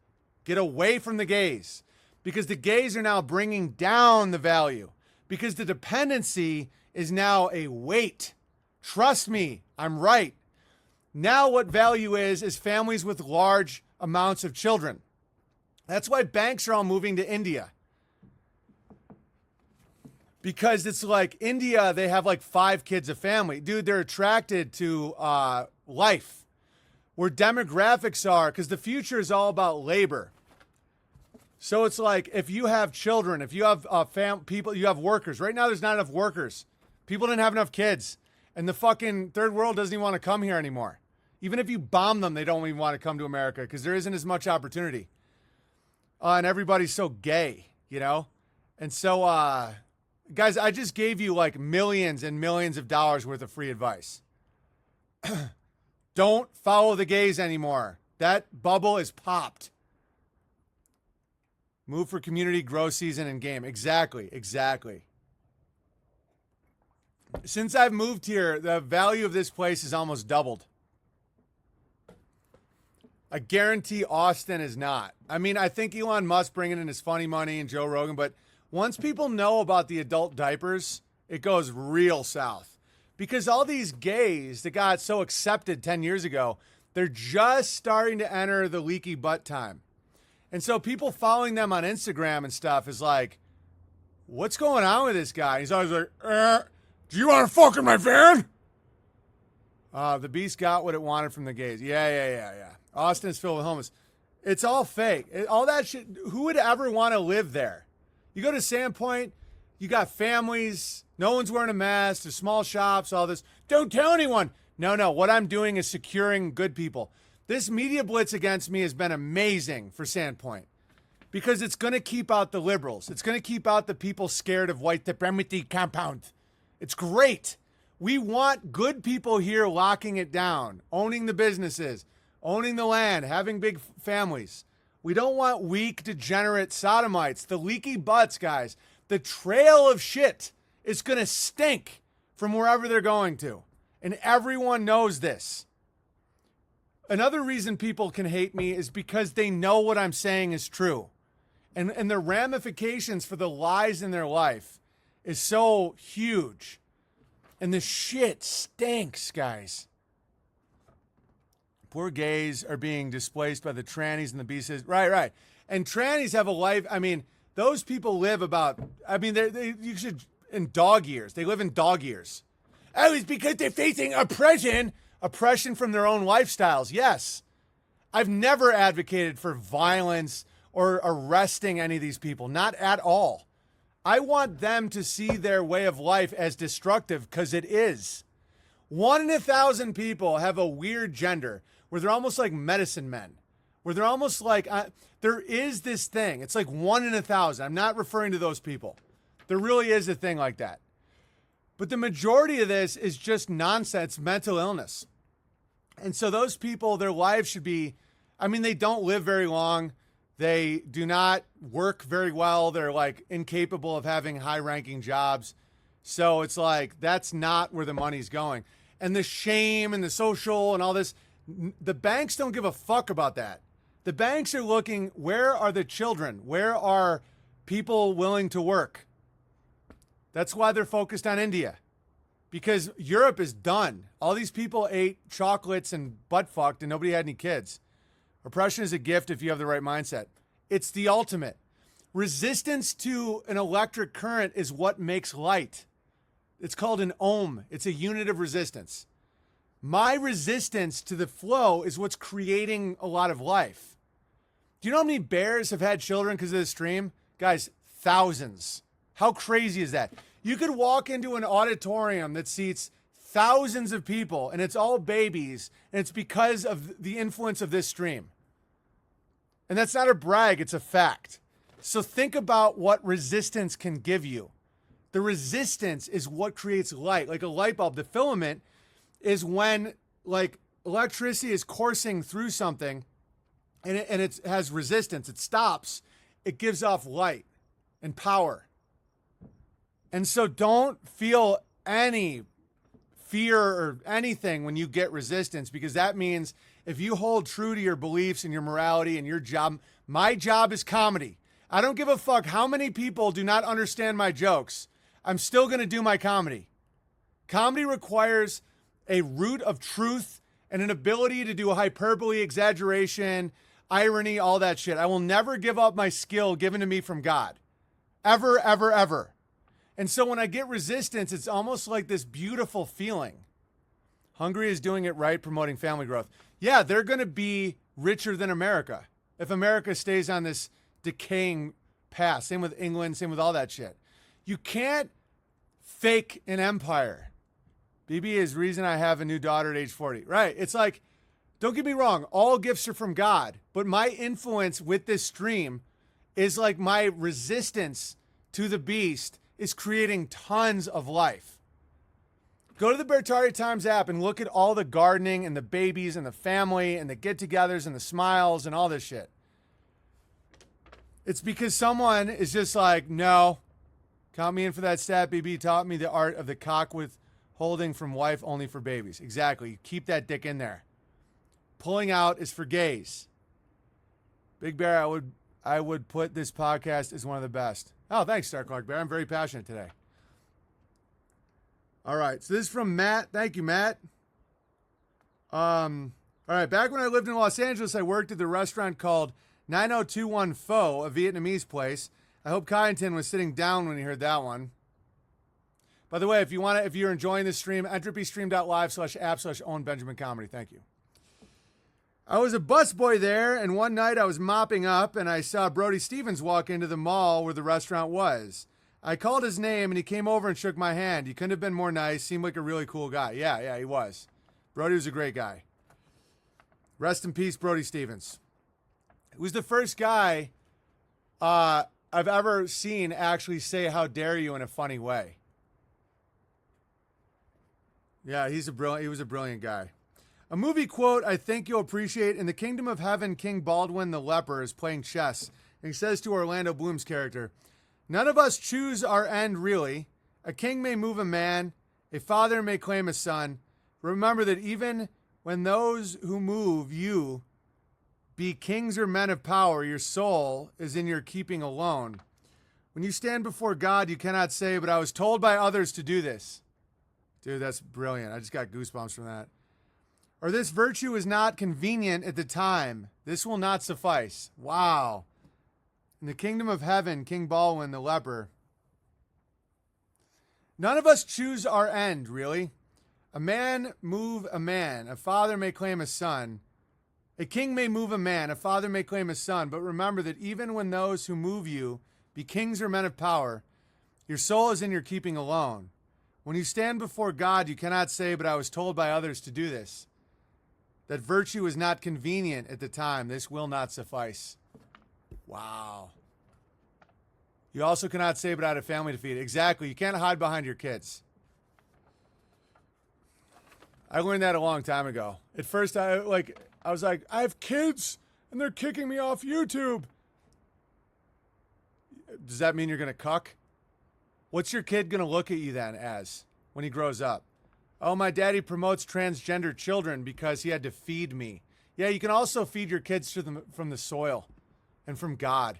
Get away from the gays, because the gays are now bringing down the value, because the dependency is now a weight. Trust me, I'm right. Now what value is families with large amounts of children. That's why banks are all moving to India. Because it's like India, they have like 5 kids a family. Dude, they're attracted to life. Where demographics are, because the future is all about labor. So it's like, if you have children, if you have people, you have workers. Right now, there's not enough workers. People didn't have enough kids. And the fucking third world doesn't even want to come here anymore. Even if you bomb them, they don't even want to come to America, because there isn't as much opportunity. And everybody's so gay, And so, guys, I just gave you like millions and millions of dollars worth of free advice. Don't follow the gays anymore. That bubble is popped. Move for community, grow season, and game. Exactly. Since I've moved here, the value of this place has almost doubled. I guarantee Austin is not. I mean, I think Elon Musk bringing in his funny money and Joe Rogan, but once people know about the adult diapers, it goes real south. Because all these gays that got so accepted 10 years ago, they're just starting to enter the leaky butt time. And so people following them on Instagram and stuff is like, what's going on with this guy? He's always like, do you want to fuck in my van? The beast got what it wanted from the gays. Yeah. Austin is filled with homeless. It's all fake. All that shit. Who would ever want to live there? You go to Sandpoint, you got families, no one's wearing a mask, there's small shops, all this. Don't tell anyone. No. What I'm doing is securing good people. This media blitz against me has been amazing for Sandpoint, because it's going to keep out the liberals. It's going to keep out the people scared of white supremacy compound. It's great. We want good people here locking it down, owning the businesses, owning the land, having big families. We don't want weak, degenerate sodomites. The leaky butts, guys. The trail of shit is going to stink from wherever they're going to. And everyone knows this. Another reason people can hate me is because they know what I'm saying is true. And the ramifications for the lies in their life is so huge. And the shit stinks, guys. Poor gays are being displaced by the trannies and the beasts. Right. And trannies have a life. I mean, those people live about, you should, in dog years. They live in dog years. Oh, it's because they're facing oppression from their own lifestyles. Yes. I've never advocated for violence or arresting any of these people. Not at all. I want them to see their way of life as destructive, because it is. 1 in 1,000 people have a weird gender where they're almost like medicine men, where they're almost like, there is this thing. It's like 1 in 1,000. I'm not referring to those people. There really is a thing like that. But the majority of this is just nonsense, mental illness. And so those people, their lives should be, they don't live very long. They do not work very well. They're like incapable of having high-ranking jobs. So it's like, that's not where the money's going. And the shame and the social and all this, The banks don't give a fuck about that. The banks are looking, where are the children? Where are people willing to work? That's why they're focused on India. Because Europe is done. All these people ate chocolates and butt fucked and nobody had any kids. Oppression is a gift if you have the right mindset. It's the ultimate. Resistance to an electric current is what makes light. It's called an ohm. It's a unit of resistance. My resistance to the flow is what's creating a lot of life. Do you know how many bears have had children because of this stream? Guys, thousands. How crazy is that? You could walk into an auditorium that seats thousands of people and it's all babies, and it's because of the influence of this stream. And that's not a brag, it's a fact. So think about what resistance can give you. The resistance is what creates light, like a light bulb. The filament is when like electricity is coursing through something and it has resistance. It stops. It gives off light and power. And so don't feel any fear or anything when you get resistance, because that means if you hold true to your beliefs and your morality and your job, my job is comedy. I don't give a fuck how many people do not understand my jokes. I'm still going to do my comedy. Comedy requires a root of truth and an ability to do hyperbole, exaggeration, irony, all that shit. I will never give up my skill given to me from God. Ever, ever, ever. And so when I get resistance, it's almost like this beautiful feeling. Hungary is doing it right, promoting family growth. Yeah, they're going to be richer than America if America stays on this decaying path. Same with England, same with all that shit. You can't fake an empire. BB is reason I have a new daughter at age 40. Right. It's like, don't get me wrong. All gifts are from God. But my influence with this stream is like my resistance to the beast is creating tons of life. Go to the Bertari Times app and look at all the gardening and the babies and the family and the get-togethers and the smiles and all this shit. It's because someone is just like, no, count me in for that stat. BB taught me the art of the cock withholding from wife only for babies. Exactly. You keep that dick in there. Pulling out is for gays. Big Bear, I would put this podcast as one of the best. Oh, thanks, Star Clark Bear. I'm very passionate today. All right. So this is from Matt. Thank you, Matt. All right. Back when I lived in Los Angeles, I worked at the restaurant called 9021 Pho, a Vietnamese place. I hope Kyneton was sitting down when he heard that one. By the way, if you're enjoying this stream, entropystream.live/app/ownbenjamin comedy. Thank you. I was a busboy there, and one night I was mopping up, and I saw Brody Stevens walk into the mall where the restaurant was. I called his name, and he came over and shook my hand. He couldn't have been more nice. Seemed like a really cool guy. Yeah, he was. Brody was a great guy. Rest in peace, Brody Stevens. He was the first guy I've ever seen actually say "how dare you" in a funny way. Yeah, he was a brilliant guy. A movie quote I think you'll appreciate: in the Kingdom of Heaven, King Baldwin the leper is playing chess, and he says to Orlando Bloom's character, "None of us choose our end really. A king may move a man, a father may claim a son. Remember that even when those who move you be kings or men of power, your soul is in your keeping alone. When you stand before God, you cannot say, but I was told by others to do this." Dude, that's brilliant. I just got goosebumps from that. Or this virtue is not convenient at the time. This will not suffice. Wow. In the Kingdom of Heaven, King Baldwin the leper. None of us choose our end, really. A man move a man. A father may claim a son. A king may move a man. A father may claim a son. But remember that even when those who move you be kings or men of power, your soul is in your keeping alone. When you stand before God, you cannot say, but I was told by others to do this. That virtue is not convenient at the time. This will not suffice. Wow. You also cannot say, but I had a family to feed. Exactly. You can't hide behind your kids. I learned that a long time ago. At first, I was like, I have kids, and they're kicking me off YouTube. Does that mean you're going to cuck? What's your kid going to look at you then as when he grows up? Oh, my daddy promotes transgender children because he had to feed me. Yeah, you can also feed your kids from the soil and from God.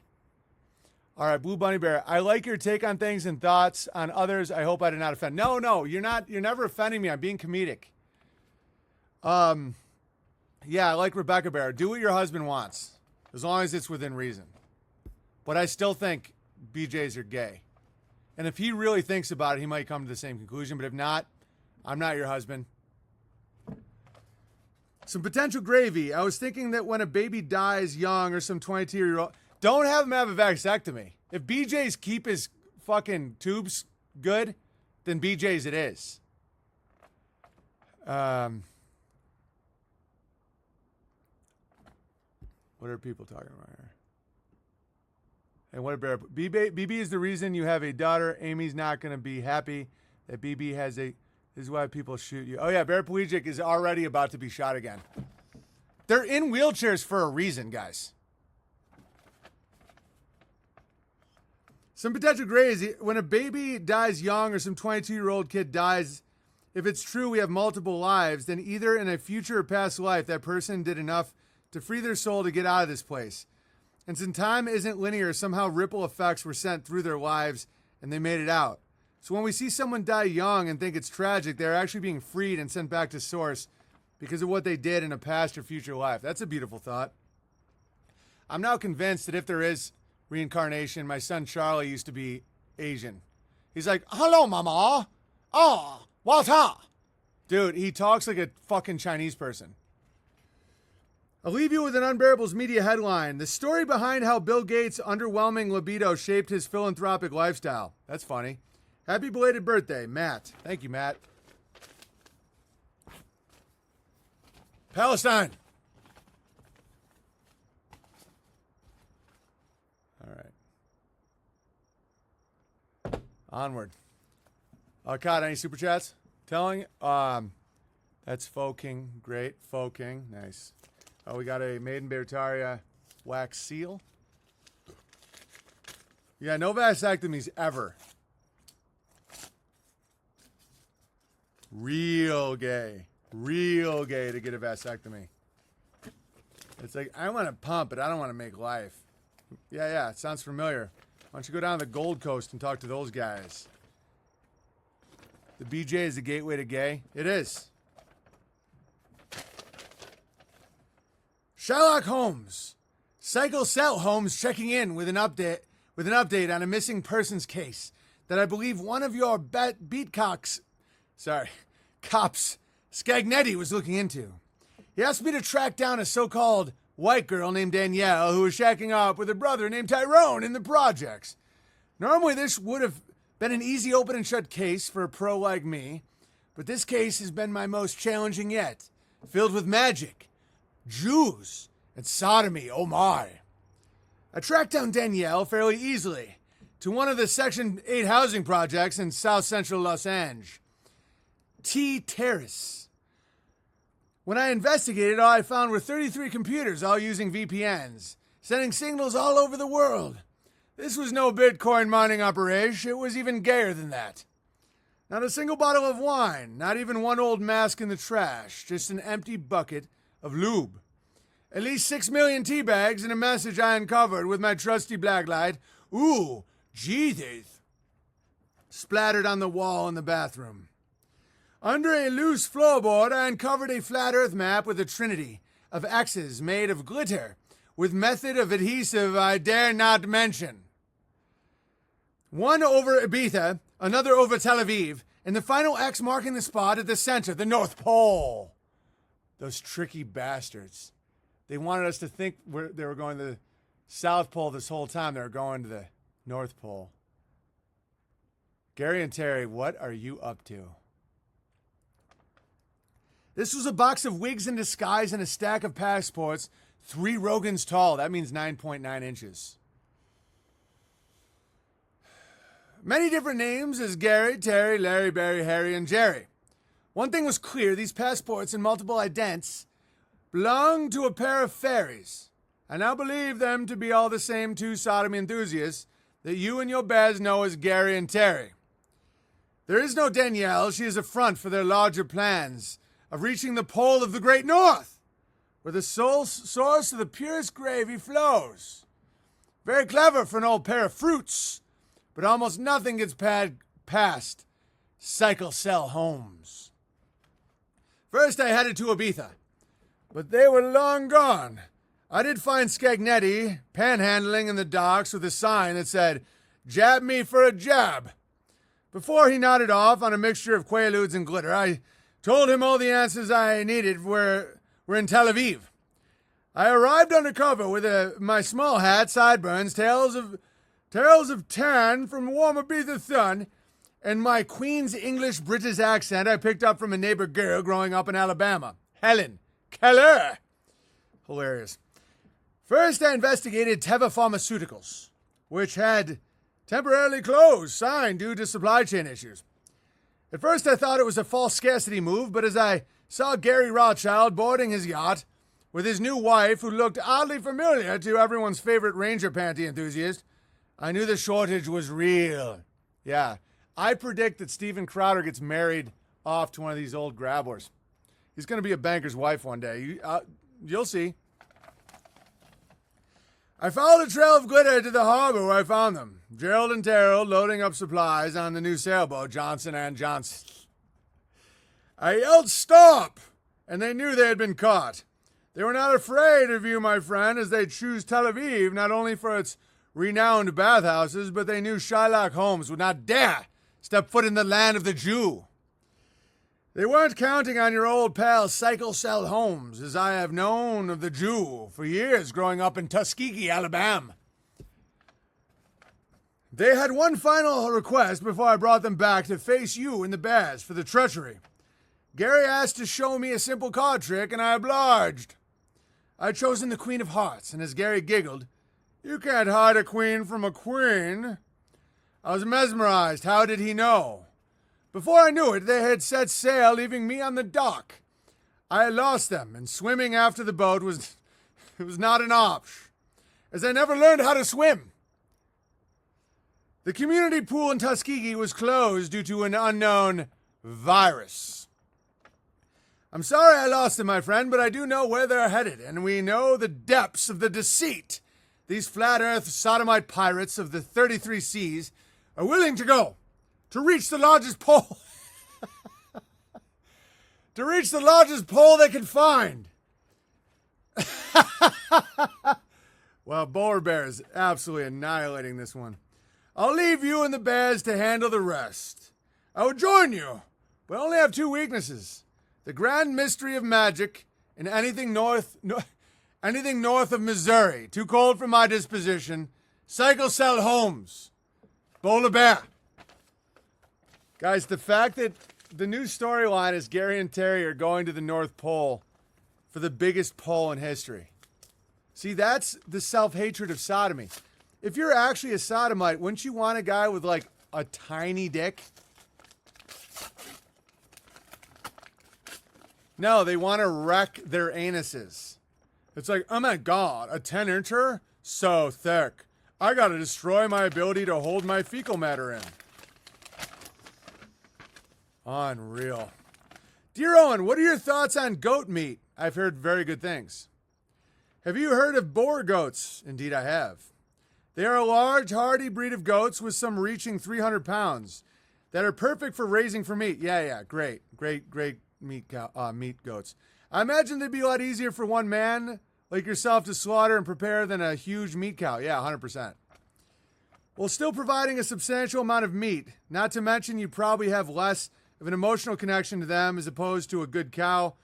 All right, Blue Bunny Bear, I like your take on things and thoughts on others. I hope I did not offend. No, you're not. You're never offending me. I'm being comedic. Yeah, I like Rebecca Bear. Do what your husband wants, as long as it's within reason. But I still think BJs are gay. And if he really thinks about it, he might come to the same conclusion. But if not, I'm not your husband. Some potential gravy. I was thinking that when a baby dies young or some 22-year-old, don't have him have a vasectomy. If BJ's keep his fucking tubes good, then BJ's it is. What are people talking about here? And what a bear. BB is the reason you have a daughter. Amy's not going to be happy that BB has a... This is why people shoot you. Oh, yeah, Bear Puijic is already about to be shot again. They're in wheelchairs for a reason, guys. Some potential crazy. When a baby dies young or some 22-year-old kid dies, if it's true we have multiple lives, then either in a future or past life, that person did enough to free their soul to get out of this place. And since time isn't linear, somehow ripple effects were sent through their lives and they made it out. So when we see someone die young and think it's tragic, they're actually being freed and sent back to source because of what they did in a past or future life. That's a beautiful thought. I'm now convinced that if there is reincarnation, my son Charlie used to be Asian. He's like, hello, mama. Oh, Walter. Dude, he talks like a fucking Chinese person. I'll leave you with an Unbearables media headline. The story behind how Bill Gates' underwhelming libido shaped his philanthropic lifestyle. That's funny. Happy belated birthday, Matt. Thank you, Matt. Palestine. All right. Onward. God, any super chats? Telling? That's Faux King. Great. Faux King. Nice. Oh, we got a Maiden Bertaria wax seal. Yeah, no vasectomies ever. Real gay to get a vasectomy. It's like, I want to pump, but I don't want to make life. Yeah, it sounds familiar. Why don't you go down to the Gold Coast and talk to those guys? The BJ is the gateway to gay? It is. Sherlock Holmes. Cycle Cell Holmes checking in with an update on a missing persons case that I believe one of your cops, Scagnetti was looking into. He asked me to track down a so-called white girl named Danielle who was shacking up with a brother named Tyrone in the projects. Normally this would have been an easy open and shut case for a pro like me, but this case has been my most challenging yet, filled with magic, Jews, and sodomy, oh my. I tracked down Danielle fairly easily to one of the Section 8 housing projects in South Central Los Angeles. T Terrace. When I investigated, all I found were 33 computers, all using VPNs, sending signals all over the world. This was no Bitcoin mining operation, it was even gayer than that. Not a single bottle of wine, not even one old mask in the trash, just an empty bucket of lube. At least 6 million tea bags and a message I uncovered with my trusty blacklight. Ooh, Jesus. Splattered on the wall in the bathroom. Under a loose floorboard, I uncovered a flat earth map with a trinity of X's made of glitter, with method of adhesive I dare not mention. One over Ibiza, another over Tel Aviv, and the final X marking the spot at the center, the North Pole. Those tricky bastards. They wanted us to think they were going to the South Pole this whole time. They were going to the North Pole. Gary and Terry, what are you up to? This was a box of wigs in disguise and a stack of passports, 3 Rogans tall. That means 9.9 inches. Many different names as Gary, Terry, Larry, Barry, Harry, and Jerry. One thing was clear, these passports and multiple idents belonged to a pair of fairies. I now believe them to be all the same 2 sodomy enthusiasts that you and your bears know as Gary and Terry. There is no Danielle. She is a front for their larger plans of reaching the pole of the great north, where the sole source of the purest gravy flows. Very clever for an old pair of fruits, but almost nothing gets past Cycle Cell Homes. First, I headed to Ibiza, but they were long gone. I did find Scagnetti panhandling in the docks with a sign that said, "Jab me for a jab." Before he nodded off on a mixture of Quaaludes and glitter, I told him all the answers I needed were in Tel Aviv. I arrived undercover with my small hat, sideburns, tails of tan from warm Ibiza sun, and my Queen's English-British accent I picked up from a neighbor girl growing up in Alabama, Helen Keller. Hilarious. First, I investigated Teva Pharmaceuticals, which had temporarily closed, signed due to supply chain issues. At first, I thought it was a false scarcity move, but as I saw Gary Rothschild boarding his yacht with his new wife, who looked oddly familiar to everyone's favorite Ranger panty enthusiast, I knew the shortage was real. Yeah, I predict that Steven Crowder gets married off to one of these old grabblers. He's going to be a banker's wife one day. You'll see. I followed a trail of glitter to the harbor where I found them. Gerald and Terrell loading up supplies on the new sailboat, Johnson and Johnson. I yelled, "Stop!" and they knew they had been caught. They were not afraid of you, my friend, as they choose Tel Aviv not only for its renowned bathhouses, but they knew Shylock Holmes would not dare step foot in the land of the Jew. They weren't counting on your old pal Cycle Cell Holmes, as I have known of the Jew for years growing up in Tuskegee, Alabama. They had one final request before I brought them back to face you in the Bears for the treachery. Gary asked to show me a simple card trick, and I obliged. I'd chosen the Queen of Hearts, and as Gary giggled, "You can't hide a queen from a queen." I was mesmerized. How did he know? Before I knew it, they had set sail, leaving me on the dock. I had lost them, and swimming after the boat was not an option, as I never learned how to swim. The community pool in Tuskegee was closed due to an unknown virus. I'm sorry I lost them, my friend, but I do know where they're headed, and we know the depths of the deceit these flat earth sodomite pirates of the 33 seas are willing to go to reach the largest pole. To reach the largest pole they can find. Well, Polar Bear is absolutely annihilating this one. I'll leave you and the Bears to handle the rest. I would join you, but I only have two weaknesses. The grand mystery of magic and anything north of Missouri. Too cold for my disposition. Cycle Cell Holmes. Polar Bear. Guys, the fact that the new storyline is Gary and Terry are going to the North Pole for the biggest pole in history. See, that's the self-hatred of sodomy. If you're actually a sodomite, wouldn't you want a guy with, like, a tiny dick? No, they want to wreck their anuses. It's like, oh my God, a 10-incher? So thick. I gotta destroy my ability to hold my fecal matter in. Unreal. Dear Owen, what are your thoughts on goat meat? I've heard very good things. Have you heard of boar goats? Indeed, I have. They are a large, hardy breed of goats with some reaching 300 pounds that are perfect for raising for meat. Yeah, great meat goats. I imagine they'd be a lot easier for one man like yourself to slaughter and prepare than a huge meat cow. Yeah, 100%. While still providing a substantial amount of meat, not to mention you probably have less of an emotional connection to them as opposed to a good cow,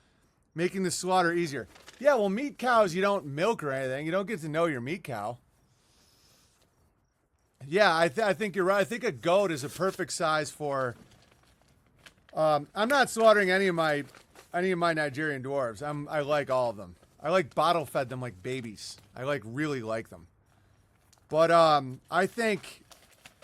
making the slaughter easier. Yeah, well, meat cows, you don't milk or anything. You don't get to know your meat cow. Yeah, I think you're right. I think a goat is a perfect size for... I'm not slaughtering any of my Nigerian dwarves. I like all of them. I like bottle fed them like babies. I really like them. But I think,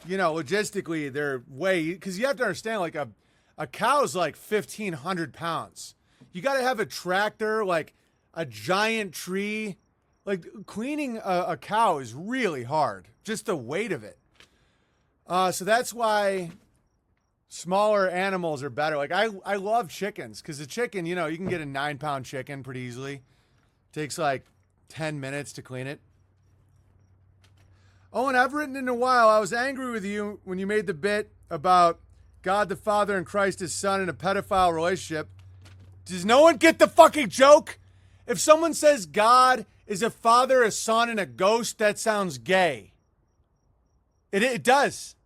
logistically they're way, because you have to understand, like a cow's like 1,500 pounds. You got to have a tractor, like a giant tree. Like cleaning a cow is really hard. Just the weight of it. So that's why smaller animals are better. Like I love chickens because the chicken, you know, you can get a 9-pound chicken pretty easily. Takes like 10 minutes to clean it. Oh, and I've written in a while, I was angry with you when you made the bit about God the Father and Christ his Son in a pedophile relationship. Does no one get the fucking joke? If someone says God is a father, a son, and a ghost, that sounds gay. It does.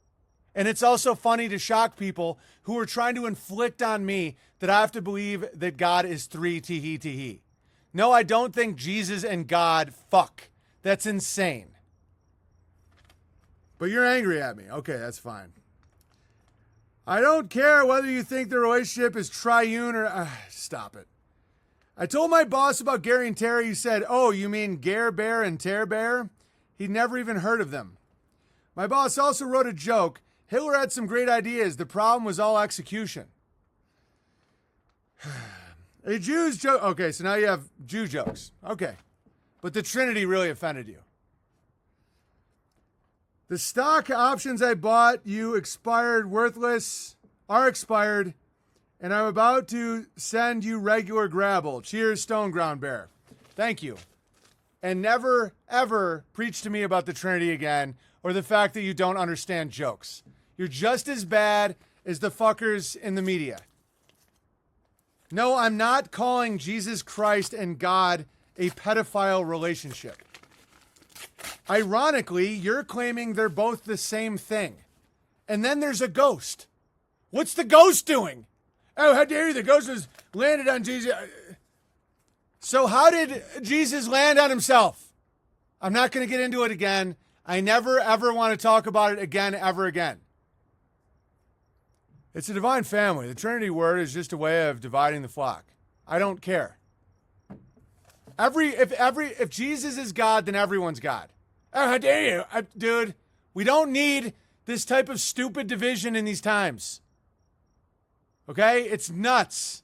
And it's also funny to shock people who are trying to inflict on me that I have to believe that God is three, tee-hee. No, I don't think Jesus and God fuck. That's insane. But you're angry at me. Okay, that's fine. I don't care whether you think the relationship is triune or... stop it. I told my boss about Gary and Terry. He said, oh, you mean Gare Bear and Tear Bear? He'd never even heard of them. My boss also wrote a joke. Hitler had some great ideas. The problem was all execution. A Jew's joke. Okay, so now you have Jew jokes. Okay. But the Trinity really offended you. The stock options I bought you expired, worthless, are expired, and I'm about to send you regular Grabble. Cheers, Stone Ground Bear. Thank you. And never, ever preach to me about the Trinity again or the fact that you don't understand jokes. You're just as bad as the fuckers in the media. No, I'm not calling Jesus Christ and God a pedophile relationship. Ironically, you're claiming they're both the same thing. And then there's a ghost. What's the ghost doing? Oh, how dare you? The ghost was landed on Jesus. So how did Jesus land on himself? I'm not going to get into it again. I never, ever want to talk about it again, ever again. It's a divine family. The Trinity word is just a way of dividing the flock. I don't care. If Jesus is God, then everyone's God. Oh, how dare you? Dude, we don't need this type of stupid division in these times. Okay? It's nuts.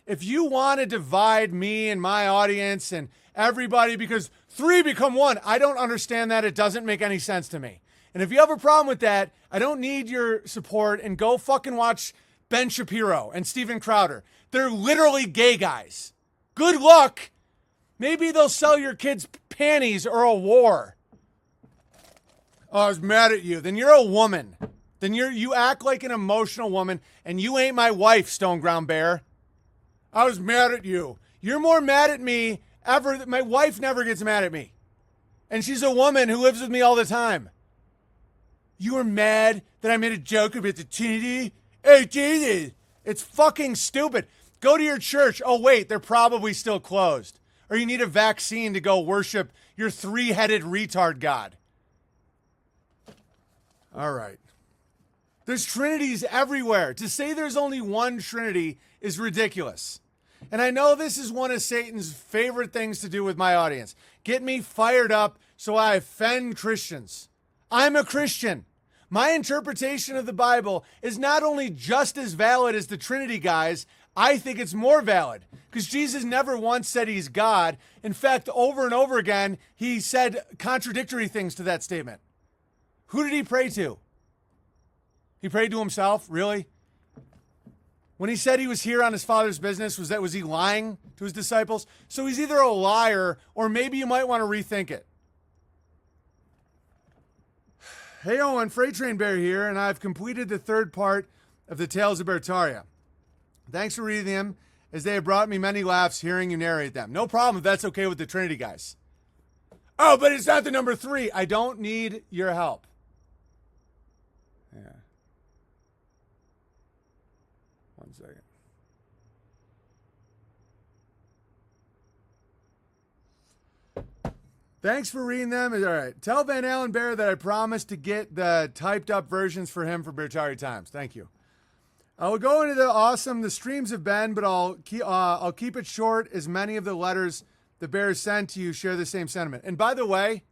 If you want to divide me and my audience and everybody because three become one, I don't understand that. It doesn't make any sense to me. And if you have a problem with that, I don't need your support, and go fucking watch Ben Shapiro and Steven Crowder. They're literally gay guys. Good luck. Maybe they'll sell your kids panties or a war. Oh, I was mad at you. Then you're a woman. Then you act like an emotional woman, and you ain't my wife, Stone Ground Bear. I was mad at you. You're more mad at me ever. My wife never gets mad at me. And she's a woman who lives with me all the time. You were mad that I made a joke about the Trinity? Hey, Jesus. It's fucking stupid. Go to your church. Oh, wait, they're probably still closed. Or you need a vaccine to go worship your three-headed retard God. All right. There's trinities everywhere. To say there's only one Trinity is ridiculous. And I know this is one of Satan's favorite things to do with my audience. Get me fired up so I offend Christians. I'm a Christian. My interpretation of the Bible is not only just as valid as the Trinity guys, I think it's more valid because Jesus never once said he's God. In fact, over and over again, he said contradictory things to that statement. Who did he pray to? He prayed to himself? Really? When he said he was here on his Father's business, was he lying to his disciples? So he's either a liar or maybe you might want to rethink it. Hey Owen, Freight Train Bear here, and I've completed the third part of the Tales of Bertaria. Thanks for reading them, as they have brought me many laughs hearing you narrate them. No problem if that's okay with the Trinity guys. Oh, but it's not the number 3. I don't need your help. Yeah. 1 second. Thanks for reading them. All right. Tell Van Allen Bear that I promised to get the typed up versions for him for Bertari Times. Thank you. I will go into the streams have been, but I'll keep it short, as many of the letters the Bears sent to you share the same sentiment. And by the way,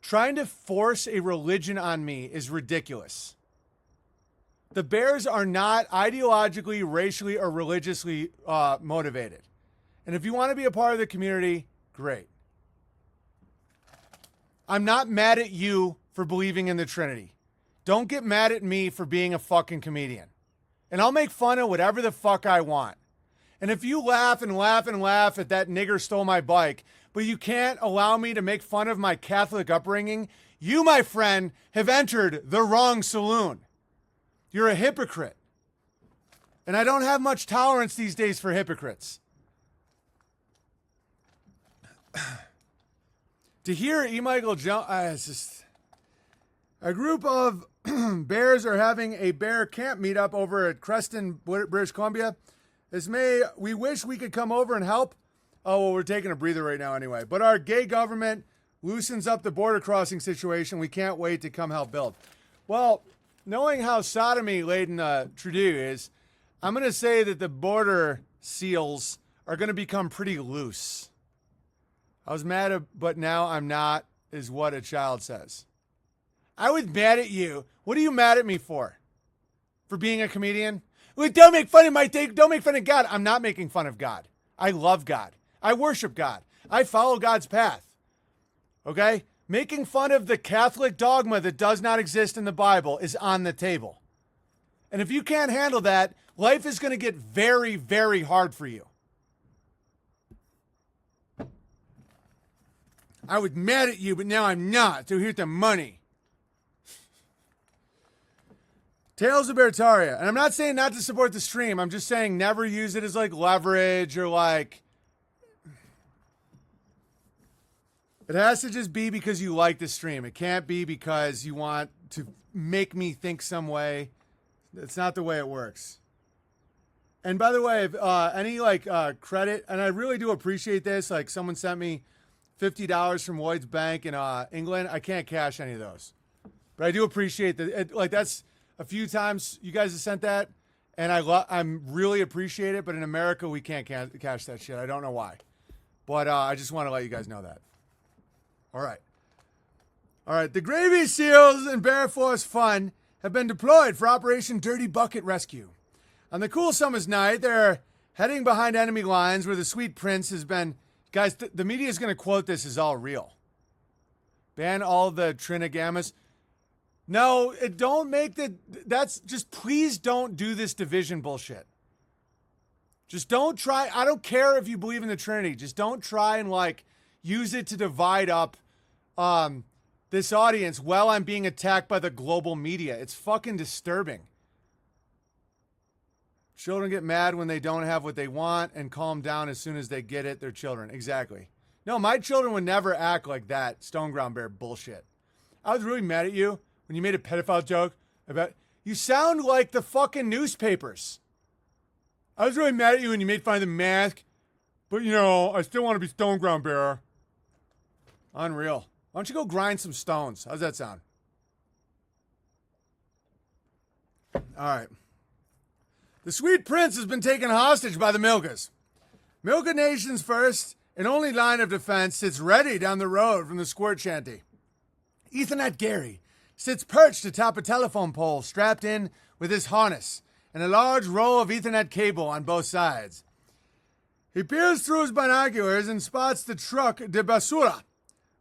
trying to force a religion on me is ridiculous. The Bears are not ideologically, racially, or religiously motivated. And if you want to be a part of the community, great. I'm not mad at you for believing in the Trinity. don't get mad at me for being a fucking comedian. And I'll make fun of whatever the fuck I want. And if you laugh and laugh and laugh at that nigger stole my bike, but you can't allow me to make fun of my Catholic upbringing, you, my friend, have entered the wrong saloon. You're a hypocrite. And I don't have much tolerance these days for hypocrites. To hear E. Michael Jones, it's just, a group of bears are having a bear camp meetup over at Creston, British Columbia. This May, we wish we could come over and help. Oh, well, we're taking a breather right now anyway. But our gay government loosens up the border crossing situation. We can't wait to come help build. Well, knowing how sodomy-laden Trudeau is, I'm going to say that the border seals are going to become pretty loose. I was mad, but now I'm not, is what a child says. I was mad at you. What are you mad at me for? For being a comedian? Well, don't make fun of my thing. Don't make fun of God. I'm not making fun of God. I love God. I worship God. I follow God's path. Okay? Making fun of the Catholic dogma that does not exist in the Bible is on the table. And if you can't handle that, life is going to get very, very hard for you. I was mad at you, but now I'm not. So here's the money. Tales of Bertaria. And I'm not saying not to support the stream. I'm just saying never use it as like leverage or like... It has to just be because you like the stream. It can't be because you want to make me think some way. That's not the way it works. And by the way, if, any like credit, and I really do appreciate this. Like someone sent me $50 from Lloyd's Bank in England. I can't cash any of those, but I do appreciate that. Like that's a few times you guys have sent that, and I'm really appreciate it. But in America, we can't cash that shit. I don't know why, but I just want to let you guys know that. All right. The Gravy Seals and Bear Force Fun have been deployed for Operation Dirty Bucket Rescue. On the cool summer's night, they're heading behind enemy lines where the Sweet Prince has been. Guys, the media is going to quote this as all real. Ban all the Trinigamas. No, don't make that's just, please don't do this division bullshit. Just don't try. I don't care if you believe in the Trinity. Just don't try and like use it to divide up this audience while I'm being attacked by the global media. It's fucking disturbing. Children get mad when they don't have what they want and calm down as soon as they get it. They're children. Exactly. No, my children would never act like that Stone Ground Bear bullshit. I was really mad at you when you made a pedophile joke about... You sound like the fucking newspapers. I was really mad at you when you made fun of the mask. But, you know, I still want to be Stone Ground Bear. Unreal. Why don't you go grind some stones? How's that sound? All right. The Sweet Prince has been taken hostage by the Milkas. Milka Nation's first and only line of defense sits ready down the road from the squirt shanty. Ethernet Gary sits perched atop a telephone pole strapped in with his harness and a large roll of Ethernet cable on both sides. He peers through his binoculars and spots the truck de basura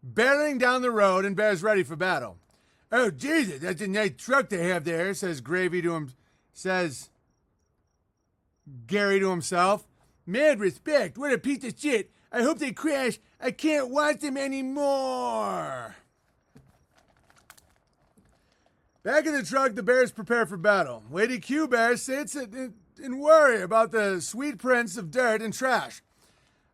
barreling down the road and bears ready for battle. Oh, Jesus, that's a nice truck they have there, says Gravy to him, says Gary to himself. Mad respect, what a piece of shit. I hope they crash. I can't watch them anymore. Back in the truck, the bears prepare for battle. Lady Q Bear sits in worry about the Sweet Prince of dirt and trash.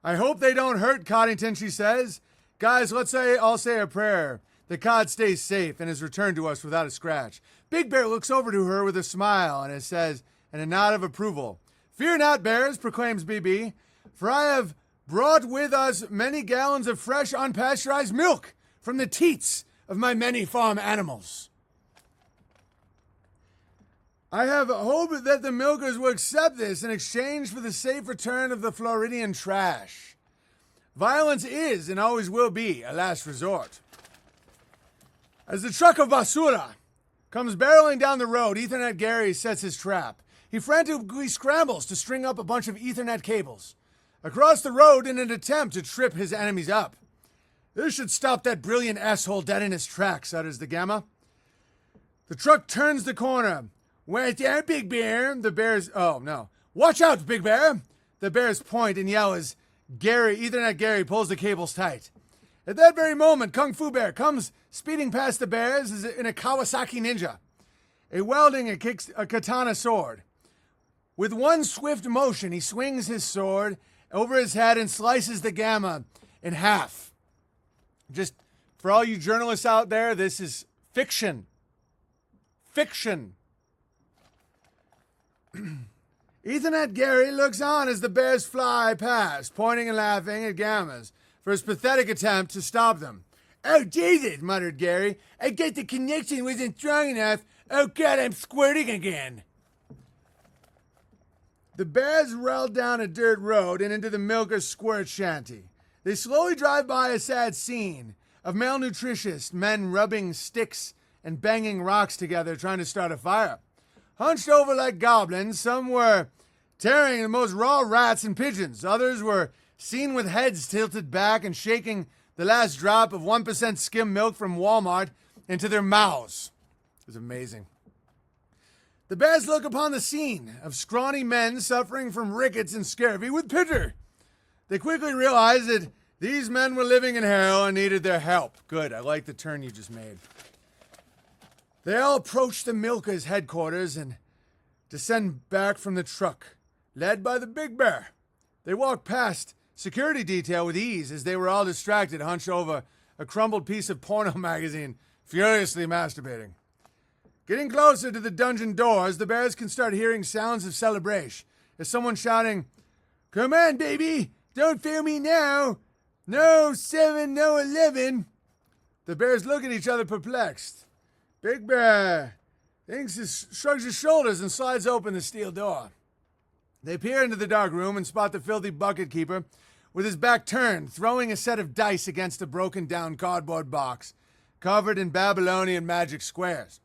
I hope they don't hurt Coddington, she says. Guys, I'll say a prayer. The cod stays safe and is returned to us without a scratch. Big Bear looks over to her with a smile and it says, and a nod of approval. Fear not, bears, proclaims BB, for I have brought with us many gallons of fresh, unpasteurized milk from the teats of my many farm animals. I have hope that the milkers will accept this in exchange for the safe return of the Floridian trash. Violence is and always will be a last resort. As the truck of basura comes barreling down the road, Ethernet Gary sets his trap. He frantically scrambles to string up a bunch of Ethernet cables across the road in an attempt to trip his enemies up. This should stop that brilliant asshole dead in his tracks, utters the Gamma. The truck turns the corner. Where's there, Big Bear? The bears. Oh, no. Watch out, Big Bear! The bears point and yell as Ethernet Gary pulls the cables tight. At that very moment, Kung Fu Bear comes speeding past the bears in a Kawasaki Ninja, wielding a katana sword. With one swift motion, he swings his sword over his head and slices the Gamma in half. Just for all you journalists out there, this is fiction. Fiction. Ethernet Gary looks on as the bears fly past, pointing and laughing at Gammas for his pathetic attempt to stop them. Oh, Jesus, muttered Gary. I guess the connection wasn't strong enough. Oh, God, I'm squirting again. The bears rolled down a dirt road and into the milker's squirt shanty. They slowly drive by a sad scene of malnutritious men rubbing sticks and banging rocks together trying to start a fire. Hunched over like goblins, some were tearing the most raw rats and pigeons. Others were seen with heads tilted back and shaking the last drop of 1% skim milk from Walmart into their mouths. It was amazing. The bears look upon the scene of scrawny men suffering from rickets and scurvy with pity. They quickly realized that these men were living in hell and needed their help. Good, I like the turn you just made. They all approached the milker's headquarters and descend back from the truck, led by the Big Bear. They walked past security detail with ease as they were all distracted, hunched over a crumbled piece of porno magazine, furiously masturbating. Getting closer to the dungeon doors, the bears can start hearing sounds of celebration as someone shouting, "Come on, baby! Don't fail me now! No 7, no 11! The bears look at each other perplexed. Big Bear shrugs his shoulders and slides open the steel door. They peer into the dark room and spot the filthy bucket keeper with his back turned, throwing a set of dice against a broken-down cardboard box covered in Babylonian magic squares.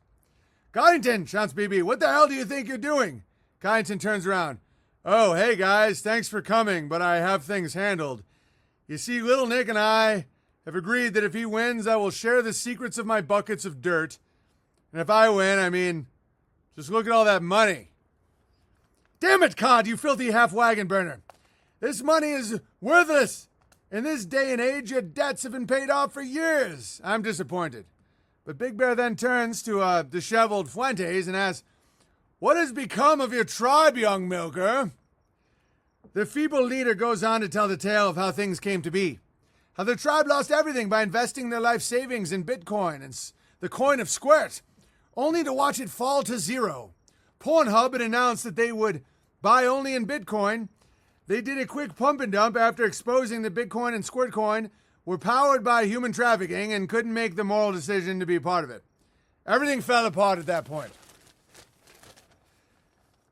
"Coddington," shouts BB, "what the hell do you think you're doing?" Coddington turns around. "Oh, hey guys, thanks for coming, but I have things handled. You see, Little Nick and I have agreed that if he wins, I will share the secrets of my buckets of dirt. And if I win, I mean, just look at all that money." "Damn it, Cod, you filthy half-wagon burner. This money is worthless. In this day and age, your debts have been paid off for years." I'm disappointed. But Big Bear then turns to disheveled Fuentes and asks, "What has become of your tribe, young milker?" The feeble leader goes on to tell the tale of how things came to be. How the tribe lost everything by investing their life savings in Bitcoin and the coin of Squirt, only to watch it fall to zero. Pornhub had announced that they would buy only in Bitcoin. They did a quick pump and dump after exposing that Bitcoin and Squirt coin were powered by human trafficking and couldn't make the moral decision to be a part of it. Everything fell apart at that point.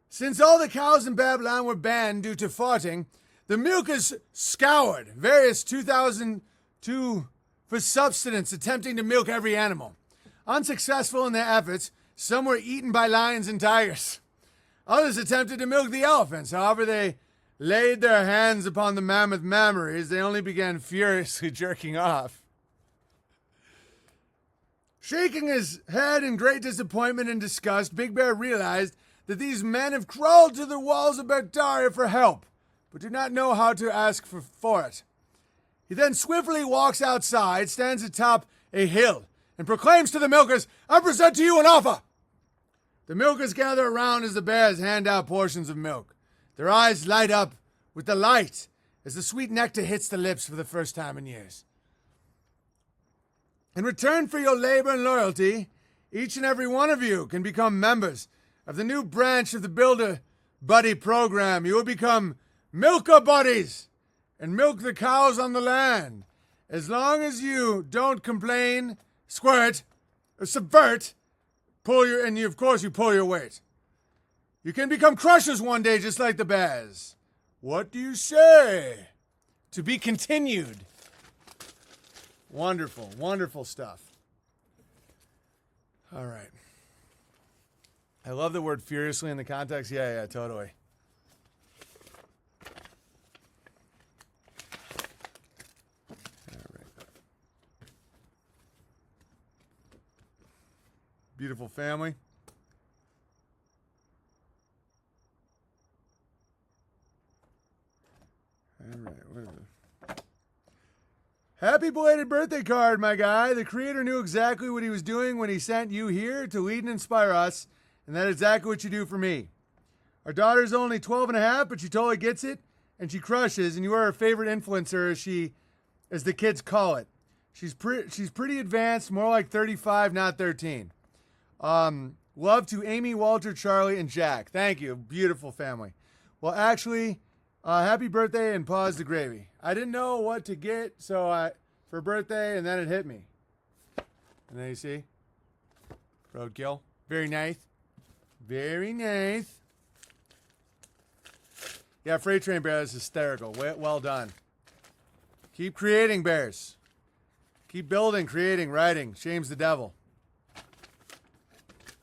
Since all the cows in Babylon were banned due to farting, the milkers scoured various 2002 for subsistence, attempting to milk every animal. Unsuccessful in their efforts, some were eaten by lions and tigers. Others attempted to milk the elephants. However, they laid their hands upon the mammoth mammaries. They only began furiously jerking off. Shaking his head in great disappointment and disgust, Big Bear realized that these men have crawled to the walls of Bactaria for help, but do not know how to ask for it. He then swiftly walks outside, stands atop a hill, and proclaims to the milkers, "I present to you an offer." The milkers gather around as the bears hand out portions of milk. Their eyes light up with delight as the sweet nectar hits the lips for the first time in years. In return for your labor and loyalty, each and every one of you can become members of the new branch of the Builder Buddy program. You will become Milker Buddies and milk the cows on the land. As long as you don't complain, squirt, or subvert, pull your weight. You can become crushers one day just like the bears. What do you say? To be continued. Wonderful, wonderful stuff. All right. I love the word furiously in the context. Yeah, totally. All right. Beautiful. beautiful family. All right, what is it? Happy belated birthday card, my guy. The creator knew exactly what he was doing when he sent you here to lead and inspire us, and that's exactly what you do for me. Our daughter's only 12 and a half, but she totally gets it, and she crushes, and you are her favorite influencer, as the kids call it. She's pretty advanced, more like 35, not 13. Love to Amy, Walter, Charlie, and Jack. Thank you. Beautiful family. Well, actually, happy birthday and pause the gravy. I didn't know what to get for birthday, and then it hit me. And then you see, roadkill. Very nice. Very nice. Yeah, Freight Train Bear is hysterical. Well done. Keep creating, Bears. Keep building, creating, writing. Shame's the devil.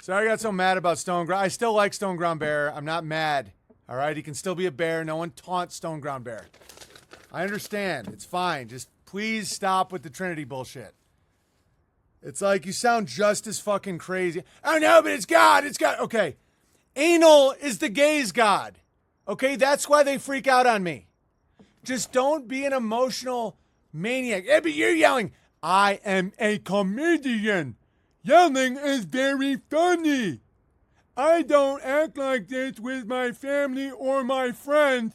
Sorry I got so mad about Stone Ground. I still like Stone Ground Bear. I'm not mad. All right? He can still be a bear. No one taunts Stone Ground Bear. I understand. It's fine. Just please stop with the Trinity bullshit. It's like you sound just as fucking crazy. Oh, no, but it's God. It's God. Okay. Anal is the gays' God. Okay? That's why they freak out on me. Just don't be an emotional maniac. Yeah, but you're yelling. I am a comedian. Yelling is very funny. I don't act like this with my family or my friends.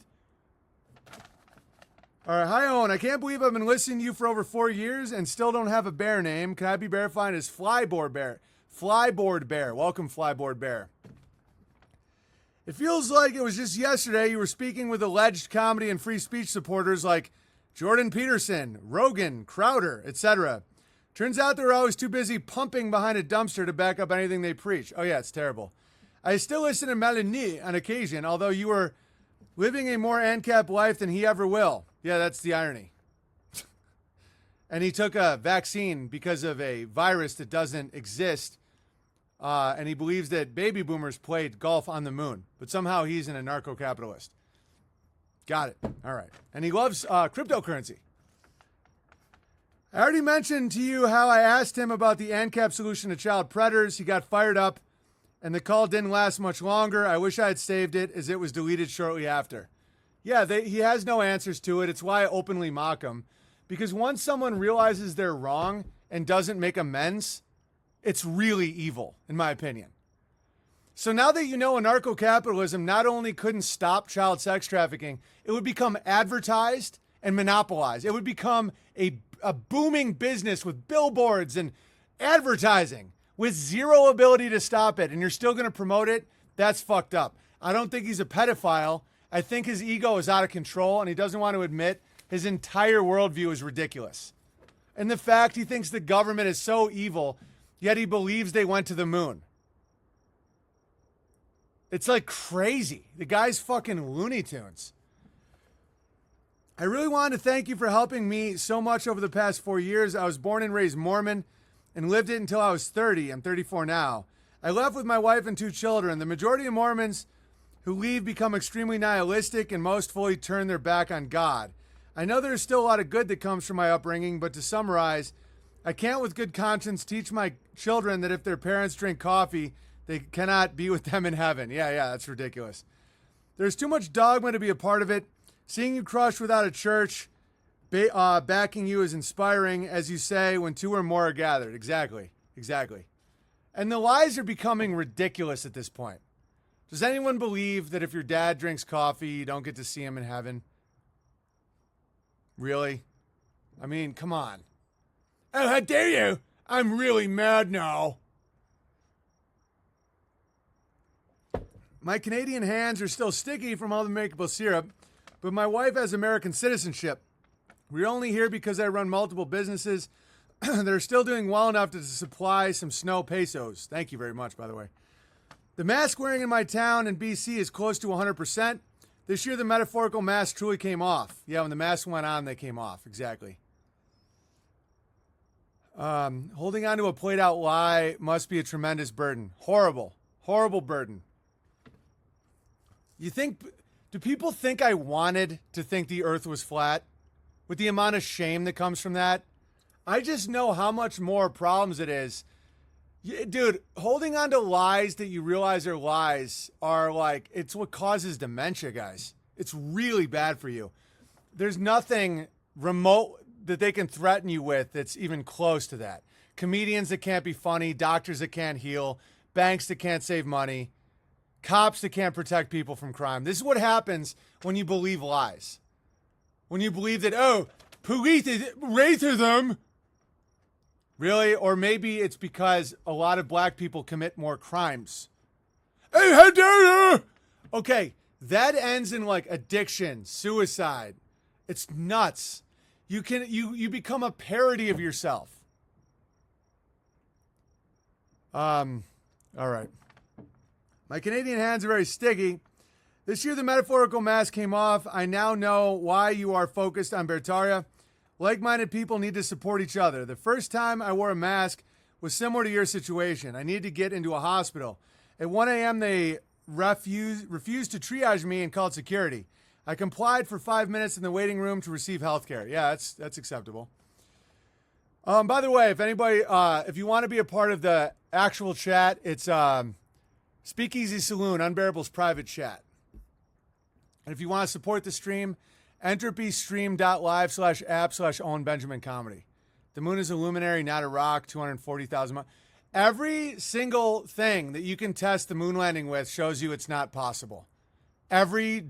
All right, hi Owen. I can't believe I've been listening to you for over 4 years and still don't have a bear name. Can I be verified as Flyboard Bear? Flyboard Bear. Welcome, Flyboard Bear. It feels like it was just yesterday you were speaking with alleged comedy and free speech supporters like Jordan Peterson, Rogan, Crowder, etc. Turns out they were always too busy pumping behind a dumpster to back up anything they preach. Oh yeah, it's terrible. I still listen to Melanie on occasion, although you are living a more ANCAP life than he ever will. Yeah, that's the irony. And he took a vaccine because of a virus that doesn't exist. And he believes that baby boomers played golf on the moon. But somehow he's an anarcho-capitalist. Got it. All right. And he loves cryptocurrency. I already mentioned to you how I asked him about the ANCAP solution to child predators. He got fired up, and the call didn't last much longer. I wish I had saved it, as it was deleted shortly after. Yeah, he has no answers to it. It's why I openly mock him. Because once someone realizes they're wrong and doesn't make amends, it's really evil, in my opinion. So now that you know anarcho-capitalism not only couldn't stop child sex trafficking, it would become advertised and monopolized. It would become a booming business with billboards and advertising with zero ability to stop it, and you're still going to promote it. That's fucked up. I don't think he's a pedophile. I think his ego is out of control, and he doesn't want to admit his entire worldview is ridiculous. And the fact he thinks the government is so evil, yet he believes they went to the moon. It's like crazy. The guy's fucking Looney Tunes. I really wanted to thank you for helping me so much over the past 4 years. I was born and raised Mormon and lived it until I was 30. I'm 34 now. I left with my wife and 2 children. The majority of Mormons who leave become extremely nihilistic and most fully turn their back on God. I know there's still a lot of good that comes from my upbringing, but to summarize, I can't with good conscience teach my children that if their parents drink coffee, they cannot be with them in heaven. Yeah, that's ridiculous. There's too much dogma to be a part of it. Seeing you crush without a church backing you is inspiring, as you say, when 2 or more are gathered. Exactly. And the lies are becoming ridiculous at this point. Does anyone believe that if your dad drinks coffee, you don't get to see him in heaven? Really? I mean, come on. Oh, how dare you? I'm really mad now. My Canadian hands are still sticky from all the maple syrup, but my wife has American citizenship. We're only here because I run multiple businesses that are still doing well enough to supply some snow pesos. Thank you very much, by the way. The mask wearing in my town in BC is close to 100%. This year, the metaphorical mask truly came off. Yeah, when the mask went on, they came off. Exactly. Holding on to a played out lie must be a tremendous burden. Horrible burden. Do people think I wanted to think the earth was flat? With the amount of shame that comes from that? I just know how much more problems it is Yeah, dude, holding on to lies that you realize are lies are like, it's what causes dementia, guys. It's really bad for you. There's nothing remote that they can threaten you with that's even close to that. Comedians that can't be funny, doctors that can't heal, banks that can't save money, cops that can't protect people from crime. This is what happens when you believe lies. When you believe that, oh, police is racism. Really? Or maybe it's because a lot of black people commit more crimes. Hey, how dare you? Okay, that ends in like addiction, suicide. It's nuts. You become a parody of yourself. All right. My Canadian hands are very sticky. This year the metaphorical mask came off. I now know why you are focused on Bertaria. Like-minded people need to support each other. The first time I wore a mask was similar to your situation. I needed to get into a hospital. At 1 a.m., they refused to triage me and called security. I complied for 5 minutes in the waiting room to receive health care. Yeah, that's acceptable. By the way, if anybody, if you want to be a part of the actual chat, it's Speakeasy Saloon, Unbearable's private chat. And if you want to support the stream, entropystream.live/app/Owen Benjamin Comedy. The moon is a luminary, not a rock, 240,000 miles. Every single thing that you can test the moon landing with shows you it's not possible. Every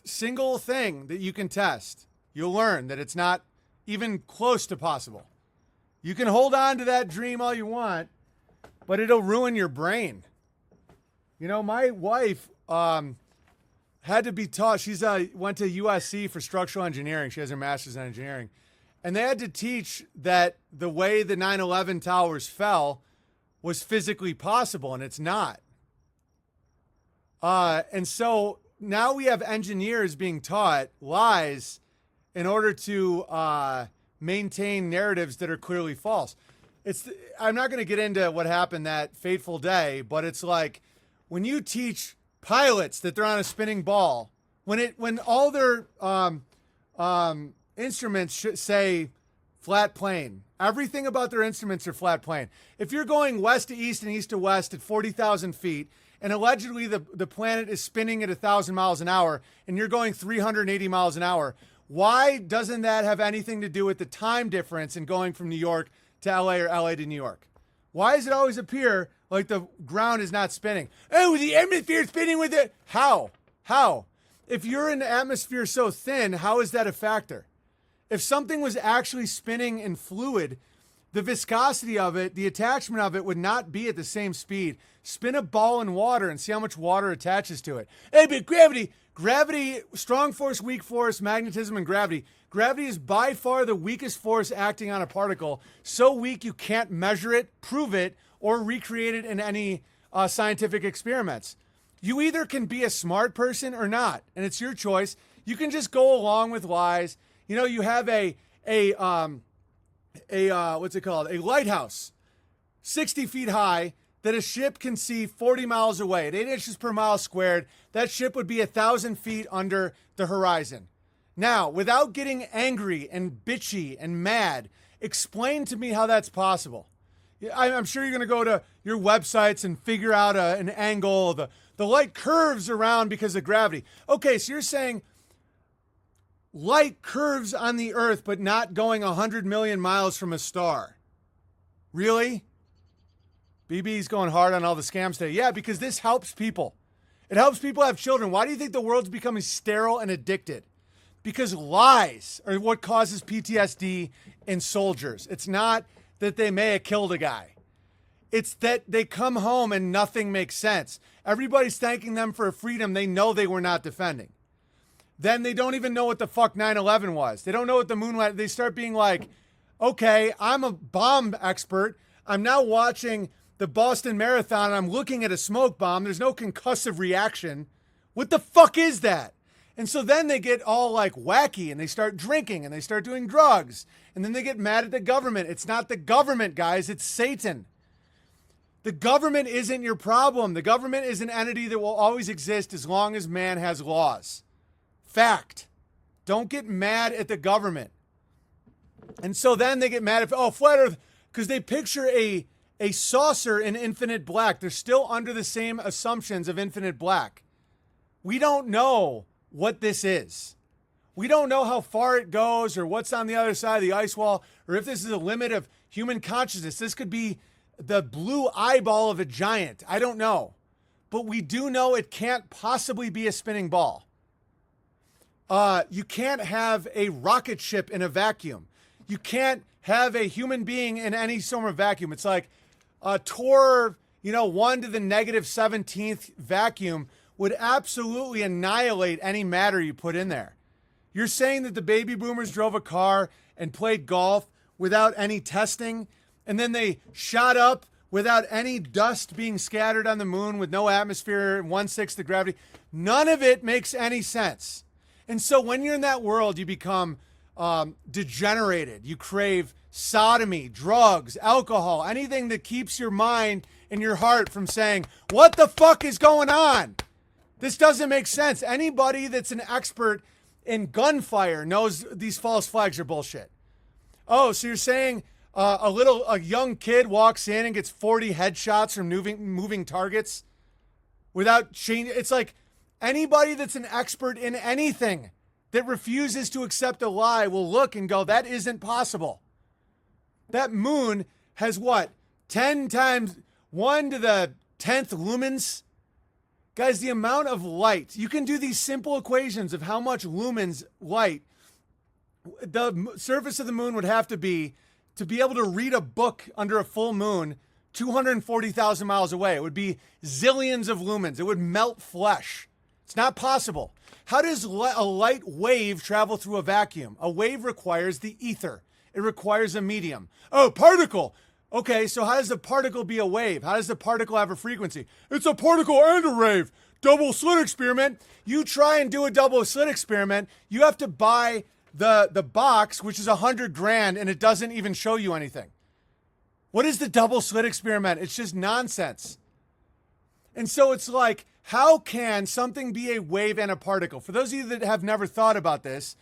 single thing that you can test, you'll learn that it's not even close to possible. You can hold on to that dream all you want, but it'll ruin your brain. You know, my wife had to be taught. She's went to USC for structural engineering. She has her master's in engineering. And they had to teach that the way the 9/11 towers fell was physically possible, and it's not. And so now we have engineers being taught lies in order to maintain narratives that are clearly false. I'm not going to get into what happened that fateful day, but it's like when you teach pilots that they're on a spinning ball, when all their instruments say flat plane, everything about their instruments are flat plane. If you're going west to east and east to west at 40,000 feet, and allegedly the planet is spinning at 1,000 miles an hour, and you're going 380 miles an hour, why doesn't that have anything to do with the time difference in going from New York to LA or LA to New York? Why does it always appear like the ground is not spinning? Oh, the atmosphere is spinning with it. How? If you're in the atmosphere so thin, how is that a factor? If something was actually spinning in fluid, the viscosity of it, the attachment of it would not be at the same speed. Spin a ball in water and see how much water attaches to it. Hey, but gravity, strong force, weak force, magnetism, and gravity. Gravity is by far the weakest force acting on a particle. So weak you can't measure it, prove it, or recreate it in any scientific experiments. You either can be a smart person or not, and it's your choice. You can just go along with lies. You know, you have a what's it called? A lighthouse, 60 feet high, that a ship can see 40 miles away at 8 inches per mile squared. That ship would be 1,000 feet under the horizon. Now, without getting angry and bitchy and mad, explain to me how that's possible. I'm sure you're going to go to your websites and figure out an angle. The light curves around because of gravity. Okay, so you're saying light curves on the earth, but not going 100 million miles from a star. Really? BB's going hard on all the scams today. Yeah, because this helps people. It helps people have children. Why do you think the world's becoming sterile and addicted? Because lies are what causes PTSD in soldiers. It's not that they may have killed a guy. It's that they come home and nothing makes sense. Everybody's thanking them for a freedom they know they were not defending. Then they don't even know what the fuck 9/11 was. They don't know what the moon landing. They start being like, okay, I'm a bomb expert. I'm now watching the Boston Marathon. I'm looking at a smoke bomb. There's no concussive reaction. What the fuck is that? And so then they get all like wacky and they start drinking and they start doing drugs. And then they get mad at the government. It's not the government, guys. It's Satan. The government isn't your problem. The government is an entity that will always exist as long as man has laws. Fact. Don't get mad at the government. And so then they get mad at, flat earth, because they picture a a saucer in infinite black. They're still under the same assumptions of infinite black. We don't know what this is. We don't know how far it goes or what's on the other side of the ice wall or if this is a limit of human consciousness. This could be the blue eyeball of a giant. I don't know. But we do know it can't possibly be a spinning ball. You can't have a rocket ship in a vacuum. You can't have a human being in any sort of vacuum. It's like a Tor, 1 to the negative 17th vacuum would absolutely annihilate any matter you put in there. You're saying that the baby boomers drove a car and played golf without any testing, and then they shot up without any dust being scattered on the moon with no atmosphere, 1/6 the gravity. None of it makes any sense. And so when you're in that world, you become degenerated. You crave sodomy, drugs, alcohol, anything that keeps your mind and your heart from saying, what the fuck is going on? This doesn't make sense. Anybody that's an expert in gunfire knows these false flags are bullshit. Oh, so you're saying a young kid walks in and gets 40 headshots from moving targets without change? It's like anybody that's an expert in anything that refuses to accept a lie will look and go, that isn't possible. That moon has what? 10 times 1 to the 10th lumens? Guys, the amount of light, you can do these simple equations of how much lumens light the surface of the moon would have to be able to read a book under a full moon 240,000 miles away. It would be zillions of lumens. It would melt flesh. It's not possible. How does a light wave travel through a vacuum? A wave requires the ether. It requires a medium. Oh, particle. Okay, so how does the particle be a wave? How does the particle have a frequency? It's a particle and a wave. Double slit experiment. You try and do a double slit experiment, you have to buy the box, which is $100,000, and it doesn't even show you anything. What is the double slit experiment? It's just nonsense. And so it's like, how can something be a wave and a particle? For those of you that have never thought about this,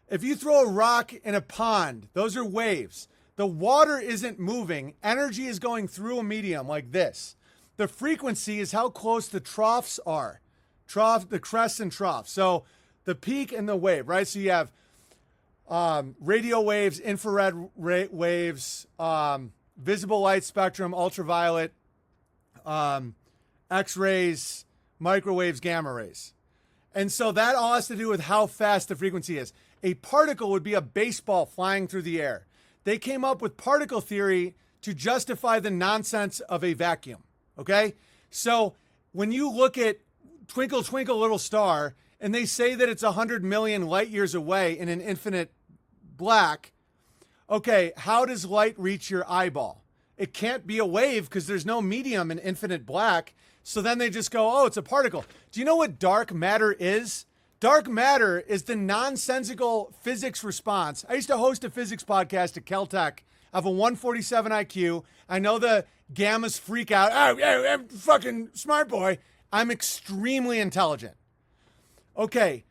if you throw a rock in a pond, those are waves. The water isn't moving. Energy is going through a medium like this. The frequency is how close the troughs are. The crests and troughs. So the peak and the wave, right? So you have radio waves, infrared waves, visible light spectrum, ultraviolet, X-rays, microwaves, gamma rays. And so that all has to do with how fast the frequency is. A particle would be a baseball flying through the air. They came up with particle theory to justify the nonsense of a vacuum, okay? So when you look at Twinkle, Twinkle, Little Star, and they say that it's 100 million light years away in an infinite black, okay, how does light reach your eyeball? It can't be a wave because there's no medium in infinite black. So then they just go, oh, it's a particle. Do you know what dark matter is? Dark matter is the nonsensical physics response. I used to host a physics podcast at Caltech. I have a 147 IQ. I know the gammas freak out. Oh, I'm fucking smart boy. I'm extremely intelligent. Okay,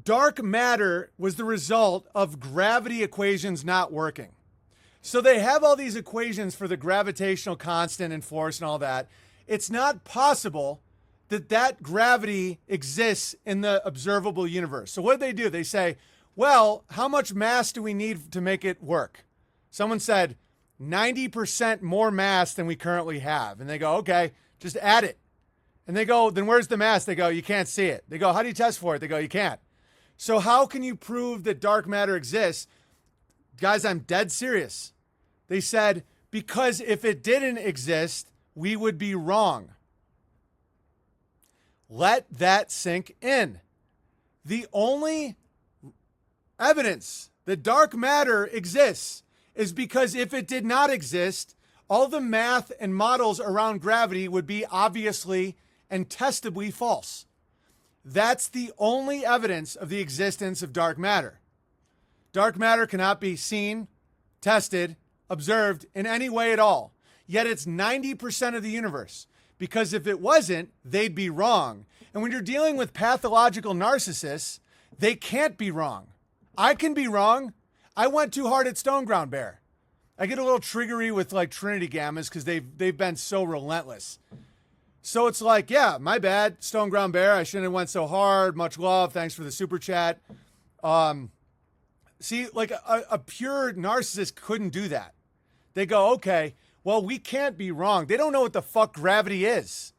dark matter was the result of gravity equations not working. So they have all these equations for the gravitational constant and force and all that. It's not possible that gravity exists in the observable universe. So what do? They say, well, how much mass do we need to make it work? Someone said 90% more mass than we currently have. And they go, okay, just add it. And they go, then where's the mass? They go, you can't see it. They go, how do you test for it? They go, you can't. So how can you prove that dark matter exists? Guys, I'm dead serious. They said, because if it didn't exist, we would be wrong. Let that sink in. The only evidence that dark matter exists is because if it did not exist, all the math and models around gravity would be obviously and testably false. That's the only evidence of the existence of dark matter. Dark matter cannot be seen, tested, observed in any way at all. Yet it's 90% of the universe. Because if it wasn't, they'd be wrong. And when you're dealing with pathological narcissists, they can't be wrong. I can be wrong. I went too hard at Stoneground Bear. I get a little triggery with like Trinity Gammas because they've been so relentless. So it's like, yeah, my bad, Stone Ground Bear. I shouldn't have went so hard. Much love. Thanks for the super chat. See, like a pure narcissist couldn't do that. They go, okay, well, we can't be wrong. They don't know what the fuck gravity is.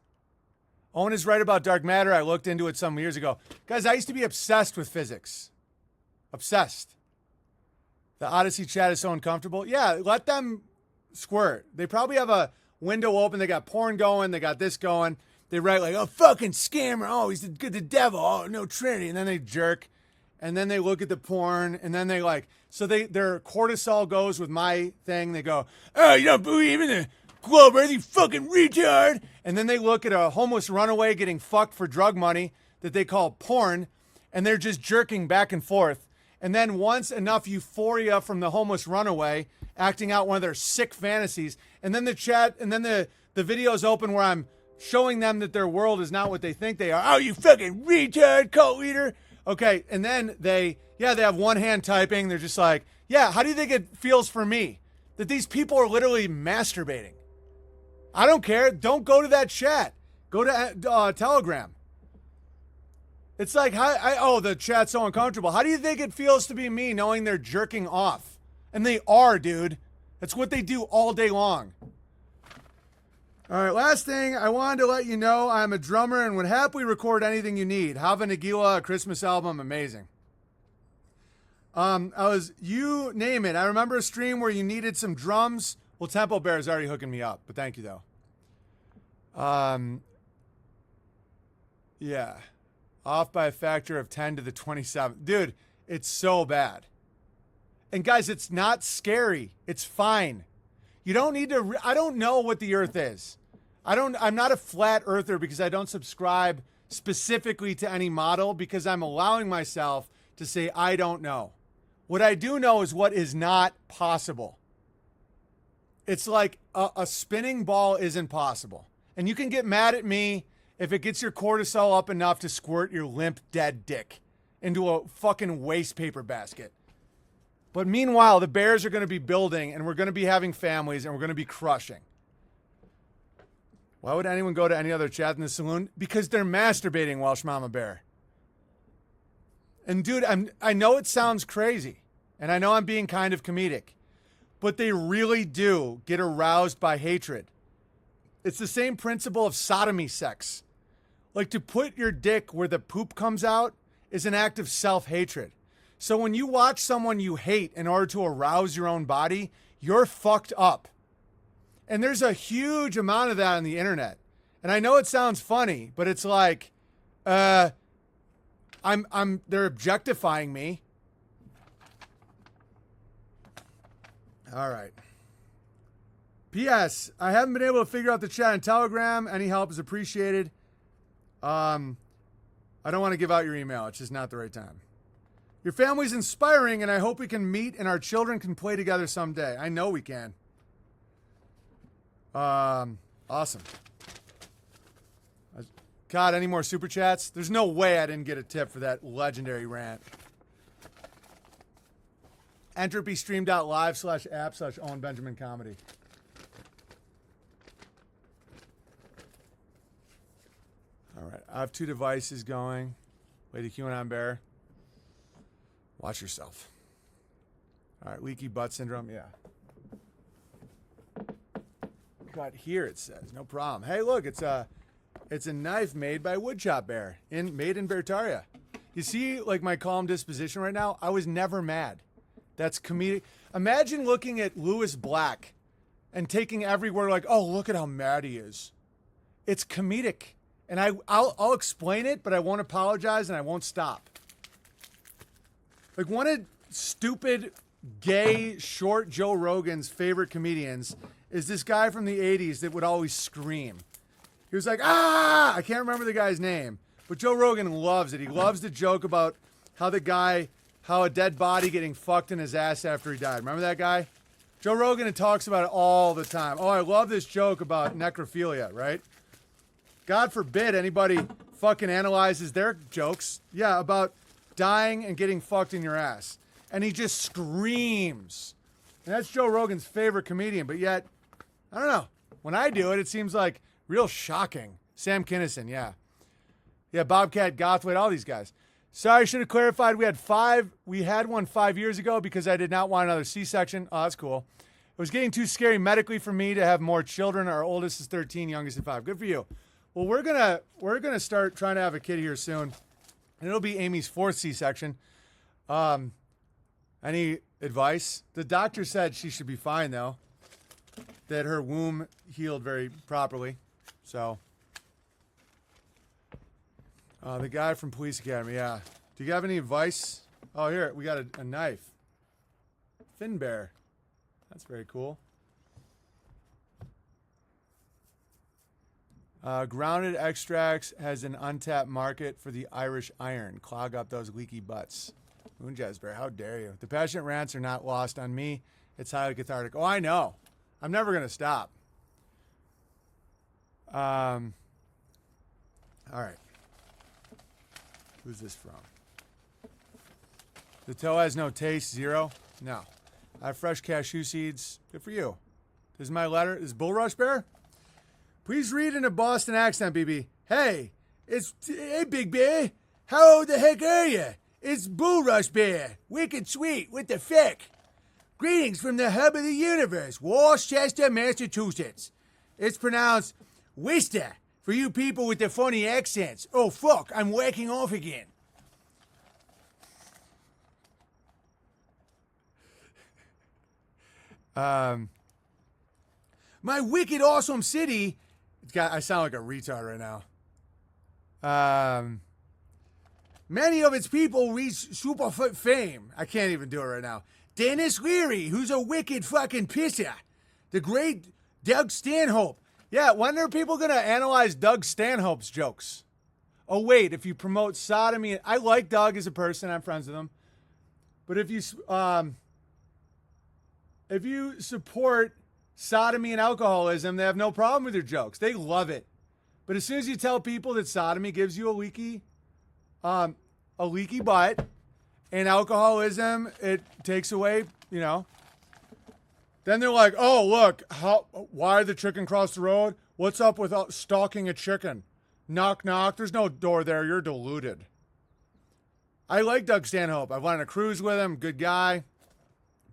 Owen is right about dark matter. I looked into it some years ago. Guys, I used to be obsessed with physics. Obsessed. The Odyssey chat is so uncomfortable. Yeah, let them squirt. They probably have a window open. They got porn going. They got this going. They write like, oh, fucking scammer. Oh, he's the devil. Oh, no Trinity. And then they jerk. And then they look at the porn. And then they like, so their cortisol goes with my thing. They go, oh, you don't believe in the globe earth, you fucking retard. And then they look at a homeless runaway getting fucked for drug money that they call porn. And they're just jerking back and forth. And then once enough euphoria from the homeless runaway acting out one of their sick fantasies, and then the chat, and then the videos open where I'm showing them that their world is not what they think they are. Oh, you fucking retard, cult leader. Okay, and then they have one hand typing. They're just like, yeah, how do you think it feels for me that these people are literally masturbating? I don't care. Don't go to that chat. Go to Telegram. It's like, the chat's so uncomfortable. How do you think it feels to be me knowing they're jerking off? And they are, dude. That's what they do all day long. All right, last thing. I wanted to let you know I'm a drummer and would happily record anything you need. Hava Nagila, a Christmas album, amazing. You name it. I remember a stream where you needed some drums. Well, Tempo Bear is already hooking me up, but thank you, though. Yeah. Off by a factor of 10 to the 27. Dude, it's so bad. And guys, it's not scary. It's fine. You don't need to, I don't know what the earth is. I'm not a flat earther because I don't subscribe specifically to any model because I'm allowing myself to say, I don't know. What I do know is what is not possible. It's like a spinning ball isn't possible. And you can get mad at me if it gets your cortisol up enough to squirt your limp, dead dick into a fucking waste paper basket. But meanwhile, the Bears are going to be building, and we're going to be having families, and we're going to be crushing. Why would anyone go to any other chat in the saloon? Because they're masturbating, Welsh Mama Bear. And dude, I know it sounds crazy, and I know I'm being kind of comedic, but they really do get aroused by hatred. It's the same principle of sodomy sex. Like, to put your dick where the poop comes out is an act of self-hatred. So when you watch someone you hate in order to arouse your own body, you're fucked up. And there's a huge amount of that on the internet. And I know it sounds funny, but it's like, they're objectifying me. All right. P.S. I haven't been able to figure out the chat on Telegram. Any help is appreciated. I don't want to give out your email. It's just not the right time. Your family's inspiring, and I hope we can meet and our children can play together someday. I know we can. Awesome. God, any more super chats? There's no way I didn't get a tip for that legendary rant. EntropyStream.live/app/Owen Benjamin Comedy. All right, I have 2 devices going. Lady QAnon Bear. Watch yourself. All right, leaky butt syndrome, yeah. Cut here, it says, no problem. Hey, look, it's a knife made by Woodchop Bear, made in Bertaria. You see, like, my calm disposition right now? I was never mad. That's comedic. Imagine looking at Lewis Black and taking every word like, oh, look at how mad he is. It's comedic. And I'll explain it, but I won't apologize and I won't stop. Like, one of stupid, gay, short Joe Rogan's favorite comedians is this guy from the 80s that would always scream. He was like, ah! I can't remember the guy's name. But Joe Rogan loves it. He loves to joke about how a dead body getting fucked in his ass after he died. Remember that guy? Joe Rogan talks about it all the time. Oh, I love this joke about necrophilia, right? God forbid anybody fucking analyzes their jokes. Yeah, about dying and getting fucked in your ass. And he just screams And that's Joe Rogan's favorite comedian, but yet, I don't know. When I do it, it seems like real shocking. Sam Kinison, yeah. Yeah, Bobcat Gothwaite, all these guys. Sorry, should have clarified. We had one 5 years ago because I did not want another C-section. Oh, that's cool. It was getting too scary medically for me to have more children. Our oldest is 13, youngest is 5. Good for you. Well, we're gonna start trying to have a kid here soon. And it'll be Amy's 4th C-section. Any advice? The doctor said she should be fine, though. That her womb healed very properly. So, the guy from Police Academy, yeah. Do you have any advice? Oh, here, we got a knife. Finbear. That's very cool. Grounded Extracts has an untapped market for the Irish iron. Clog up those leaky butts. Moon Jazzbear, how dare you? The passionate rants are not lost on me. It's highly cathartic. Oh, I know. I'm never going to stop. All right. Who's this from? The toe has no taste, 0? No. I have fresh cashew seeds. Good for you. This is my letter. This is Bulrush Bear. Please read in a Boston accent, BB. Hey, Big Bear. How the heck are you? It's Bulrush Bear. Wicked sweet with the fick. Greetings from the hub of the universe, Worcester, Massachusetts. It's pronounced Worcester for you people with the funny accents. Oh, fuck, I'm whacking off again. My wicked awesome city. I sound like a retard right now. Many of its people reach super fame. I can't even do it right now. Dennis Leary, who's a wicked fucking pisser. The great Doug Stanhope. Yeah, when are people going to analyze Doug Stanhope's jokes? Oh, wait, if you promote sodomy. I like Doug as a person. I'm friends with him. But if you support sodomy and alcoholism, they have no problem with your jokes. They love it. But as soon as you tell people that sodomy gives you a leaky butt, and alcoholism, it takes away, then they're like, oh, look, why the chicken crossed the road? What's up with stalking a chicken? Knock, knock. There's no door there. You're deluded. I like Doug Stanhope. I've went on a cruise with him. Good guy.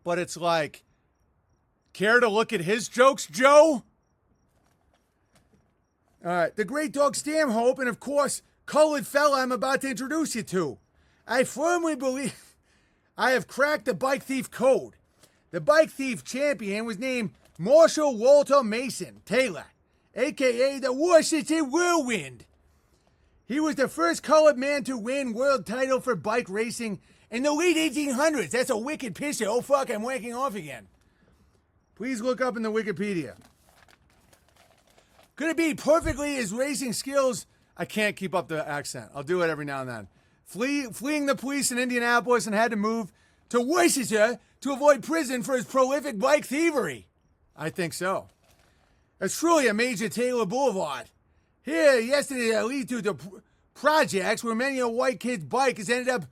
But it's like, care to look at his jokes, Joe? All right. The great Doug Stanhope, and of course, colored fella I'm about to introduce you to. I firmly believe I have cracked the bike thief code. The bike thief champion was named Marshall Walter Mason Taylor, a.k.a. the Washington Whirlwind. He was the first colored man to win world title for bike racing in the late 1800s. That's a wicked picture. Oh, fuck, I'm whacking off again. Please look up in the Wikipedia. Could it be perfectly his racing skills? I can't keep up the accent. I'll do it every now and then. Fleeing the police in Indianapolis and had to move to Worcester to avoid prison for his prolific bike thievery. I think so. It's truly a major Taylor Boulevard. Here, yesterday, I lead to the projects where many a white kid's bike has ended up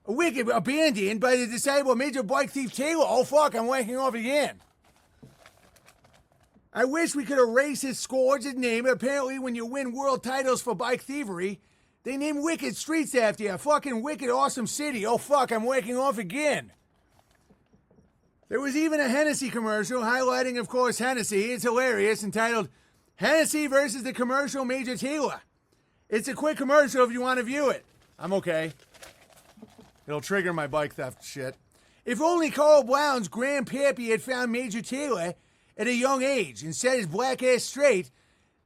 wicked abandoned by the disciple major bike thief Taylor. Oh, fuck, I'm whacking off again. I wish we could erase his scourge name. Apparently, when you win world titles for bike thievery, they name wicked streets after you. A fucking wicked awesome city. Oh, fuck, I'm whacking off again. There was even a Hennessy commercial highlighting, of course, Hennessy. It's hilarious, entitled Hennessy versus the Commercial Major Taylor. It's a quick commercial if you want to view it. I'm okay. It'll trigger my bike theft shit. If only Carl Brown's grandpappy had found Major Taylor at a young age and set his black ass straight,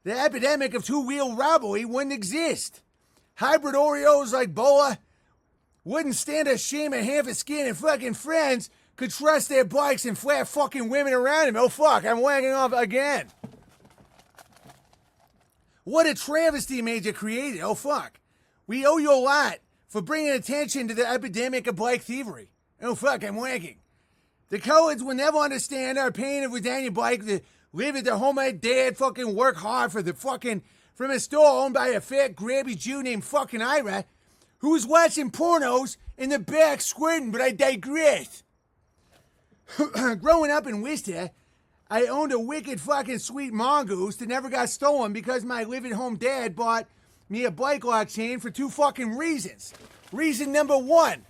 the epidemic of two-wheel robbery wouldn't exist. Hybrid Oreos like Bola wouldn't stand a shame of half a skin, and fucking friends could trust their bikes and flat fucking women around him. Oh, fuck, I'm wagging off again. What a travesty Major created. Oh, fuck. We owe you a lot for bringing attention to the epidemic of bike thievery. Oh, fuck, I'm wagging. The cowards will never understand our pain of without your bike to live at the home of dad, fucking work hard from a store owned by a fat, grabby Jew named fucking Ira, who was watching pornos in the back squirting, but I digress. Growing up in Worcester, I owned a wicked fucking sweet mongoose that never got stolen because my live-at-home dad bought me a bike lock chain for 2 fucking reasons. Reason number 1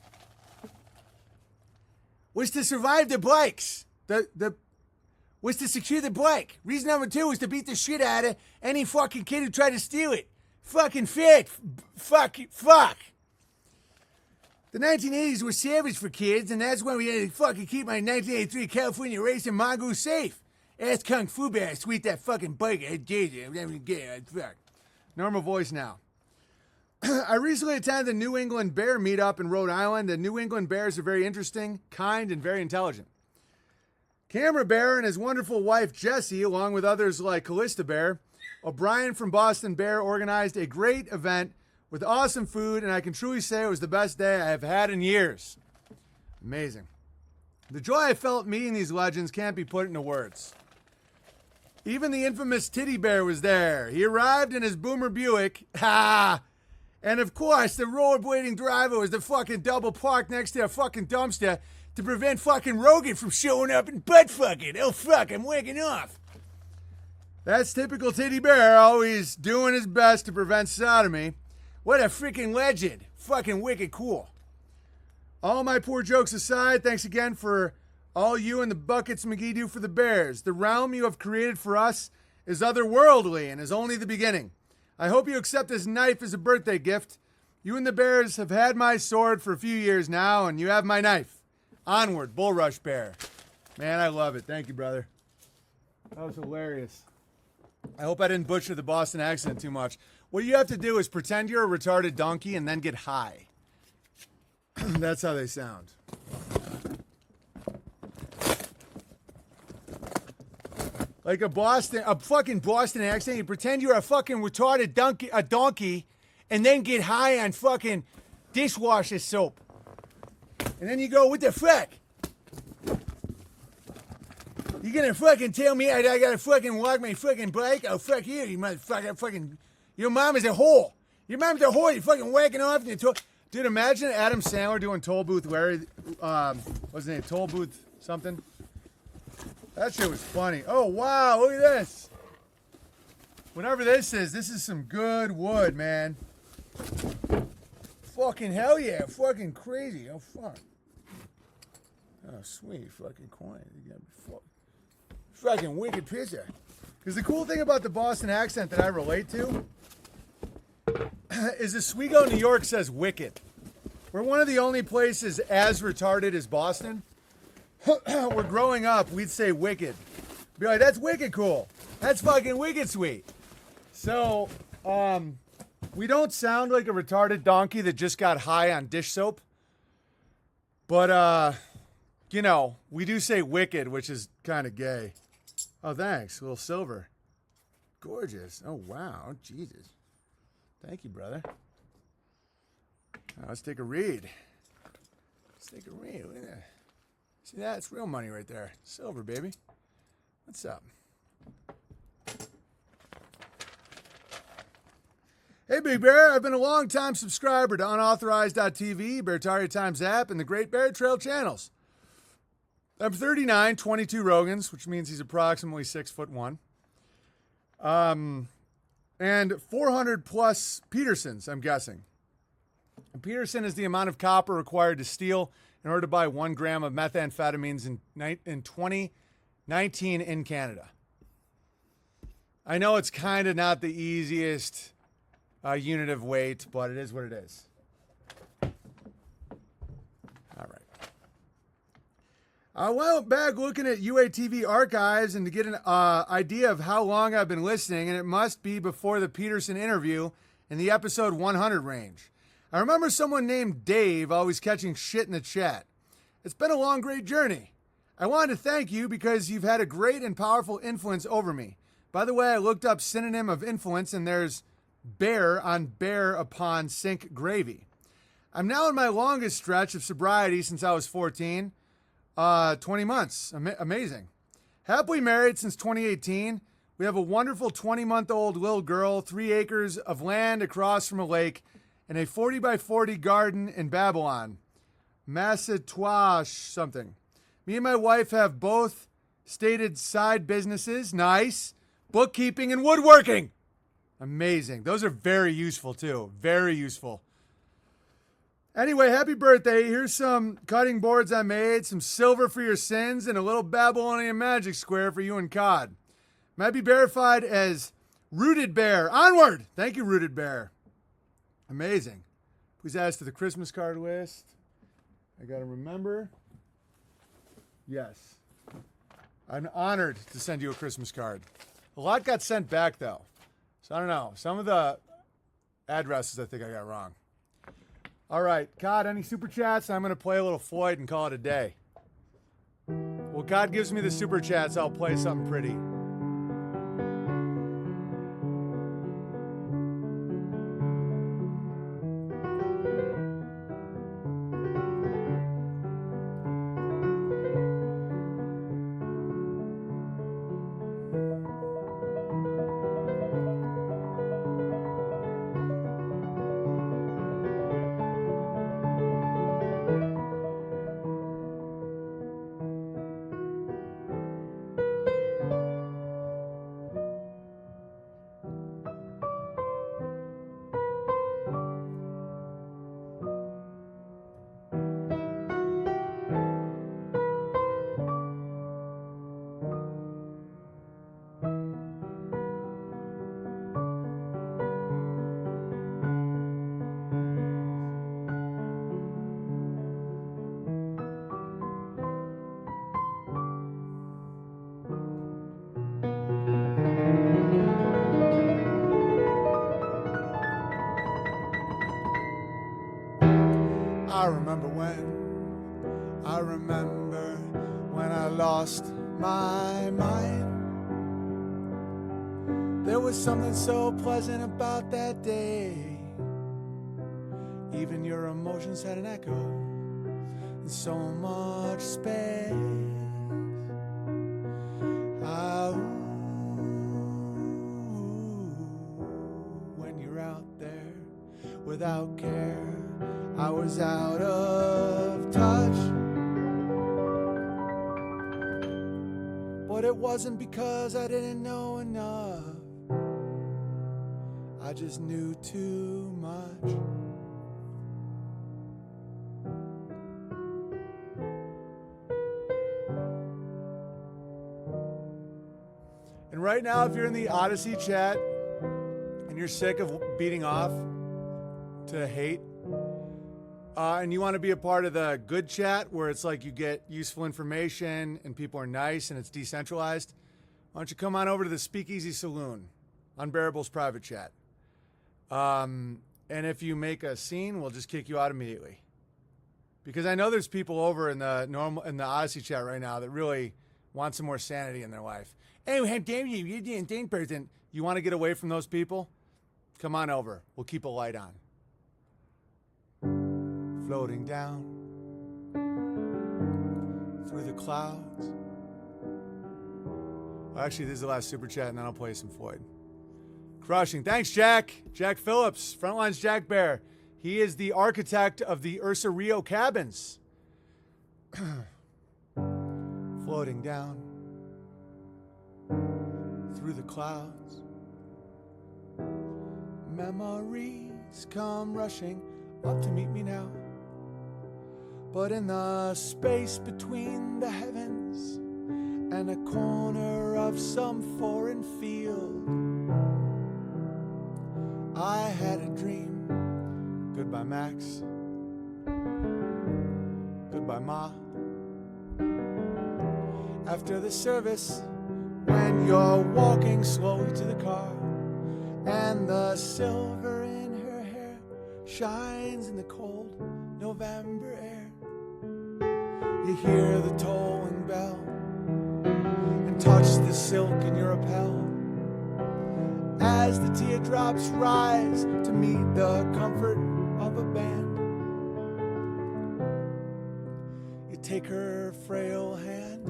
was to survive the bikes. Was to secure the bike. Reason number 2 was to beat the shit out of any fucking kid who tried to steal it. Fucking fit. Fuck. The 1980s were savage for kids, and that's when we had to fucking keep my 1983 California racing mongoose safe. Ask Kung Fu Bear, sweet that fucking bike. Fuck. Normal voice now. I recently attended the New England Bear meetup in Rhode Island. The New England Bears are very interesting, kind, and very intelligent. Camera Bear and his wonderful wife Jessie, along with others like Callista Bear, O'Brien from Boston Bear organized a great event with awesome food, and I can truly say it was the best day I have had in years. Amazing. The joy I felt meeting these legends can't be put into words. Even the infamous Titty Bear was there. He arrived in his Boomer Buick. Ha! And of course, the rollerblading driver was the fucking double parked next to a fucking dumpster to prevent fucking Rogan from showing up and butt fucking. Oh fuck, I'm waking off. That's typical Titty Bear, always doing his best to prevent sodomy. What a freaking legend. Fucking wicked cool. All my poor jokes aside, thanks again for all you and the buckets McGee do for the Bears. The realm you have created for us is otherworldly and is only the beginning. I hope you accept this knife as a birthday gift. You and the Bears have had my sword for a few years now, and you have my knife. Onward, Bulrush Bear. Man, I love it. Thank you, brother. That was hilarious. I hope I didn't butcher the Boston accent too much. What you have to do is pretend you're a retarded donkey and then get high. That's how they sound. Like a fucking Boston accent. You pretend you're a fucking retarded donkey and then get high on fucking dishwasher soap. And then you go, what the fuck? You gonna fucking tell me I gotta fucking walk my fucking bike? Oh, fuck you, you motherfucker. Fucking, your mom is a whore. Your mom's a whore. You're fucking whacking off. Dude, imagine Adam Sandler doing Toll Booth Larry. What's his name? Toll Booth something? That shit was funny. Oh, wow, look at this. Whatever this is some good wood, man. Fucking hell yeah. Fucking crazy. Oh, fuck. Oh, sweet. Fucking coin. You got me fucking wicked picture. Because the cool thing about the Boston accent that I relate to is Oswego, New York says wicked. We're one of the only places as retarded as Boston. We're growing up, we'd say wicked. Be like, that's wicked cool. That's fucking wicked sweet. So, we don't sound like a retarded donkey that just got high on dish soap. But, you know, we do say wicked, which is kind of gay. Oh, thanks. A little silver. Gorgeous. Oh, wow. Jesus. Thank you, brother. Now, let's take a read. Look at that. See that? It's real money right there. Silver, baby. What's up? Hey, Big Bear. I've been a long-time subscriber to Unauthorized.tv, Beartaria Times app, and the Great Bear Trail channels. I'm 39, 22 Rogans, which means he's approximately 6'1". And 400 plus Petersons, I'm guessing. A Peterson is the amount of copper required to steal in order to buy 1 gram of methamphetamines in 2019 in Canada. I know it's kind of not the easiest unit of weight, but it is what it is. All right. I went back looking at UATV archives and to get an idea of how long I've been listening, and it must be before the Peterson interview in the episode 100 range. I remember someone named Dave always catching shit in the chat. It's been a long, great journey. I wanted to thank you because you've had a great and powerful influence over me. By the way, I looked up synonym of influence, and there's bear on bear upon sink gravy. I'm now in my longest stretch of sobriety since I was 14. 20 months. Amazing. Happily married since 2018. We have a wonderful 20-month-old little girl, 3 acres of land across from a lake, and a 40 by 40 garden in Babylon. Massatois something. Me and my wife have both stated side businesses. Nice. Bookkeeping and woodworking. Amazing. Those are very useful too. Very useful. Anyway, happy birthday. Here's some cutting boards I made, some silver for your sins, and a little Babylonian magic square for you and Cod. Might be verified as Rooted Bear. Onward! Thank you, Rooted Bear. Amazing. Please add us to the Christmas card list. I got to remember. Yes. I'm honored to send you a Christmas card. A lot got sent back, though. So I don't know. Some of the addresses I think I got wrong. All right. God, any super chats? I'm going to play a little Floyd and call it a day. Well, God gives me the super chats. I'll play something pretty. I remember when I lost my mind. There was something so pleasant about that day. Even your emotions had an echo in so much space. When you're out there without care, I was out of touch. But it wasn't because I didn't know enough. I just knew too much. And right now, if you're in the Odyssey chat and you're sick of beating off to hate, and you want to be a part of the good chat where it's like you get useful information and people are nice and it's decentralized, why don't you come on over to the Speakeasy Saloon, Unbearable's private chat. And if you make a scene, we'll just kick you out immediately. Because I know there's people over in the Odyssey chat right now that really want some more sanity in their life. Hey, how dare you? You're the insane person. You want to get away from those people? Come on over. We'll keep a light on. Floating down through the clouds. Well, actually, this is the last super chat, and then I'll play some Floyd. Crushing. Thanks, Jack. Jack Phillips, Frontlines Jack Bear. He is the architect of the Ursa Rio cabins. Floating down through the clouds. Memories come rushing up to meet me now. But in the space between the heavens and a corner of some foreign field, I had a dream. Goodbye, Max. Goodbye, Ma. After the service, when you're walking slowly to the car, and the silver in her hair shines in the cold November air, you hear the tolling bell and touch the silk in your lapel as the teardrops rise to meet the comfort of a band. You take her frail hand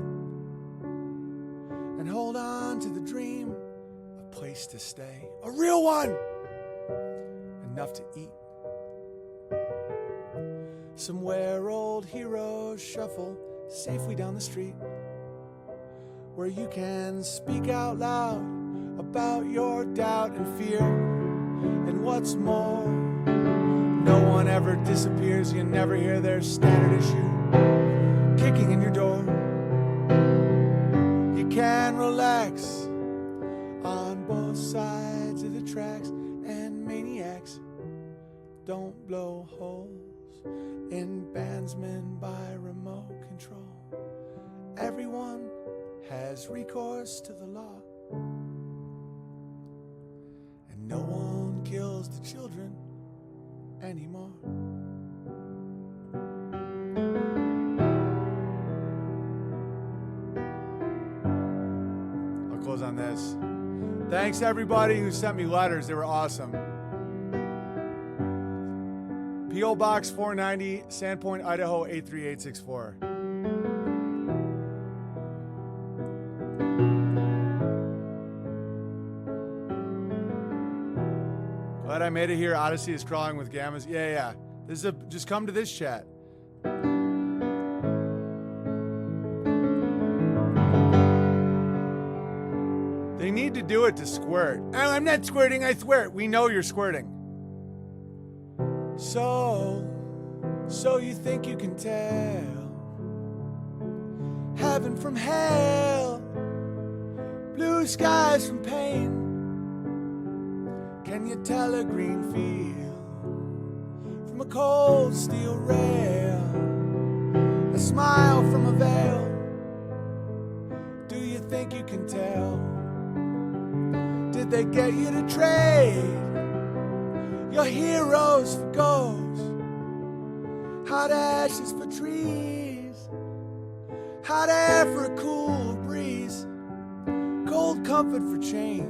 and hold on to the dream, a place to stay, a real one, enough to eat. Somewhere old heroes shuffle safely down the street, where you can speak out loud about your doubt and fear. And what's more, no one ever disappears. You never hear their standard issue kicking in your door. You can relax on both sides of the tracks, and maniacs don't blow holes in bandsmen by remote control. Everyone has recourse to the law, and no one kills the children anymore. I'll close on this. Thanks everybody who sent me letters. They were awesome. P.O. Box 490, Sandpoint, Idaho 83864. Glad I made it here. Odyssey is crawling with gammas. Yeah. This is just come to this chat. They need to do it to squirt. Oh, I'm not squirting, I swear. We know you're squirting. So you think you can tell heaven from hell, blue skies from pain? Can you tell a green field from a cold steel rail, a smile from a veil? Do you think you can tell? Did they get you to trade your heroes for ghosts, hot ashes for trees, hot air for a cool breeze, cold comfort for change?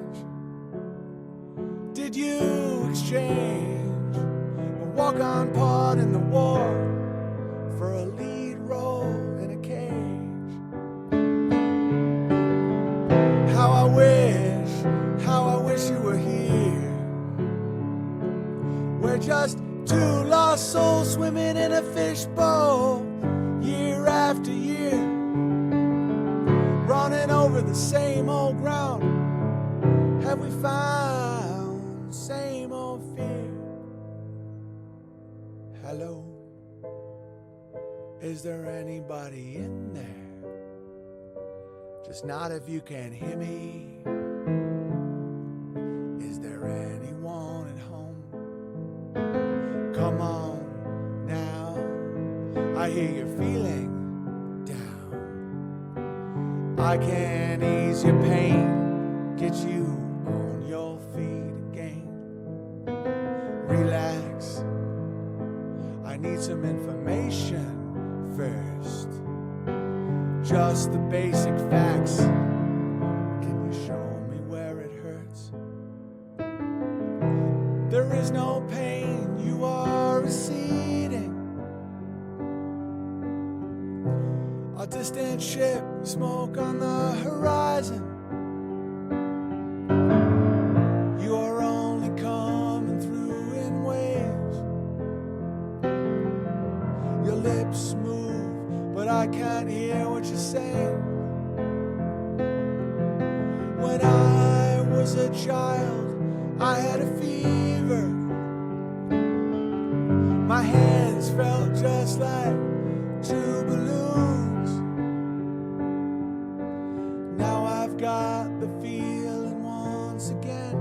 Did you exchange a walk-on part in the war for a lead role in a cage? How I wish you were here. We're just two lost souls swimming in a fishbowl, year after year, running over the same old ground. Have we found the same old fear? Hello, is there anybody in there? Just nod if you can hear me. Is there anyone at home? Come on now, I hear you're feeling down. I can ease your pain, get you on your feet again. Relax, I need some information first. Just the basic facts. Can you show me where it hurts? There is no pain, you are receding. A distant ship, smoke on the horizon. You are only coming through in waves. Your lips move, but I can't hear what you're saying. When I was a child, I had a fever. My hands felt just like two balloons. Now I've got the feeling once again.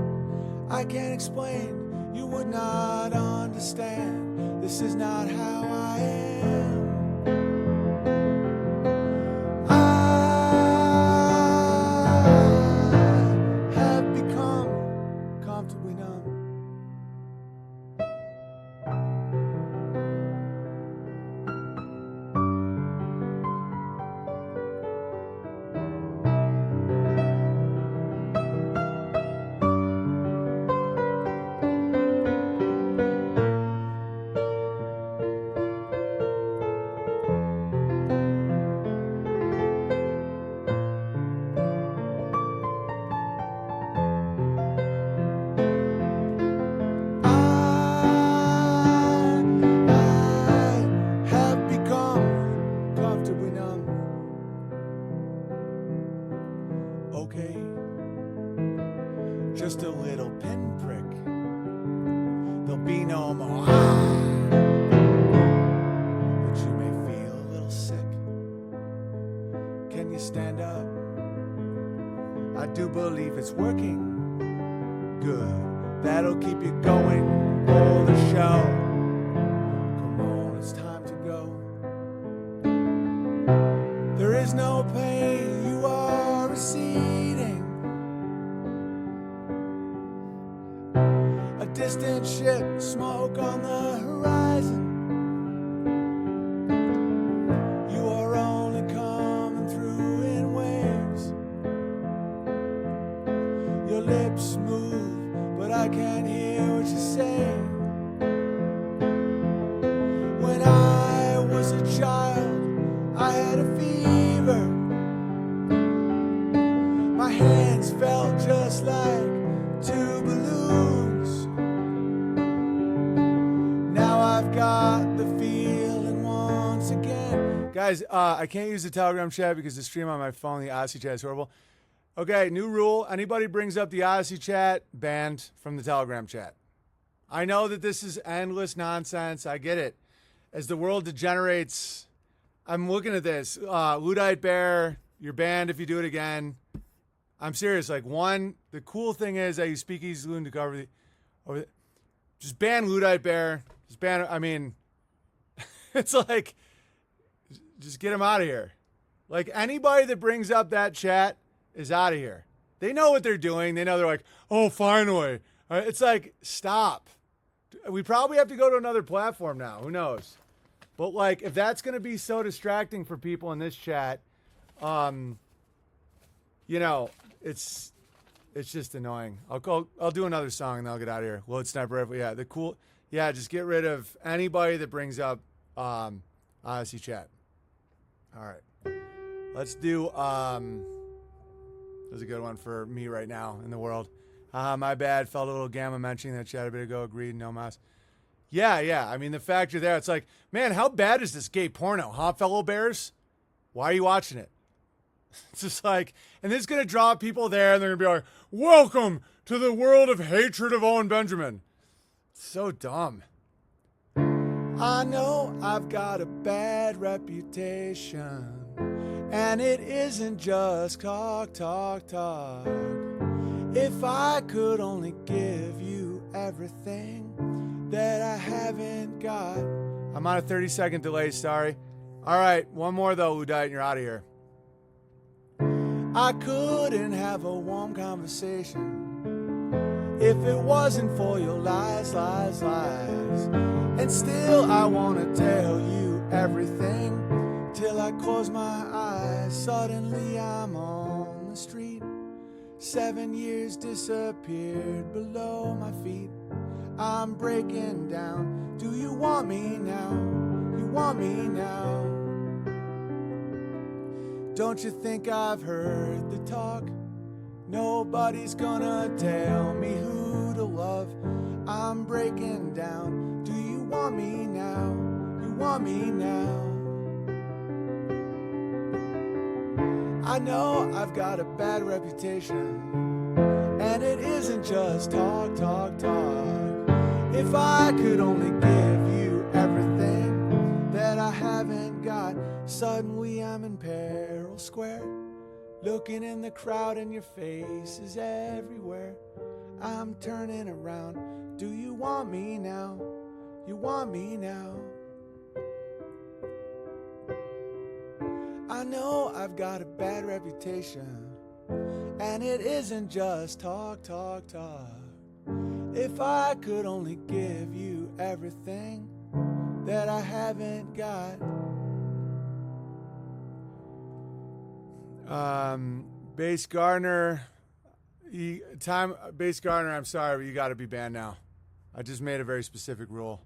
I can't explain, you would not understand. This is not how I am. I have become comfortably numb. be no more. But you may feel a little sick. Can you stand up? I do believe it's working. Good. That'll keep you going for the show. Come on, it's time to go. There is no pain, you are receding. A distant ship, smoke on the horizon. You are only coming through in waves. Your lips move, but I can't hear what you say. When I was a child, I had a fever. My hands felt just like two balloons. Now I've got the feeling once again. Guys, I can't use the Telegram chat because the stream on my phone, the Odyssey chat, is horrible. Okay, new rule. Anybody brings up the Odyssey chat, banned from the Telegram chat. I know that this is endless nonsense. I get it. As the world degenerates, I'm looking at this. Luddite Bear, you're banned if you do it again. I'm serious. Like, one, the cool thing is that you speak easy Loon to cover the, just ban Luddite Bear. Just ban, I mean, it's like, just get him out of here. Like, anybody that brings up that chat is out of here. They know what they're doing. They know they're like, oh, finally. It's like, stop. We probably have to go to another platform now. Who knows? But, like, if that's going to be so distracting for people in this chat, you know, it's just annoying. I'll do another song and then I'll get out of here. Load Sniper Rifle. Yeah, just get rid of anybody that brings up Odyssey chat. All right. Let's do, there's a good one for me right now in the world. My bad. Felt a little gamma mentioning that chat a bit ago. Agreed. No mas. Yeah. I mean, the fact you're there, it's like, man, how bad is this gay porno, huh, fellow bears? Why are you watching it? It's just like, and this is going to draw people there, and they're going to be like, welcome to the world of hatred of Owen Benjamin. It's so dumb. I know I've got a bad reputation, and it isn't just talk. If I could only give you everything that I haven't got. I'm on a 30-second delay, sorry. All right, one more though, Luddite, and you're out of here. I couldn't have a warm conversation if it wasn't for your lies. And still I want to tell you everything till I close my eyes. Suddenly I'm on the street. 7 years disappeared below my feet. I'm breaking down. Do you want me now? You want me now? Don't you think I've heard the talk? Nobody's gonna tell me who to love. I'm breaking down. Do you want me now? You want me now? I know I've got a bad reputation, and it isn't just talk. If I could only give you everything that I haven't got. Suddenly I'm in Peril Square, looking in the crowd and your face is everywhere. I'm turning around. Do you want me now? You want me now? I know I've got a bad reputation, and it isn't just talk. If I could only give you everything that I haven't got. Bass Gardner, Bass Gardner, I'm sorry, but you got to be banned now. I just made a very specific rule.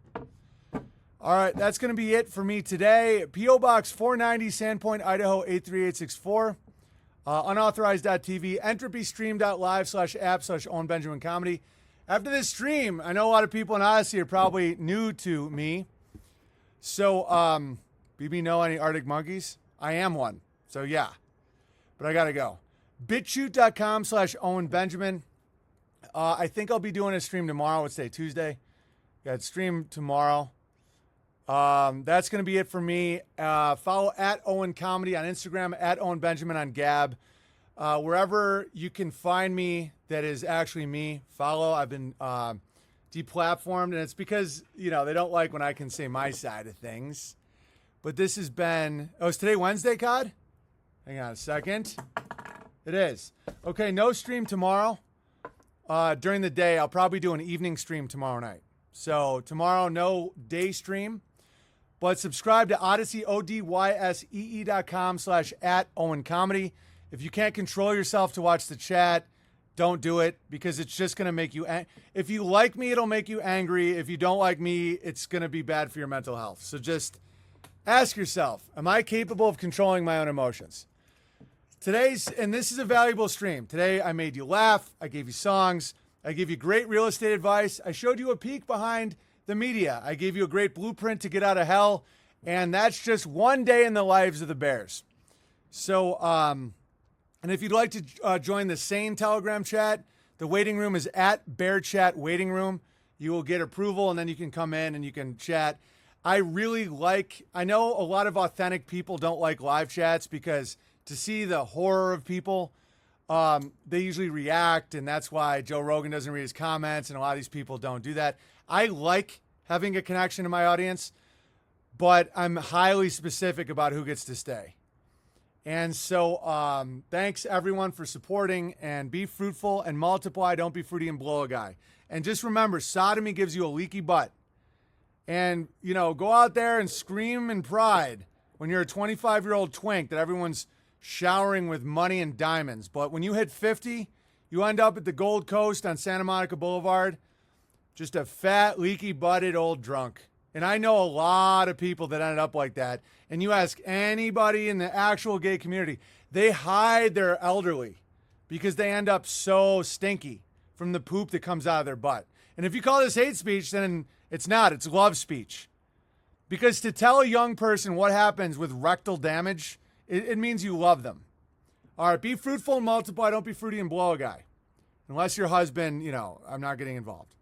All right, that's going to be it for me today. P.O. Box 490, Sandpoint, Idaho 83864. Unauthorized.tv, entropystream.live/app/Owen Benjamin Comedy. After this stream, I know a lot of people in Odyssey are probably new to me. So, BB know any Arctic Monkeys? I am one. So, yeah. But I got to go. BitChute.com/Owen Benjamin. I think I'll be doing a stream tomorrow. What's today? Tuesday? Got stream tomorrow. That's going to be it for me. Follow at Owen Comedy on Instagram, at Owen Benjamin on Gab. Wherever you can find me that is actually me, follow. I've been deplatformed, and it's because, they don't like when I can say my side of things. But this has been... Oh, is today Wednesday, Cod? Hang on a second. It is. Okay, no stream tomorrow. During the day, I'll probably do an evening stream tomorrow night. So tomorrow, no day stream. But subscribe to Odyssey, odyssee.com/at Owen Comedy. If you can't control yourself to watch the chat, don't do it, because it's just going to make you... If you like me, it'll make you angry. If you don't like me, it's going to be bad for your mental health. So just ask yourself, am I capable of controlling my own emotions? And this is a valuable stream. Today, I made you laugh. I gave you songs. I gave you great real estate advice. I showed you a peek behind the media. I gave you a great blueprint to get out of hell. And that's just one day in the lives of the Bears. So, and if you'd like to join the Sane Telegram chat, the waiting room is at Bear Chat Waiting Room. You will get approval, and then you can come in and you can chat. I know a lot of authentic people don't like live chats because to see the horror of people, they usually react, and that's why Joe Rogan doesn't read his comments, and a lot of these people don't do that. I like having a connection to my audience, but I'm highly specific about who gets to stay. And so thanks, everyone, for supporting, and be fruitful and multiply. Don't be fruity and blow a guy. And just remember, sodomy gives you a leaky butt. And, go out there and scream in pride when you're a 25-year-old twink that everyone's showering with money and diamonds. But when you hit 50, you end up at the Gold Coast on Santa Monica Boulevard, just a fat, leaky-butted old drunk. And I know a lot of people that ended up like that. And you ask anybody in the actual gay community, they hide their elderly because they end up so stinky from the poop that comes out of their butt. And if you call this hate speech, then it's not. It's love speech. Because to tell a young person what happens with rectal damage, it means you love them. All right, be fruitful and multiply. Don't be fruity and blow a guy. Unless your husband, I'm not getting involved.